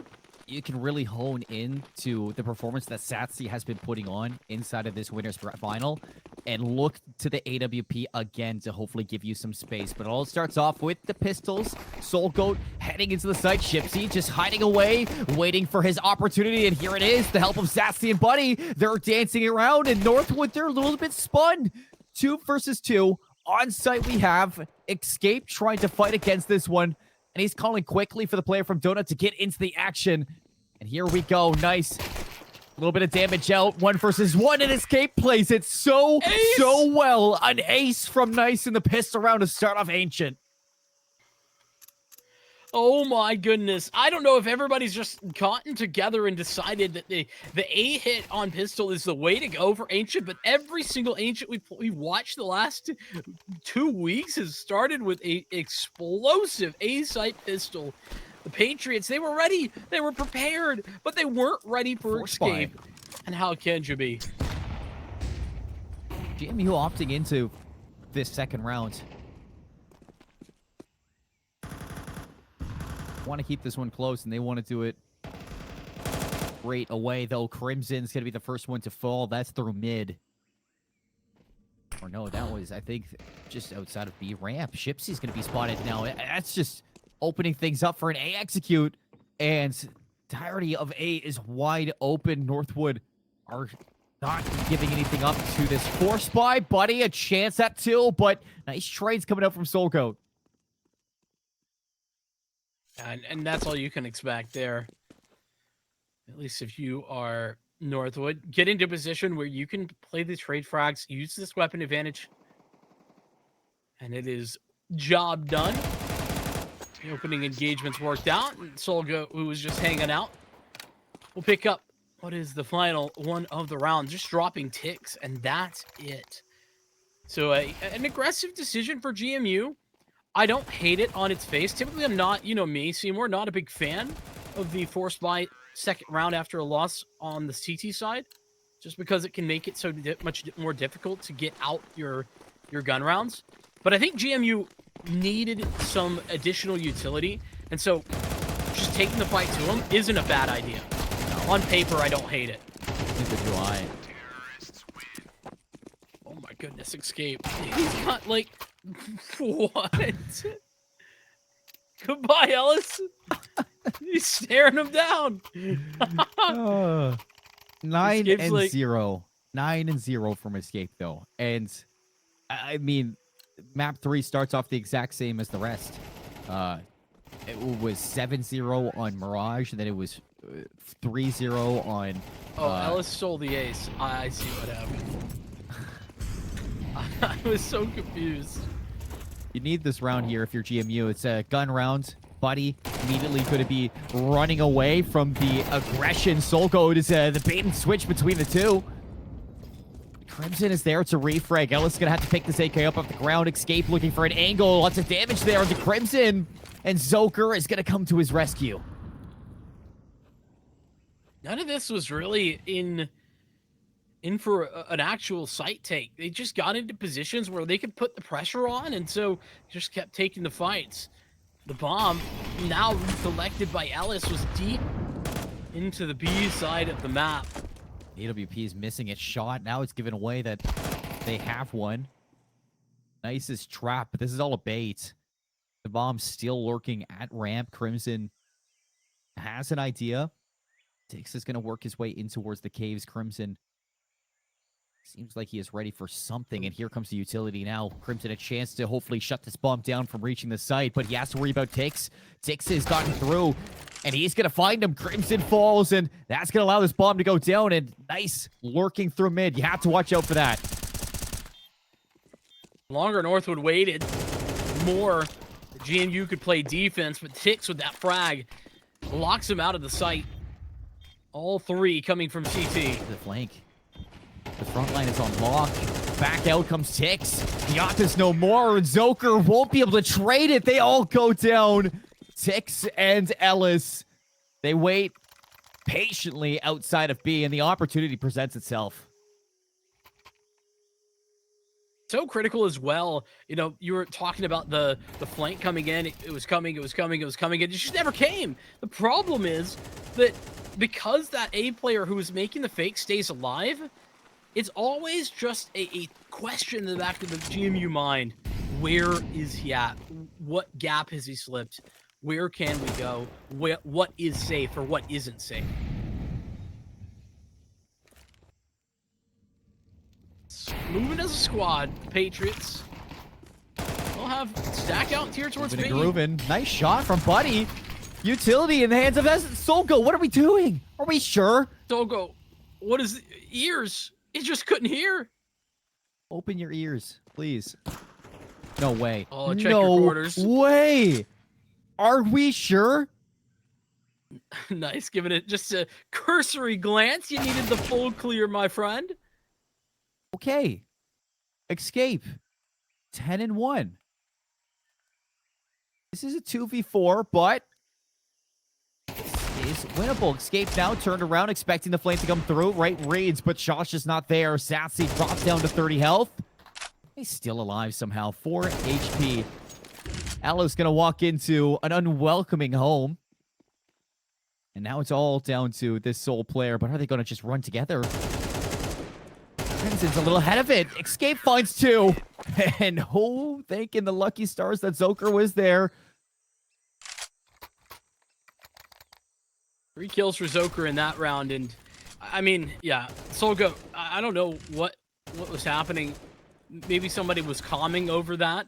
you can really hone in to the performance that Satsi has been putting on inside of this winner's final and look to the AWP again to hopefully give you some space. But it all starts off with the pistols. Soul Goat heading into the site. Shipsy just hiding away, waiting for his opportunity. And here it is, the help of Satsi and Buddy. They're dancing around, and Northwood, they're a little bit spun. 2 versus 2. On site, we have Escape trying to fight against this one. And he's calling quickly for the player from Donut to get into the action. And here we go. Nice. A little bit of damage out. 1 versus 1, and Escape plays it so well. An ace from Nice in the pistol round to start off Ancient. Oh my goodness. I don't know if everybody's just gotten together and decided that the A hit on pistol is the way to go for Ancient, but every single Ancient we've watched the last 2 weeks has started with a explosive A-site pistol. The Patriots, they were ready, they were prepared, but they weren't ready for Escape. And how can you be? GMU opting into this second round. Want to keep this one close, and they want to do it right away, though. Crimson's going to be the first one to fall. That's through mid. Or no, that was, I think, just outside of B ramp. Shipsy's going to be spotted now. That's just opening things up for an A execute, and the entirety of A is wide open. Northwood are not giving anything up to this force by Buddy. A chance at 2, but nice trades coming out from Soul Goat. And that's all you can expect there. At least if you are Northwood. Get into a position where you can play the trade frags, use this weapon advantage. And it is job done. The opening engagements worked out. And Solga, who was just hanging out, will pick up what is the final one of the round. Just dropping ticks, and that's it. So an aggressive decision for GMU. I don't hate it on its face. Typically, I'm not, you know me, Seymour, not a big fan of the forced buy second round after a loss on the CT side, just because it can make it so much more difficult to get out your gun rounds. But I think GMU needed some additional utility, and so just taking the fight to them isn't a bad idea. No, On paper, I don't hate it. Neither do I. Oh my goodness, escape. He's got like what? Goodbye, Ellis. He's staring him down. 9 Escape's and like- 0. 9 and 0 from Escape, though. And, I mean, map 3 starts off the exact same as the rest. It was 7-0 on Mirage, and then it was 3-0 on... Oh, Ellis stole the ace. I see what happened. I was so confused. You need this round here if you're GMU. It's a gun round. Buddy immediately going to be running away from the aggression. Solgoat is the bait and switch between the two. Crimson is there to refrag. Ellis is going to have to pick this AK up off the ground. Escape looking for an angle. Lots of damage there on the Crimson. And Zoker is going to come to his rescue. None of this was really in for an actual site take. They just got into positions where they could put the pressure on, and so just kept taking the fights. The bomb, now recollected by Ellis, was deep into the B side of the map. AWP is missing its shot. Now it's given away that they have one. Nicest trap, but this is all a bait. The bomb's still lurking at ramp. Crimson has an idea. Tix is going to work his way in towards the caves. Crimson seems like he is ready for something, and here comes the utility now. Crimson a chance to hopefully shut this bomb down from reaching the site, but he has to worry about Tix. Tix has gotten through, and he's going to find him. Crimson falls, and that's going to allow this bomb to go down, and nice lurking through mid. You have to watch out for that. The longer Northwood waited, the more the GMU could play defense, but Tix with that frag locks him out of the site. All three coming from CT. The flank. The front line is on lock. Back out comes Tix. Piata's no more, and Zoker won't be able to trade it. They all go down. Tix and Ellis. They wait patiently outside of B, and the opportunity presents itself. So critical as well. You know, you were talking about the flank coming in. It was coming, it was coming, it was coming. It just never came. The problem is that because that A player who was making the fake stays alive, it's always just a question in the back of the GMU mind. Where is he at? What gap has he slipped? Where can we go? What is safe or what isn't safe? Moving as a squad, Patriots will have stack out here towards B. Groovin'. Nice shot from Buddy. Utility in the hands of Solgo. What are we doing? Are we sure? Solgo, what is ears? He just couldn't hear. Open your ears, please. No way. Oh, check your quarters. No way. Are we sure? Nice, giving it just a cursory glance. You needed the full clear, my friend. Okay. Escape. 10 and 1. This is a 2v4, but is winnable. Escape now turned around, expecting the flame to come through. Right reads, but Josh is not there. Sassy drops down to 30 health. He's still alive somehow. 4 HP. Ella's going to walk into an unwelcoming home. And now it's all down to this sole player, but are they going to just run together? Crimson's a little ahead of it. Escape finds 2. And thanking the lucky stars that Zoker was there. 3 kills for Zoker in that round, and I mean, yeah, Solgo, I don't know what was happening. Maybe somebody was calming over that.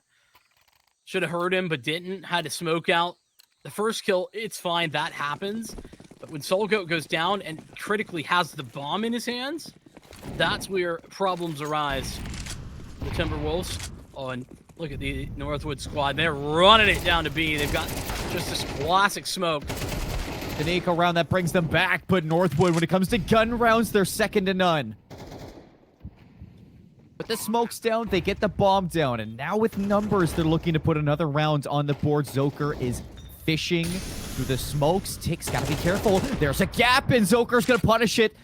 Should have heard him, but didn't. Had to smoke out. The first kill, it's fine, that happens. But when Solgo goes down and critically has the bomb in his hands, that's where problems arise. The Timberwolves, oh, and look at the Northwood squad. They're running it down to B. They've got just this classic smoke. An eco round that brings them back, but Northwood, when it comes to gun rounds, they're second to none. But the smoke's down, they get the bomb down, and now with numbers, they're looking to put another round on the board. Zoker is fishing through the smokes. Tick's gotta be careful. There's a gap, and Zoker's gonna punish it.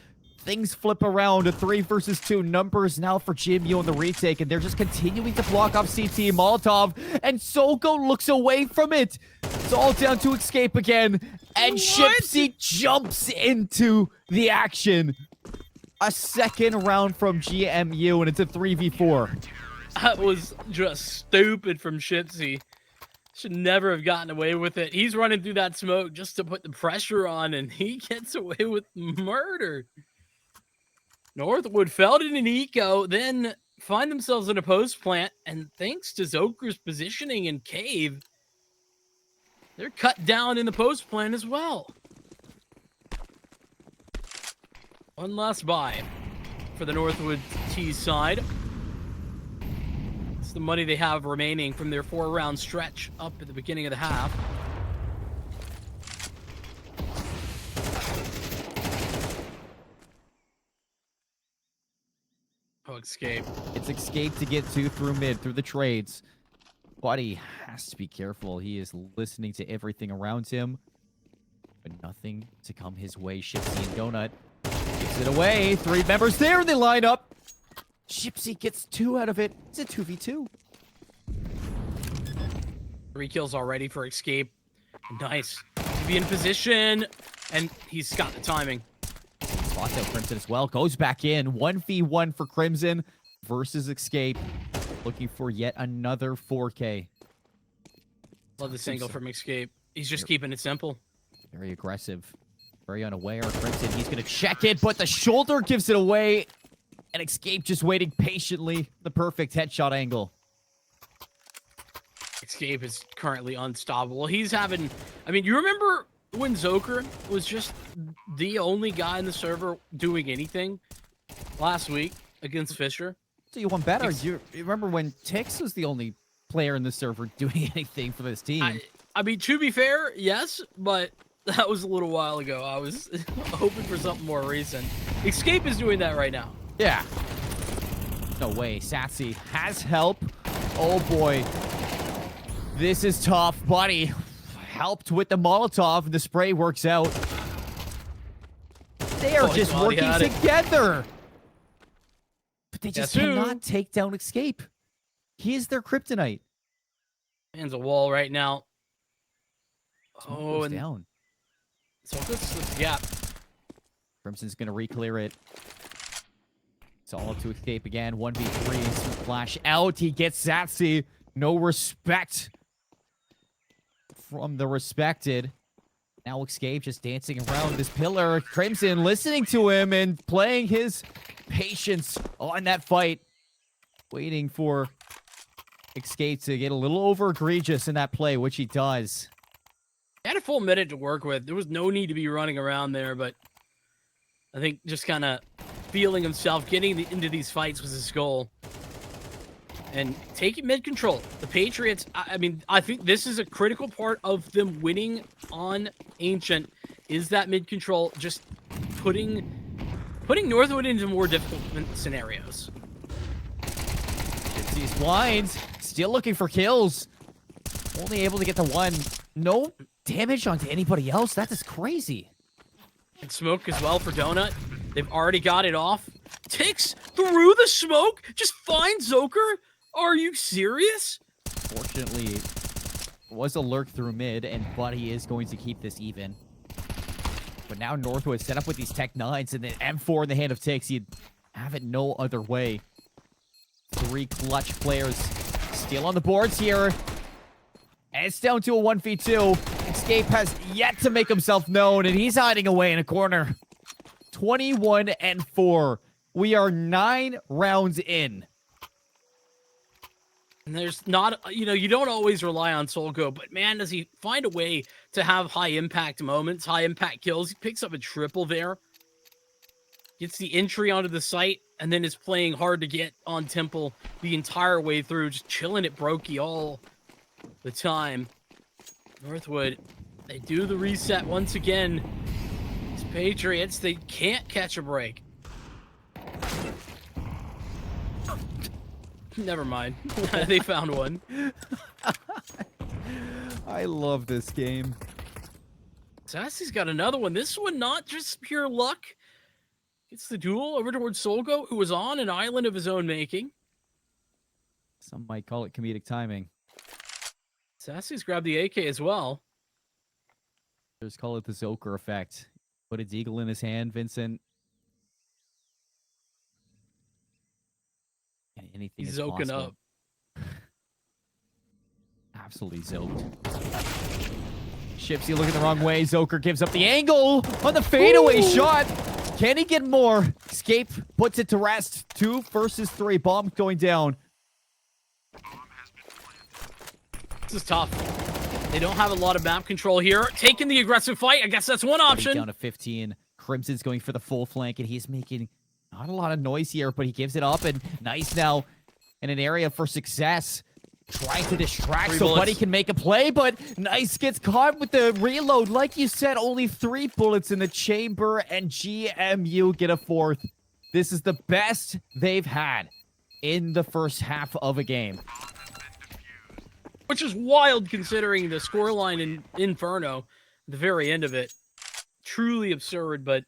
things flip around. A 3 versus 2 numbers now for GMU on the retake, and they're just continuing to block off CT. Molotov, and Soko looks away from it. It's all down to Escape again, and Shipsy jumps into the action. A second round from GMU, and it's a 3v4. That was just stupid from Shipsy. Should never have gotten away with it. He's running through that smoke just to put the pressure on, and he gets away with murder. Northwood felled it in eco, then find themselves in a post plant, and thanks to Zoker's positioning in cave, they're cut down in the post plant as well. One last buy for the Northwood T side. It's the money they have remaining from their 4-round stretch up at the beginning of the half. Oh, Escape. It's Escape to get to through mid, through the trades. Buddy has to be careful. He is listening to everything around him, but nothing to come his way. Shipsy and Donut gives it away. 3 members there in the lineup. Shipsy gets 2 out of it. It's a 2v2. 3 kills already for Escape. Nice. To be in position, and he's got the timing. Spots out Crimson as well. Goes back in. 1v1 for Crimson versus Escape. Looking for yet another 4K. Love the single from Escape. He's just keeping it simple. Very aggressive. Very unaware. Crimson, he's going to check it, but the shoulder gives it away. And Escape just waiting patiently. The perfect headshot angle. Escape is currently unstoppable. He's having... I mean, you remember when Zoker was just the only guy in the server doing anything last week against Fisher? So you want better. You remember when Tix was the only player in the server doing anything for this team? I mean, to be fair, yes, but that was a little while ago. I was hoping for something more recent. Escape is doing that right now. Yeah. No way. Sassy has help. Oh, boy. This is tough. Buddy helped with the Molotov. The spray works out. They are just working together. But they just cannot take down Escape. He is their kryptonite. Hands a wall right now. Oh, and down. So this is the gap. Crimson's going to re-clear it. It's all up to Escape again. 1v3. Flash out. He gets Satsy. No respect from the respected. Now Escape just dancing around this pillar. Crimson listening to him and playing his patience on that fight. Waiting for Escape to get a little over egregious in that play, which he does. He had a full minute to work with. There was no need to be running around there, but I think just kind of feeling himself, getting into these fights was his goal. And taking mid control. The Patriots, I mean, I think this is a critical part of them winning on Ancient, is that mid control, just putting Northwood into more difficult scenarios. These blinds, still looking for kills. Only able to get the 1. No damage onto anybody else. That is crazy. And smoke as well for Donut. They've already got it off. Ticks through the smoke. Just finds Zoker. Are you serious? Fortunately, it was a lurk through mid, and Buddy is going to keep this even. But now Northwood set up with these Tech 9s, and then M4 in the hand of Ticks. You'd have it no other way. 3 clutch players still on the boards here. And it's down to a 1v2. Escape has yet to make himself known, and he's hiding away in a corner. 21-4. We are 9 rounds in. And there's not, you don't always rely on Solgo, but man, does he find a way to have high impact moments, high impact kills. He picks up a triple there. Gets the entry onto the site, and then is playing hard to get on Temple the entire way through, just chilling at Brokey all the time. Northwood, they do the reset once again. These Patriots, they can't catch a break. Never mind. They found one. I love this game. Sassy's got another one. This one not just pure luck. Gets the duel over towards Solgo, who was on an island of his own making. Some might call it comedic timing. Sassy's grabbed the AK as well. Just call it the Zoker effect. Put a deagle in his hand, Vincent. Anything He's is zoking possible. up. Absolutely zoked. Shipsy looking the wrong way. Zoker gives up the angle on the fadeaway shot. Can he get more? Escape puts it to rest. 2 versus 3. Bomb going down. This is tough. They don't have a lot of map control here. Taking the aggressive fight. I guess that's one option. Down to 15. Crimson's going for the full flank, and he's making not a lot of noise here, but he gives it up, and nice now in an area for success. Trying to distract so Buddy can make a play, but Nice gets caught with the reload. Like you said, only 3 bullets in the chamber, and GMU get a 4th. This is the best they've had in the first half of a game. Which is wild considering the scoreline in Inferno, the very end of it. Truly absurd, but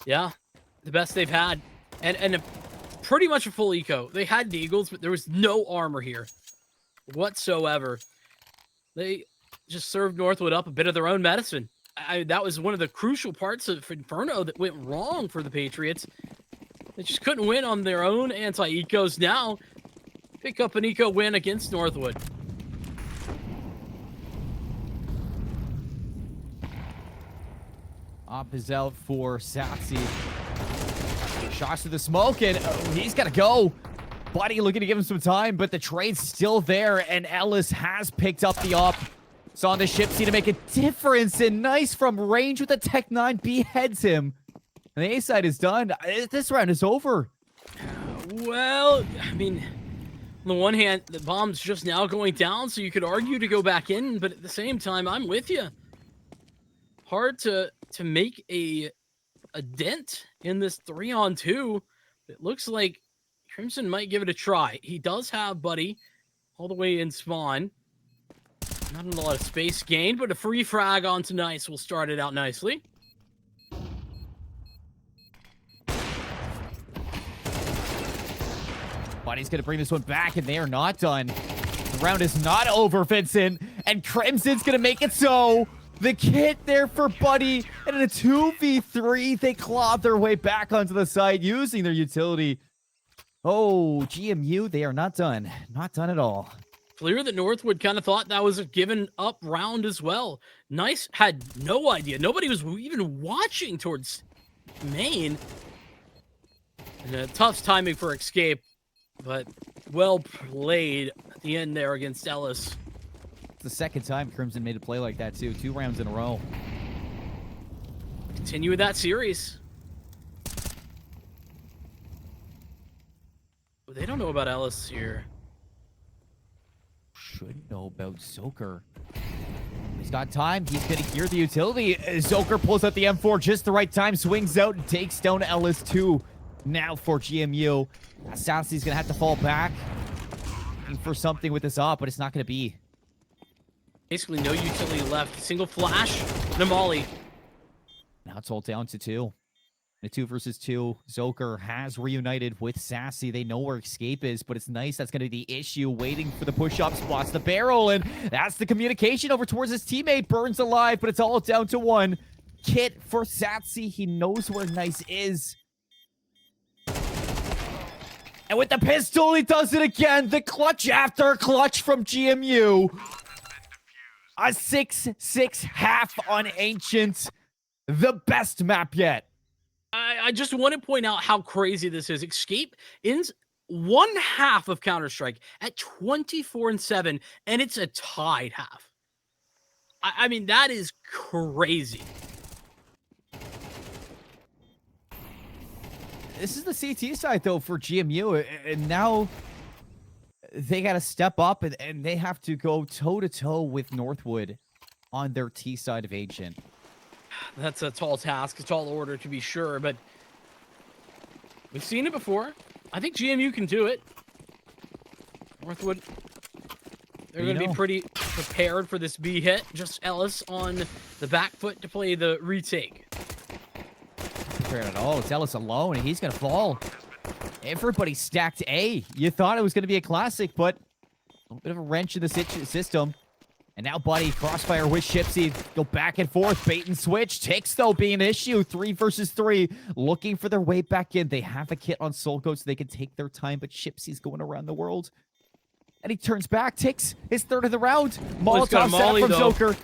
yeah, the best they've had. And pretty much a full eco. They had deagles, but there was no armor here whatsoever. They just served Northwood up a bit of their own medicine. That was one of the crucial parts of Inferno that went wrong for the Patriots. They just couldn't win on their own anti-ecos. Now, pick up an eco win against Northwood. Op is out for Satsy. Shots to the smoke, and he's got to go. Buddy looking to give him some time, but the trade's still there, and Ellis has picked up the op. It's on the Shipsy to make a difference, and Nice from range with the Tech 9 beheads him. And the A side is done. This round is over. Well, I mean, on the one hand, the bomb's just now going down, so you could argue to go back in, but at the same time, I'm with you. Hard to make a dent in this 3-on-2. It looks like Crimson might give it a try. He does have Buddy all the way in spawn. Not a lot of space gained, but a free frag onto Nice will start it out nicely. Buddy's going to bring this one back, and they are not done. The round is not over, Vincent, and Crimson's going to make it so. The kit there for Buddy, and in a 2v3, they clawed their way back onto the side using their utility. Oh, GMU, they are not done. Not done at all. Clear that Northwood kind of thought that was a given up round as well. Nice had no idea. Nobody was even watching towards main. And tough timing for escape, but well played at the end there against Ellis. The second time Crimson made a play like that, too. 2 rounds in a row. Continue with that series. But they don't know about Ellis here. Should know about Zoker. He's got time. He's going to hear the utility. Zoker pulls out the M4 just the right time. Swings out and takes down Ellis, too. Now for GMU. Sassy's going to have to fall back. Looking for something with this op, but it's not going to be. Basically no utility left. Single flash, Namali. Now it's all down to 2. In a 2 versus 2, Zoker has reunited with Sassy. They know where escape is, but it's Nice. That's going to be the issue. Waiting for the push-up, spots the barrel, and that's the communication over towards his teammate. Burns alive, but it's all down to 1. Kit for Sassy. He knows where Nice is. And with the pistol, he does it again. The clutch after clutch from GMU. A 6-6 half on Ancient. The best map yet. I just want to point out how crazy this is. Escape ends 1/2 of Counter-Strike at 24-7, and it's a tied half. I mean, that is crazy. This is the CT side, though, for GMU, and now they got to step up, and they have to go toe-to-toe with Northwood on their T side of Ancient. That's a tall task, a tall order to be sure, but we've seen it before. I think GMU can do it. Northwood, they're going to be pretty prepared for this B hit. Just Ellis on the back foot to play the retake. prepared at all. It's Ellis alone, and he's going to fall. Everybody stacked A. You thought it was going to be a classic, but a bit of a wrench in the system. And now Buddy, crossfire with Shipsy. Go back and forth, bait and switch. Ticks, though, being an issue. 3 versus 3, looking for their way back in. They have a kit on Soulgoat so they can take their time, but Shipsy's going around the world. And he turns back. Ticks his third of the round. Molotov set up from Joker.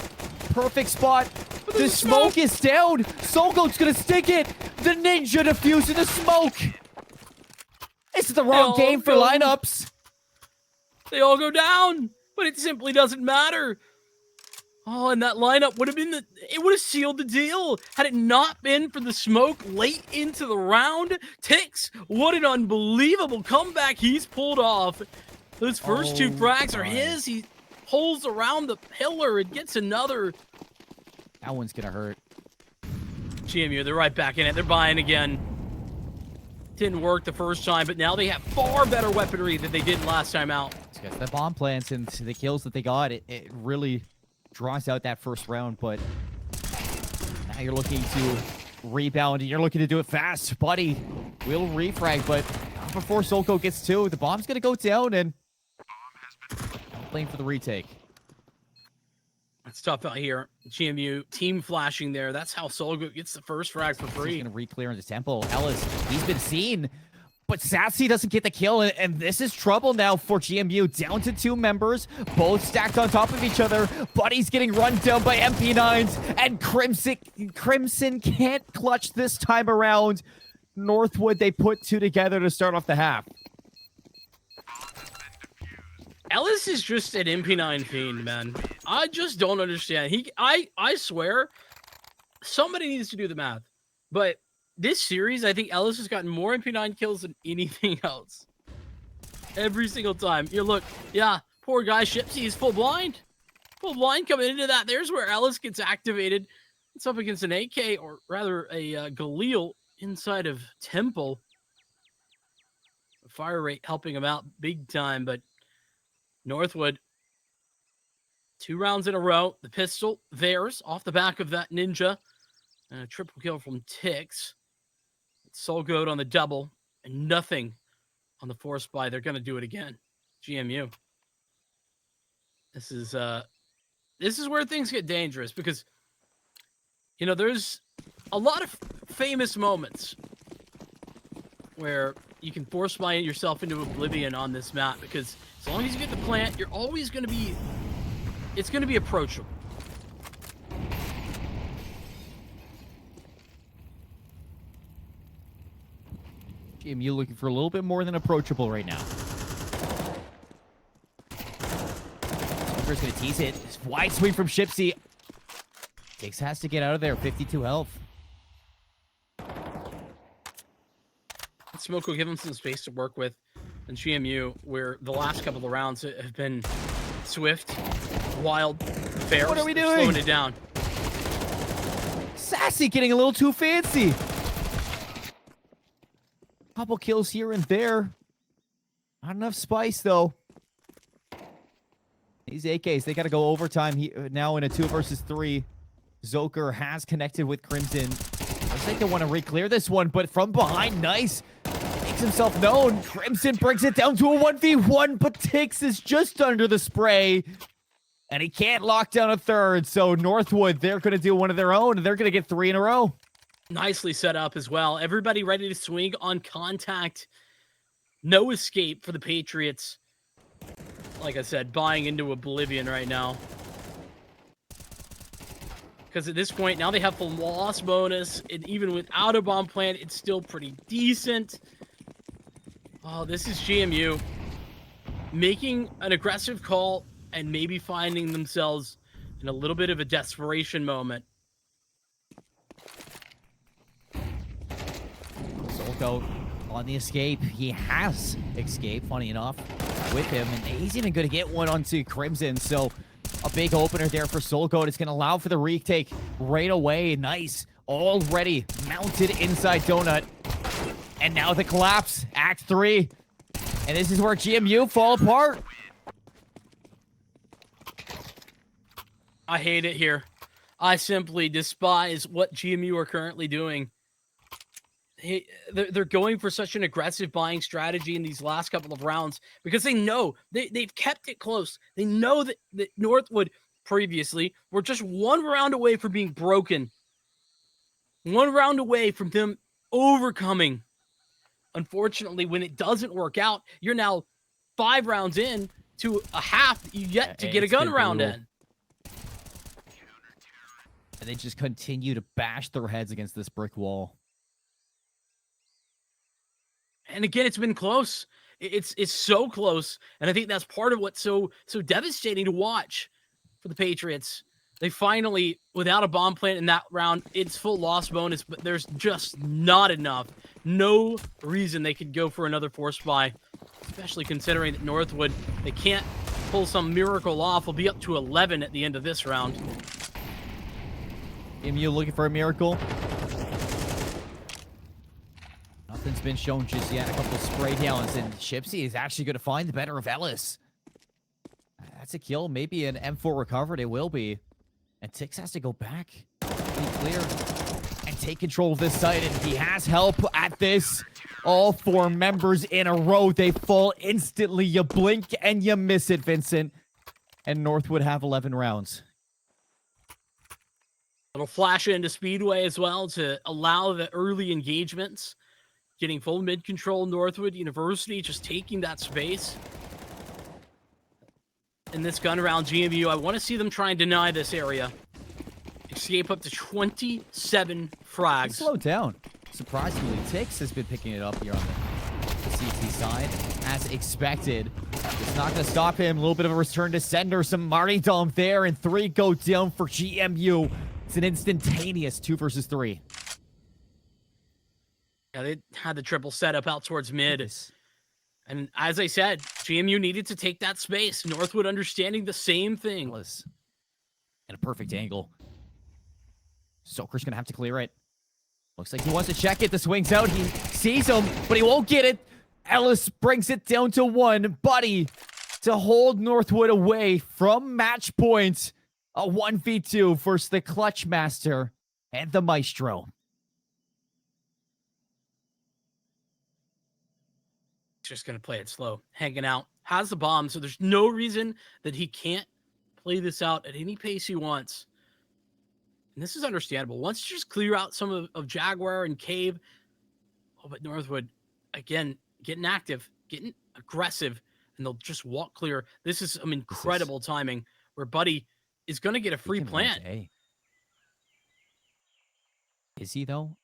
Perfect spot. The smoke is down. Soulgoat's going to stick it. The ninja defusing the smoke. This is the wrong game for lineups. They all go down, but it simply doesn't matter. Oh, and that lineup would have been it would have sealed the deal had it not been for the smoke late into the round. Ticks, what an unbelievable comeback he's pulled off. Those first 2 frags are his. He pulls around the pillar and gets another. That one's gonna hurt. GMU, they're right back in it. They're buying again. Didn't work the first time, but now they have far better weaponry than they did last time out. Because the bomb plants and the kills that they got, it really draws out that first round, but now you're looking to rebound, and you're looking to do it fast. Buddy will refrag, but not before Soulgoat gets 2. The bomb's going to go down, and playing for the retake. It's tough out here. GMU team flashing there. That's how Soulgoat gets the first frag for free. He's going to re-clear into temple. Ellis, he's been seen, but Sassy doesn't get the kill, and this is trouble now for GMU. Down to 2 members, both stacked on top of each other. Buddy's getting run down by MP9s, and Crimson can't clutch this time around. Northwood, they put 2 together to start off the half. Ellis is just an MP9 fiend, man. I just don't understand. I swear, somebody needs to do the math. But this series, I think Ellis has gotten more MP9 kills than anything else. Every single time. You look, yeah, poor guy Shipsy is full blind. Full blind coming into that. There's where Ellis gets activated. It's up against an AK, or rather a Galil inside of Temple. Fire rate helping him out big time, but Northwood, 2 rounds in a row. The pistol, theirs, off the back of that ninja. And a triple kill from Ticks. Soulgoat on the double, and nothing on the force buy. They're going to do it again. GMU. This is where things get dangerous, because, you know, there's a lot of famous moments where you can force buy yourself into oblivion on this map, because as long as you get the plant, you're always going to be, it's going to be approachable. GMU looking for a little bit more than approachable right now. Joker's going to tease it. Wide swing from Shipsy. Ticks has to get out of there. 52 health. Smoke will give him some space to work with. And GMU, where the last couple of rounds have been swift, wild, fair. What are we doing? Slowing it down. Sassy getting a little too fancy. Couple kills here and there. Not enough spice, though. These AKs, they got to go overtime now in a 2 versus 3. Zoker has connected with Crimson. Looks like they want to re-clear this one, but from behind, nice. Makes himself known. Crimson brings it down to a 1v1, but Ticks is just under the spray. And he can't lock down a third, so Northwood, they're going to do one of their own, and they're going to get 3 in a row. Nicely set up as well. Everybody ready to swing on contact. No escape for the Patriots. Like I said, buying into oblivion right now. Because at this point, now they have full loss bonus. And even without a bomb plant, it's still pretty decent. Oh, this is GMU making an aggressive call and maybe finding themselves in a little bit of a desperation moment. Soulgoat on the escape. He has escaped, funny enough, with him. And he's even going to get one onto Crimson. So a big opener there for Soulgoat. It's going to allow for the retake right away. Nice. Already mounted inside Donut. And now the collapse. Act 3. And this is where GMU fall apart. I hate it here. I simply despise what GMU are currently doing. they're going for such an aggressive buying strategy in these last couple of rounds because they know they've kept it close. They know that Northwood previously were just one round away from being broken. One round away from them overcoming. Unfortunately, when it doesn't work out, you're now 5 rounds in to a half that you yet to get a gun round in. And they just continue to bash their heads against this brick wall. And again, it's been close. It's so close. And I think that's part of what's so devastating to watch for the Patriots. They finally, without a bomb plant in that round, it's full loss bonus, but there's just not enough. No reason they could go for another force buy, especially considering that Northwood, they can't pull some miracle off. Will be up to 11 at the end of this round. GMU looking for a miracle. Nothing's been shown just yet. A couple of spray downs, and Chipsy is actually going to find the better of Ellis. That's a kill. Maybe an M4 recovered. It will be. And Tix has to go back, be clear, and take control of this site. And he has help at this. All 4 members in a row. They fall instantly. You blink and you miss it, Vincent. And Northwood have 11 rounds. It'll flash into Speedway as well to allow the early engagements. Getting full mid control. Northwood University just taking that space. In this gun round, GMU, I want to see them try and deny this area. Escape up to 27 frags. Slow down. Surprisingly, Tix has been picking it up here on the CT side, as expected. It's not going to stop him. A little bit of a return to sender. Some martyrdom there, and 3 go down for GMU. It's an instantaneous 2 versus 3. Yeah, they had the triple setup out towards mid. And as I said, GMU needed to take that space. Northwood understanding the same thing. And a perfect angle. Stoker's going to have to clear it. Looks like he wants to check it. The swing's out. He sees him, but he won't get it. Ellis brings it down to 1. Buddy to hold Northwood away from match point. A 1v2 versus the Clutch Master and the Maestro. Just going to play it slow, hanging out, has the bomb, so there's no reason that he can't play this out at any pace he wants. And this is understandable. Once you just clear out some of Jaguar and Cave, but Northwood, again, getting active, getting aggressive, and they'll just walk clear. This is some incredible timing where Buddy is going to get a free plant. Is he, though?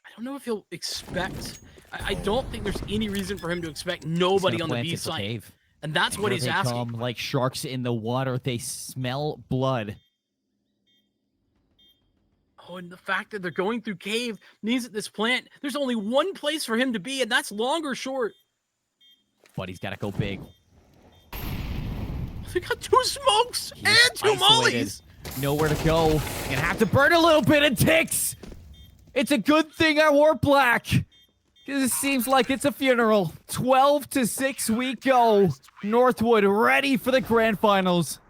I don't know if he'll expect... I don't think there's any reason for him to expect nobody on the B side. And that's what he's asking. Come like sharks in the water. They smell blood. Oh, and the fact that they're going through cave means that this plant, there's only one place for him to be, and that's long or short. But he's got to go big. They got 2 smokes and 2 mollies. Nowhere to go. Gonna have to burn a little bit of Tix. It's a good thing I wore black. Because it seems like it's a funeral. 12-6 we go. Northwood ready for the grand finals.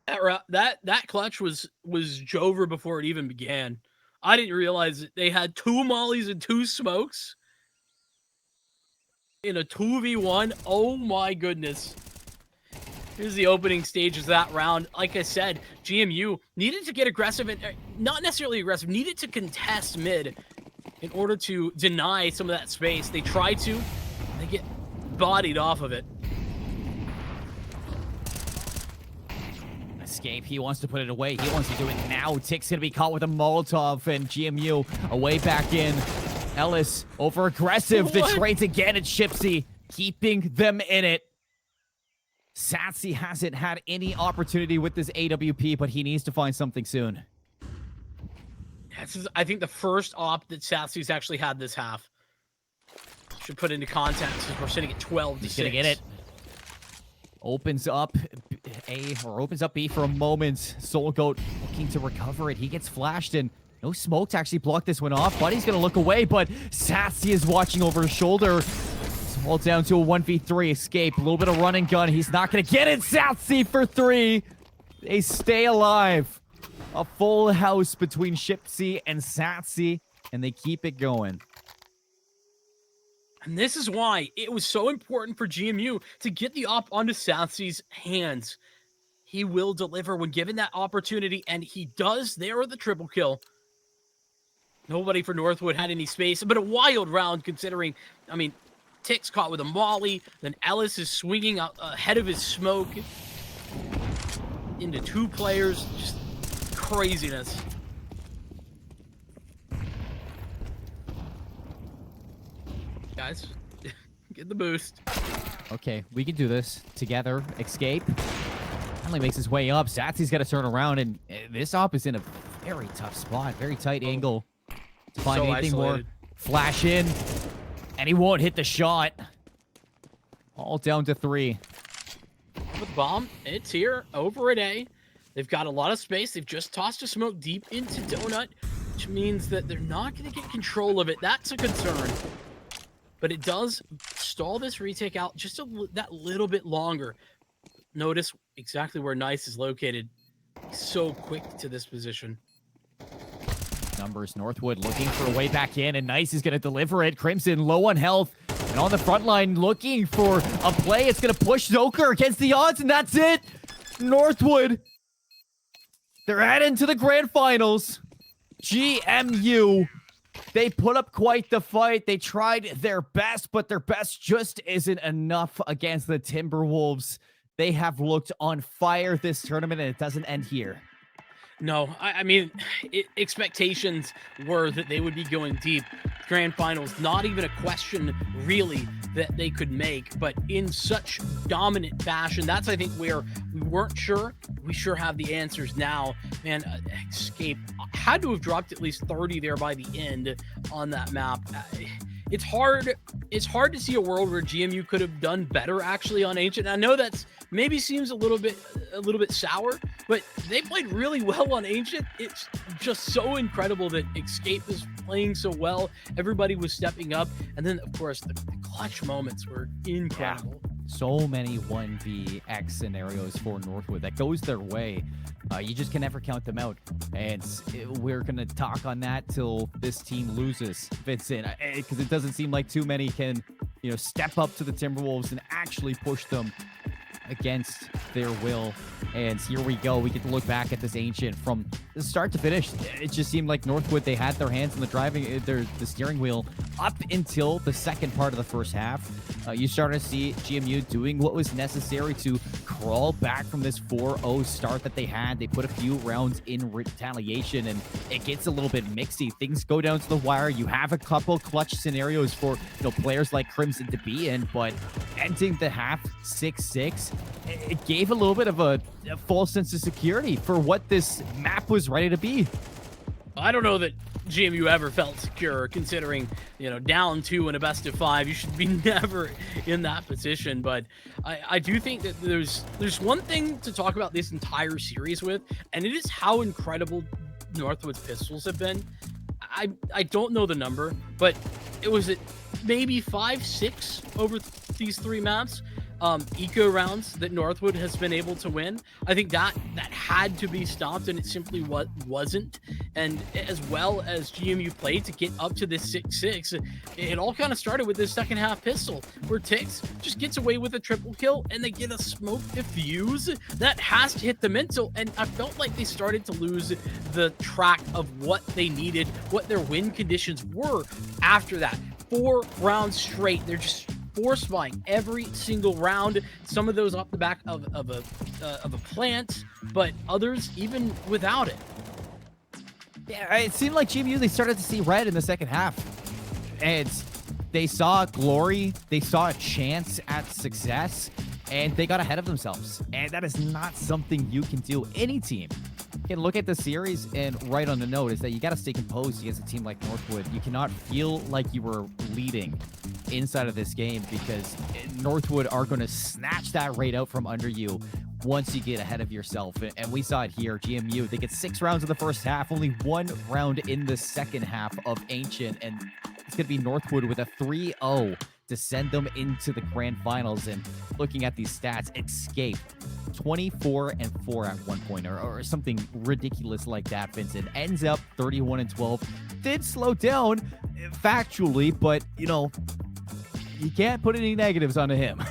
That clutch was Jover before it even began. I didn't realize that they had 2 mollies and 2 smokes in a 2v1. Oh my goodness. Here's the opening stages of that round. Like I said, GMU needed to get aggressive, and not necessarily aggressive, needed to contest mid in order to deny some of that space. They try to, they get bodied off of it. Escape, he wants to put it away. He wants to do it now. Tick's gonna be caught with a Molotov, and GMU away back in. Ellis over aggressive. The trades again at Shipsy, keeping them in it. Satsy hasn't had any opportunity with this AWP, but he needs to find something soon. This is, I think, the first op that Satsy's actually had this half. Should put into context because we're sitting at 12-6. He's gonna get it. Opens up A, or opens up B for a moment. Soul Goat looking to recover it. He gets flashed, and no smoke to actually block this one off. Buddy's gonna look away, but Satsy is watching over his shoulder. All down to a 1v3 escape. A little bit of run and gun. He's not going to get it. Satsy for 3. They stay alive. A full house between Shipsy and Satsy. and they keep it going. And this is why it was so important for GMU to get the op onto Southsea's hands. He will deliver when given that opportunity, and he does there with the triple kill. Nobody for Northwood had any space, but a wild round considering, I mean, Tick's caught with a molly, then Ellis is swinging out ahead of his smoke into 2 players. Just craziness. Guys, get the boost. Okay, we can do this together. Escape. Finally makes his way up. Satsy's got to turn around, and this op is in a very tough spot. Very tight angle. To find So anything isolated. more. Flash in, and he won't hit the shot. All down to 3. With the bomb, it's here over at A. They've got a lot of space. They've just tossed a smoke deep into Donut, which means that they're not going to get control of it. That's a concern. But it does stall this retake out just that little bit longer. Notice exactly where Nice is located. He's so quick to this position. Numbers, Northwood looking for a way back in, and Nice is going to deliver it. Crimson low on health, and on the front line looking for a play. It's going to push Zoker against the odds, and that's it. Northwood, they're heading to the grand finals. GMU, they put up quite the fight. They tried their best, but their best just isn't enough against the Timberwolves. They have looked on fire this tournament, and it doesn't end here. No, I mean, expectations were that they would be going deep. Grand finals, not even a question really that they could make, but in such dominant fashion. That's, I think, where we weren't sure. We sure have the answers now. Man, Escape had to have dropped at least 30 there by the end on that map. It's hard to see a world where GMU could have done better actually on Ancient. I know that's maybe seems a little bit sour, but they played really well on Ancient. It's just so incredible that Escape is playing so well. Everybody was stepping up, and then of course the clutch moments were incredible. Yeah. So many 1vX scenarios for Northwood that goes their way. You just can never count them out. And we're going to talk on that till this team loses, Vincent, because it doesn't seem like too many can, step up to the Timberwolves and actually push them against their will. And here we go. We get to look back at this Ancient from start to finish. It just seemed like Northwood, they had their hands on the steering wheel up until the second part of the first half. You started to see GMU doing what was necessary to crawl back from this 4-0 start that they had. They put a few rounds in retaliation, and it gets a little bit mixy. Things go down to the wire. You have a couple clutch scenarios for players like Crimson to be in, but ending the half 6-6, it gave a little bit of a false sense of security for what this map was ready to be. I don't know that GMU ever felt secure, considering, down 2 in a best of 5. You should be never in that position. But I do think that there's one thing to talk about this entire series with, and it is how incredible Northwood's pistols have been. I don't know the number, but it was at maybe 5-6 over these 3 maps. Eco rounds that Northwood has been able to win. I think that had to be stopped, and it simply wasn't. And as well as GMU played to get up to this 6-6, it all kind of started with this second half pistol, where Tix just gets away with a triple kill, and they get a smoke diffuse that has to hit the mental. And I felt like they started to lose the track of what they needed, what their win conditions were after that. 4 rounds straight, they're just force buying every single round. Some of those off the back of a plant, but others even without it. Yeah, it seemed like GMU, they started to see red in the second half, and they saw glory, they saw a chance at success, and they got ahead of themselves. And that is not something you can do. Any team can look at the series and write on the note is that you got to stay composed against a team like Northwood. You cannot feel like you were leading inside of this game, because Northwood are going to snatch that rate out from under you once you get ahead of yourself. And we saw it here. GMU, they get 6 rounds in the first half, only 1 round in the second half of Ancient, and it's going to be Northwood with a 3-0 to send them into the grand finals. And looking at these stats, Escape 24-4 at one point, or something ridiculous like that, Vincent. Ends up 31-12. Did slow down factually, but you can't put any negatives onto him.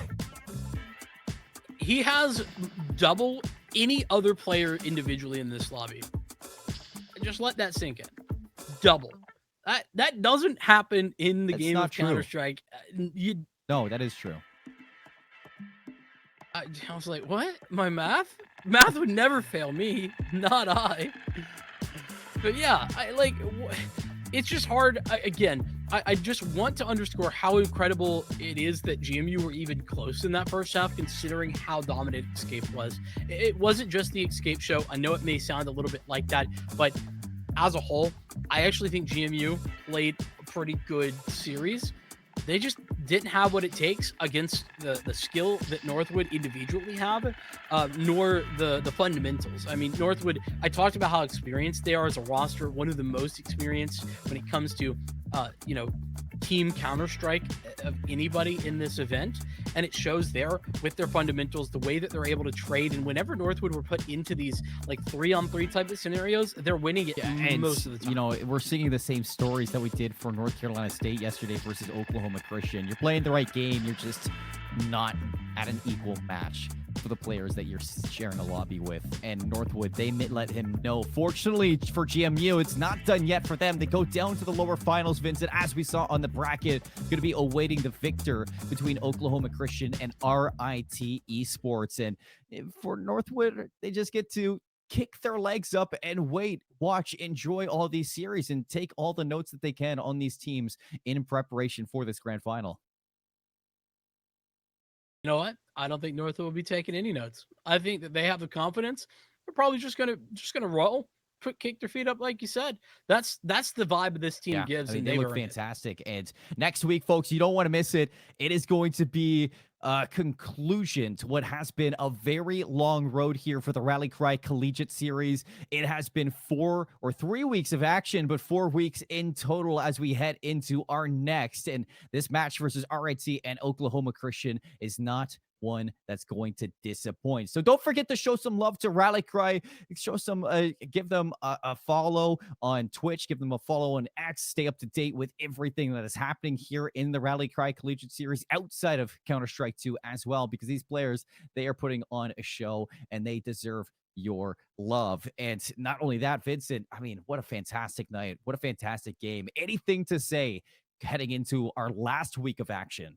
He has double any other player individually in this lobby. Just let that sink in. Double. That doesn't happen in the game of Counter-Strike. No, that is true. I was like, what? My math? Math would never fail me. Not I. But yeah, it's just hard. I just want to underscore how incredible it is that GMU were even close in that first half, considering how dominant Escape was. It wasn't just the Escape show. I know it may sound a little bit like that, but as a whole, I actually think GMU played a pretty good series. They just didn't have what it takes against the skill that Northwood individually have, nor the fundamentals. I mean, Northwood, I talked about how experienced they are as a roster, one of the most experienced when it comes to, team Counter-Strike of anybody in this event. And it shows there with their fundamentals, the way that they're able to trade. And whenever Northwood were put into these like 3-on-3 type of scenarios, they're winning it most of the time. We're seeing the same stories that we did for North Carolina State yesterday versus Oklahoma Christian. You're playing the right game. You're just not at an equal match for the players that you're sharing a lobby with. And Northwood, they let him know. Fortunately for GMU, it's not done yet for them. They go down to the lower finals, Vincent, as we saw on the bracket. Going to be awaiting the victor between Oklahoma Christian and RIT Esports. And for Northwood, they just get to kick their legs up and wait, watch, enjoy all these series, and take all the notes that they can on these teams in preparation for this grand final. You know what? I don't think Northwood will be taking any notes. I think that they have the confidence. They're probably just gonna roll, kick their feet up, like you said. That's the vibe this team gives. I mean, and they look fantastic. And next week, folks, you don't want to miss it. It is going to be a conclusion to what has been a very long road here for the Rally Cry Collegiate Series. It has been 3 weeks of action, but 4 weeks in total as we head into our next. And this match versus RIT and Oklahoma Christian is not one that's going to disappoint. So don't forget to show some love to Rally Cry. Show some, give them a follow on Twitch, give them a follow on X. Stay up to date with everything that is happening here in the Rally Cry Collegiate Series outside of Counter-Strike 2 as well, because these players, they are putting on a show and they deserve your love. And not only that, Vincent, I mean, what a fantastic night. What a fantastic game. Anything to say heading into our last week of action?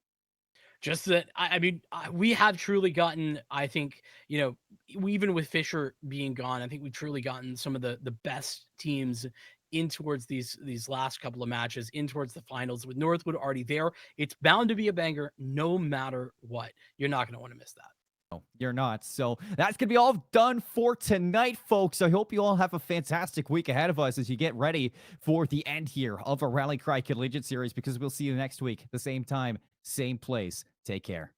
Just that, I mean, we have truly gotten, I think, even with Fisher being gone, I think we've truly gotten some of the best teams in towards these last couple of matches, in towards the finals. With Northwood already there, it's bound to be a banger no matter what. You're not going to want to miss that. No, you're not. So that's going to be all done for tonight, folks. I hope you all have a fantastic week ahead of us as you get ready for the end here of a Rally Cry Collegiate Series, because we'll see you next week, the same time, same place. Take care.